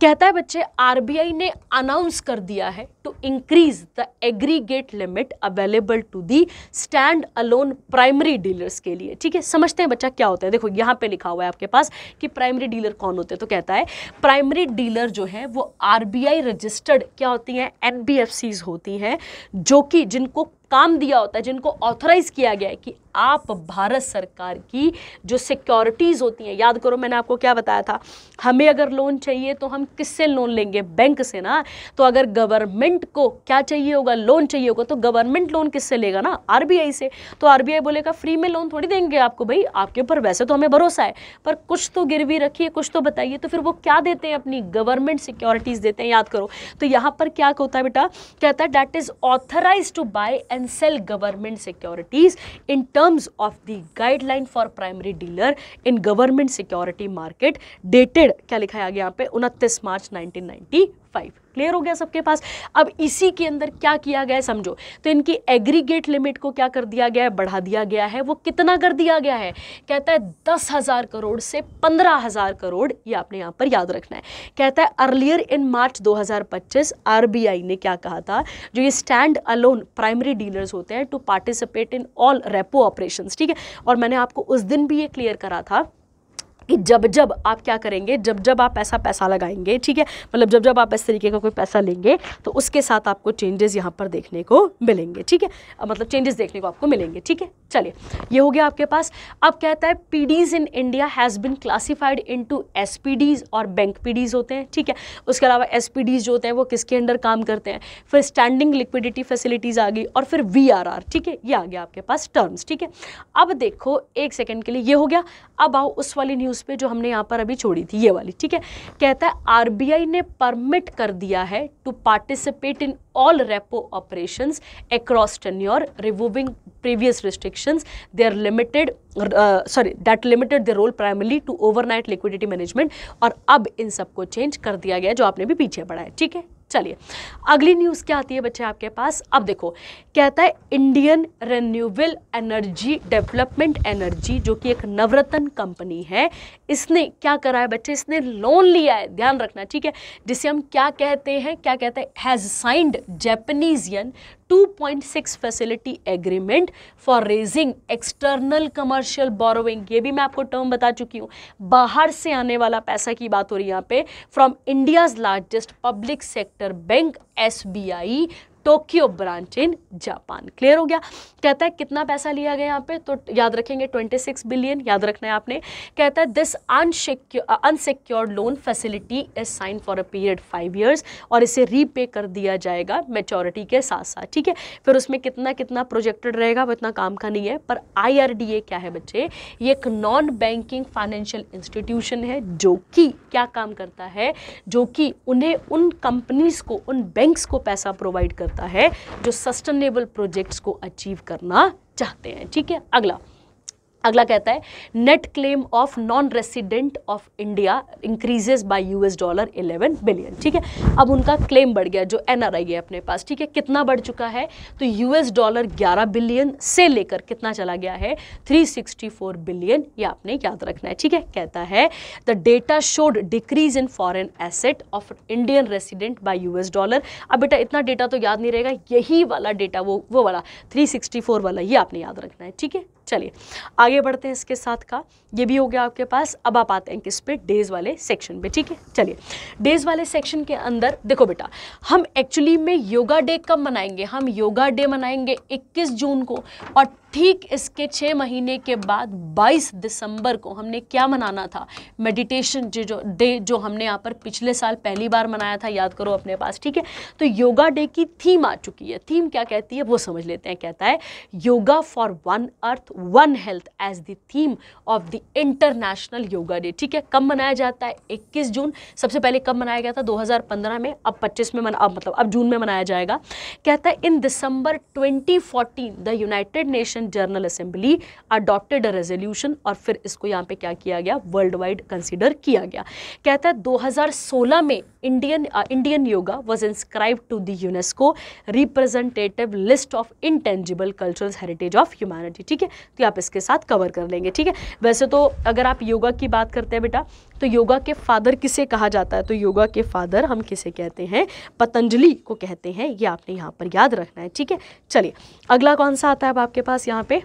कहता है बच्चे, आरबीआई ने अनाउंस कर दिया है to increase the aggregate limit available to the standalone primary dealers के लिए, ठीक है। समझते हैं बच्चा क्या होता है। देखो यहाँ पे लिखा हुआ है आपके पास कि प्राइमरी डीलर कौन होते हैं, तो कहता है प्राइमरी डीलर जो है वो आरबीआई रजिस्टर्ड क्या होती हैं, एनबीएफसीज होती हैं, जो कि जिनको काम दिया होता है, जिनको ऑथराइज किया गया है कि आप भारत सरकार की जो सिक्योरिटीज़ होती हैं, याद करो मैंने आपको क्या बताया था, हमें अगर लोन चाहिए तो हम किससे लोन लेंगे, बैंक से ना। तो अगर गवर्नमेंट को क्या चाहिए होगा, लोन चाहिए होगा, तो गवर्नमेंट लोन किससे लेगा ना, आरबीआई से। तो आरबीआई बोलेगा फ्री में लोन थोड़ी देंगे आपको भाई, आपके ऊपर वैसे तो हमें भरोसा है पर कुछ तो गिरवी रखिए, कुछ तो बताइए। तो फिर वो क्या देते हैं, अपनी गवर्नमेंट सिक्योरिटीज़ देते हैं, याद करो। तो यहाँ पर क्या होता है बेटा, कहता है that is authorise to buy and sell government securities in terms of the guideline for primary dealer in government security market dated, क्या लिखा है आगे यहाँ पे, 29 मार्च 1995। क्लियर हो गया सबके पास। अब इसी के अंदर क्या किया गया है समझो, तो इनकी एग्रीगेट लिमिट को क्या कर दिया गया है, बढ़ा दिया गया है। वो कितना कर दिया गया है, कहता है 10,000 करोड़ से 15,000 करोड़, ये आपने यहाँ पर याद रखना है। कहता है अर्लियर इन मार्च 2025 आरबीआई ने क्या कहा था, जो ये स्टैंड अलोन प्राइमरी डीलर्स होते हैं, to participate in all repo operations, ठीक है। और मैंने आपको उस दिन भी ये क्लियर करा था कि जब जब आप क्या करेंगे, जब जब आप ऐसा पैसा लगाएंगे, ठीक है, मतलब जब जब आप इस तरीके का कोई पैसा लेंगे तो उसके साथ आपको चेंजेस यहाँ पर देखने को मिलेंगे, ठीक है, मतलब चेंजेस देखने को आपको मिलेंगे, ठीक है। चलिए, ये हो गया आपके पास। अब कहता है PDs in India has been classified into SPDs और बैंक पीडीज होते हैं, ठीक है। उसके अलावा एसपीडीज जो होते हैं वो किसके अंडर काम करते हैं, फिर स्टैंडिंग लिक्विडिटी फैसिलिटीज़ आ गई, और फिर वीआरआर, ठीक है, ये आ गया आपके पास टर्म्स, ठीक है। अब देखो एक सेकेंड के लिए ये हो गया। अब आओ उस वाली न्यूज़ पे जो हमने यहाँ पर अभी छोड़ी थी, ये वाली, ठीक है। कहता है आरबीआई ने परमिट कर दिया है to participate in all repo operations across tenure, removing previous restrictions, they are limited that limited the role primarily to overnight liquidity management. और अब इन सबको चेंज कर दिया गया जो आपने भी पीछे पढ़ा है, ठीक है। चलिए, अगली न्यूज़ क्या आती है बच्चे आपके पास। अब देखो, कहता है Indian renewable energy development energy, जो कि एक नवरत्न कंपनी है, इसने क्या करा है बच्चे, इसने लोन लिया है, ध्यान रखना, ठीक है, जिसे हम क्या कहते हैं, क्या कहते हैं, has signed Japanese yen 2.6 facility agreement for raising external commercial borrowing. ये भी मैं आपको टर्म बता चुकी हूँ, बाहर से आने वाला पैसा की बात हो रही है यहाँ पे, from India's largest public sector bank SBI Tokyo branch in Japan. Clear हो गया। कहता है कितना पैसा लिया गया यहाँ पे, तो याद रखेंगे 26 बिलियन, याद रखना है आपने। कहता है this unsecured loan facility is sine for a period 5 years, और इसे रीपे कर दिया जाएगा मैच्योरिटी के साथ साथ, ठीक है। फिर उसमें कितना कितना प्रोजेक्टेड रहेगा वो इतना काम का नहीं है, पर IRDA क्या है बच्चे, ये एक नॉन बैंकिंग फाइनेंशियल इंस्टीट्यूशन है जो कि क्या काम करता है, जो कि उन्हें उन कंपनीज को, उन बैंक्स को पैसा प्रोवाइड करता है जो सस्टेनेबल प्रोजेक्ट्स को अचीव करना चाहते हैं, ठीक है। अगला कहता है net claim of non resident of India increases by $11 billion, ठीक है। अब उनका क्लेम बढ़ गया, जो NRI है अपने पास, ठीक है, कितना बढ़ चुका है, तो $11 बिलियन से लेकर कितना चला गया है, 364 बिलियन, ये आपने याद रखना है, ठीक है। कहता है the data showed decrease in foreign asset of Indian resident by $। अब बेटा इतना डेटा तो याद नहीं रहेगा, यही वाला डेटा वो वाला 364 वाला, ये आपने याद रखना है, ठीक है। चलिए आगे बढ़ते हैं इसके साथ का, ये भी हो गया आपके पास। अब आप आते हैं किस पे, डेज वाले सेक्शन पे, ठीक है। चलिए, डेज वाले सेक्शन के अंदर देखो बेटा, हम एक्चुअली में योगा डे कब मनाएंगे, हम योगा डे मनाएंगे 21 जून को, और ठीक इसके 6 महीने के बाद 22 दिसंबर को हमने क्या मनाना था, मेडिटेशन जो डे, जो हमने यहाँ पर पिछले साल पहली बार मनाया था, याद करो अपने पास, ठीक है। तो योगा डे की थीम आ चुकी है, थीम क्या कहती है वो समझ लेते हैं। कहता है yoga for one earth one health as the theme of the International Yoga Day, ठीक है। कब मनाया जाता है, 21 जून। सबसे पहले कब मनाया गया था, 2015 में, अब 25 में अब जून में मनाया जाएगा। कहता है इन दिसंबर 2014 the United nation union general assembly adopted a resolution, और फिर इसको यहाँ पे क्या किया गया, वर्ल्ड वाइड कंसिडर किया गया। कहता है 2016 में Indian yoga was inscribe to the UNESCO representative list of intangible cultural heritage of humanity. ठीक है, तो आप इसके साथ कवर कर लेंगे। ठीक है, वैसे तो अगर आप योगा की बात करते हैं बेटा, तो योगा के फादर किसे कहा जाता है, तो योगा के फादर हम किसे कहते हैं, पतंजलि को कहते हैं। ये आपने यहाँ पर याद रखना है। ठीक है, चलिए अगला कौन सा आता है अब आपके पास यहाँ पे,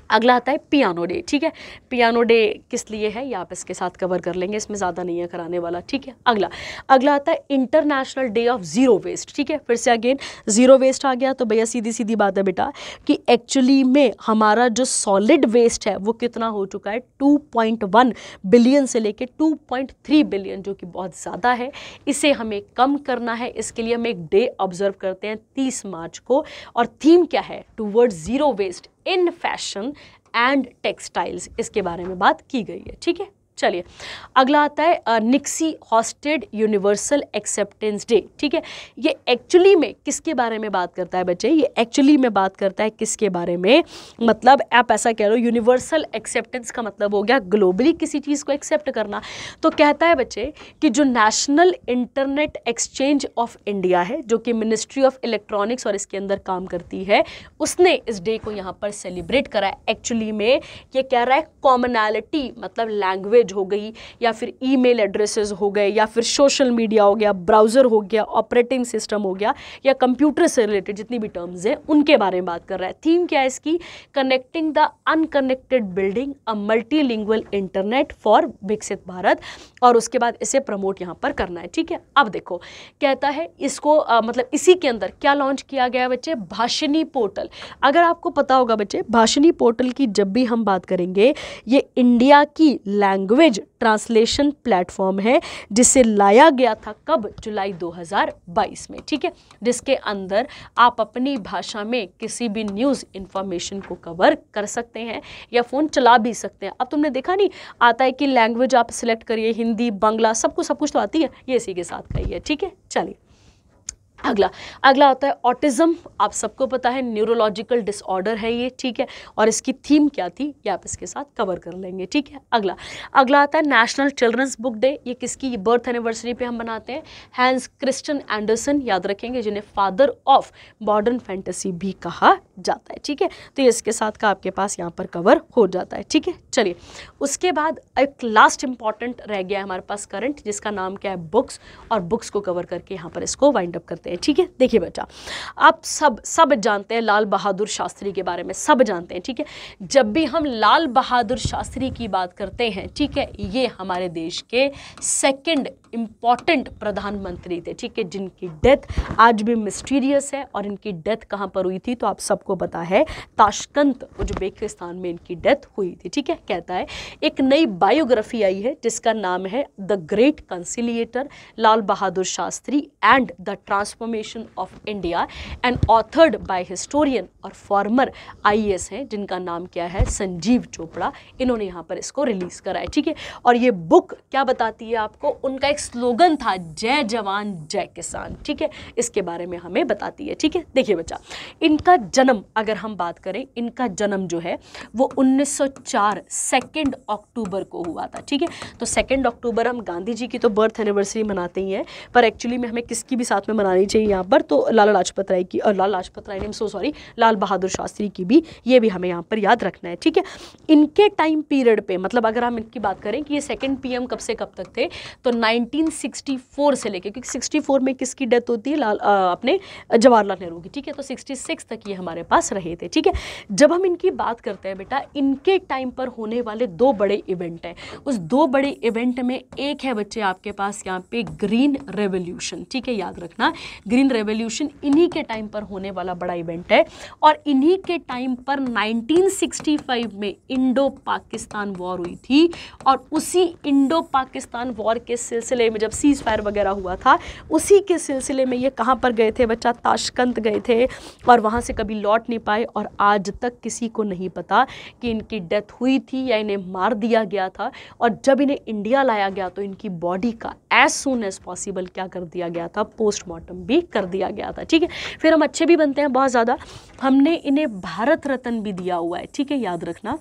अगला आता है पियानो डे। ठीक है, पियानो डे किस लिए है ये आप इसके साथ कवर कर लेंगे, इसमें ज़्यादा नहीं है कराने वाला। ठीक है, अगला आता है International Day of Zero Waste. ठीक है, फिर से अगेन ज़ीरो वेस्ट आ गया, तो भैया सीधी सीधी बात है बेटा कि एक्चुअली में हमारा जो सॉलिड वेस्ट है वो कितना हो चुका है, 2.1 बिलियन से लेके 2.3 बिलियन, जो कि बहुत ज़्यादा है। इसे हमें कम करना है, इसके लिए हम एक डे ऑब्जर्व करते हैं 30 मार्च को, और थीम क्या है, towards zero waste in fashion and textiles, इसके बारे में बात की गई है। ठीक है, चलिए अगला आता है निक्सी हॉस्टेड यूनिवर्सल एक्सेप्टेंस डे। ठीक है, ये एक्चुअली में किसके बारे में बात करता है बच्चे, ये एक्चुअली में बात करता है किसके बारे में, मतलब आप ऐसा कह लो यूनिवर्सल एक्सेप्टेंस का मतलब हो गया ग्लोबली किसी चीज़ को एक्सेप्ट करना। तो कहता है बच्चे कि जो national internet exchange of India है, जो कि मिनिस्ट्री ऑफ इलेक्ट्रॉनिक्स और इसके अंदर काम करती है, उसने इस डे को यहाँ पर सेलिब्रेट करा है। एक्चुअली में ये कह रहा है कॉमनैलिटी, मतलब लैंग्वेज हो गई, या फिर ईमेल एड्रेसेस हो गए, या फिर सोशल मीडिया हो गया, ब्राउजर हो गया, ऑपरेटिंग सिस्टम हो गया, या कंप्यूटर से रिलेटेड जितनी भी टर्म्स हैं उनके बारे में बात कर रहा है। थीम क्या है इसकी, connecting the unconnected building a multilingual internet for विकसित भारत, और उसके बाद इसे प्रमोट यहाँ पर करना है। ठीक है, अब देखो कहता है इसको मतलब इसी के अंदर क्या लॉन्च किया गया बच्चे, भाषिनी पोर्टल। अगर आपको पता होगा बच्चे, भाषिनी पोर्टल की जब भी हम बात करेंगे, ये इंडिया की लैंग्वेज ट्रांसलेशन प्लेटफॉर्म है, जिसे लाया गया था कब, जुलाई 2022 में। ठीक है, जिसके अंदर आप अपनी भाषा में किसी भी न्यूज़ इंफॉर्मेशन को कवर कर सकते हैं या फ़ोन चला भी सकते हैं। अब तुमने देखा नहीं आता है कि लैंग्वेज आप सिलेक्ट करिए, हिंदी, बांग्ला, सब कुछ तो आती है, ये इसी के साथ का ही है। ठीक है, चलिए अगला आता है ऑटिज्म। आप सबको पता है न्यूरोलॉजिकल डिसऑर्डर है ये। ठीक है, और इसकी थीम क्या थी ये आप इसके साथ कवर कर लेंगे। ठीक है, अगला आता है नेशनल चिल्ड्रंस बुक डे। ये किसकी बर्थ एनिवर्सरी पे हम बनाते हैं, हैंस क्रिस्टियन एंडरसन, याद रखेंगे, जिन्हें फादर ऑफ मॉडर्न फैंटेसी भी कहा जाता है। ठीक है, तो ये इसके साथ का आपके पास यहाँ पर कवर हो जाता है। ठीक है, चलिए उसके बाद एक लास्ट इंपॉर्टेंट रह गया है हमारे पास करंट, जिसका नाम क्या है, बुक्स, और बुक्स को कवर करके यहाँ पर इसको वाइंड अप करते हैं। ठीक है, देखिए बच्चा, आप सब जानते हैं लाल बहादुर शास्त्री के बारे में, सब जानते हैं। ठीक है, जब भी हम लाल बहादुर शास्त्री की बात करते हैं, ठीक है, ये हमारे देश के सेकंड इंपॉर्टेंट प्रधानमंत्री थे। ठीक है, जिनकी डेथ आज भी मिस्टीरियस है, और इनकी डेथ कहाँ पर हुई थी तो आप सबको पता है, ताशकंद उज्बेकिस्तान में इनकी डेथ हुई थी। ठीक है, कहता है एक नई बायोग्राफी आई है जिसका नाम है the great conciliator Lal Bahadur Shastri and the transformation of India, and authored by historian और फॉर्मर IAS हैं, जिनका नाम क्या है, संजीव चोपड़ा। इन्होंने यहाँ पर इसको रिलीज करा है। ठीक है, और ये बुक क्या बताती है आपको, उनका एक स्लोगन था, जय जवान जय किसान। ठीक है, इसके बारे में हमें बताती है। ठीक है, देखिए बच्चा, इनका जन्म अगर हम बात करें, इनका जन्म जो है वो 1904 2 अक्टूबर को हुआ था। ठीक है, तो 2 अक्टूबर हम गांधी जी की तो बर्थ एनिवर्सरी मनाते ही हैं, पर एक्चुअली में हमें किसकी भी साथ में मनानी चाहिए यहाँ पर, तो लाला लाजपत राय की, और लाल बहादुर शास्त्री की भी, ये भी हमें यहाँ पर याद रखना है। ठीक है, इनके टाइम पीरियड पे, मतलब अगर हम इनकी बात करें कि ये सेकंड PM कब से कब तक थे, तो 1964 से लेके, क्योंकि 64 में किसकी डेथ होती है, अपने जवाहरलाल नेहरू की। ठीक है, तो 66 तक ये हमारे पास रहे थे। ठीक है, जब हम इनकी बात करते हैं बेटा, इनके टाइम पर होने वाले 2 बड़े इवेंट हैं। उस 2 बड़े इवेंट में एक है बच्चे आपके पास यहाँ पे ग्रीन रेवोल्यूशन। ठीक है, याद रखना, ग्रीन रेवोल्यूशन इन्हीं के टाइम पर होने वाला बड़ा इवेंट है, और इन्हीं के टाइम पर 1965 में इंडो पाकिस्तान वॉर हुई थी, और उसी इंडो पाकिस्तान वॉर के सिलसिले में जब सीज फायर वगैरह हुआ था, उसी के सिलसिले में ये कहाँ पर गए थे बच्चा, ताशकंद गए थे, और वहाँ से कभी लौट नहीं पाए, और आज तक किसी को नहीं पता कि इनकी डेथ हुई थी या इन्हें मार दिया गया था। और जब इन्हें इंडिया लाया गया तो इनकी बॉडी का एज सून एज पॉसिबल क्या कर दिया गया था, पोस्टमार्टम भी कर दिया गया था, ठीक है। फिर हम अच्छे भी बनते हैं बहुत ज़्यादा, हमने इन्हें भारत रत्न भी दिया हुआ है, ठीक है, याद रखना,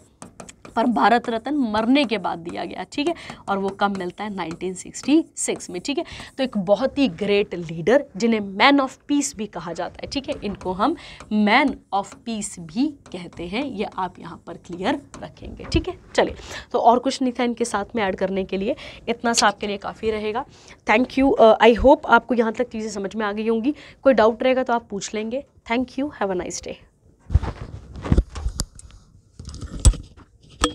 पर भारत रत्न मरने के बाद दिया गया, ठीक है, और वो कब मिलता है 1966 में, ठीक है। तो एक बहुत ही ग्रेट लीडर जिन्हें मैन ऑफ पीस भी कहा जाता है, ठीक है, इनको हम मैन ऑफ पीस भी कहते हैं, ये आप यहाँ पर क्लियर रखेंगे, ठीक है। चलिए, तो और कुछ नहीं था इनके साथ में ऐड करने के लिए, इतना सा आपके लिए काफ़ी रहेगा। थैंक यू, आई होप आपको यहाँ तक चीज़ें समझ में आ गई होंगी। कोई डाउट रहेगा तो आप पूछ लेंगे। Thank you, have a nice day.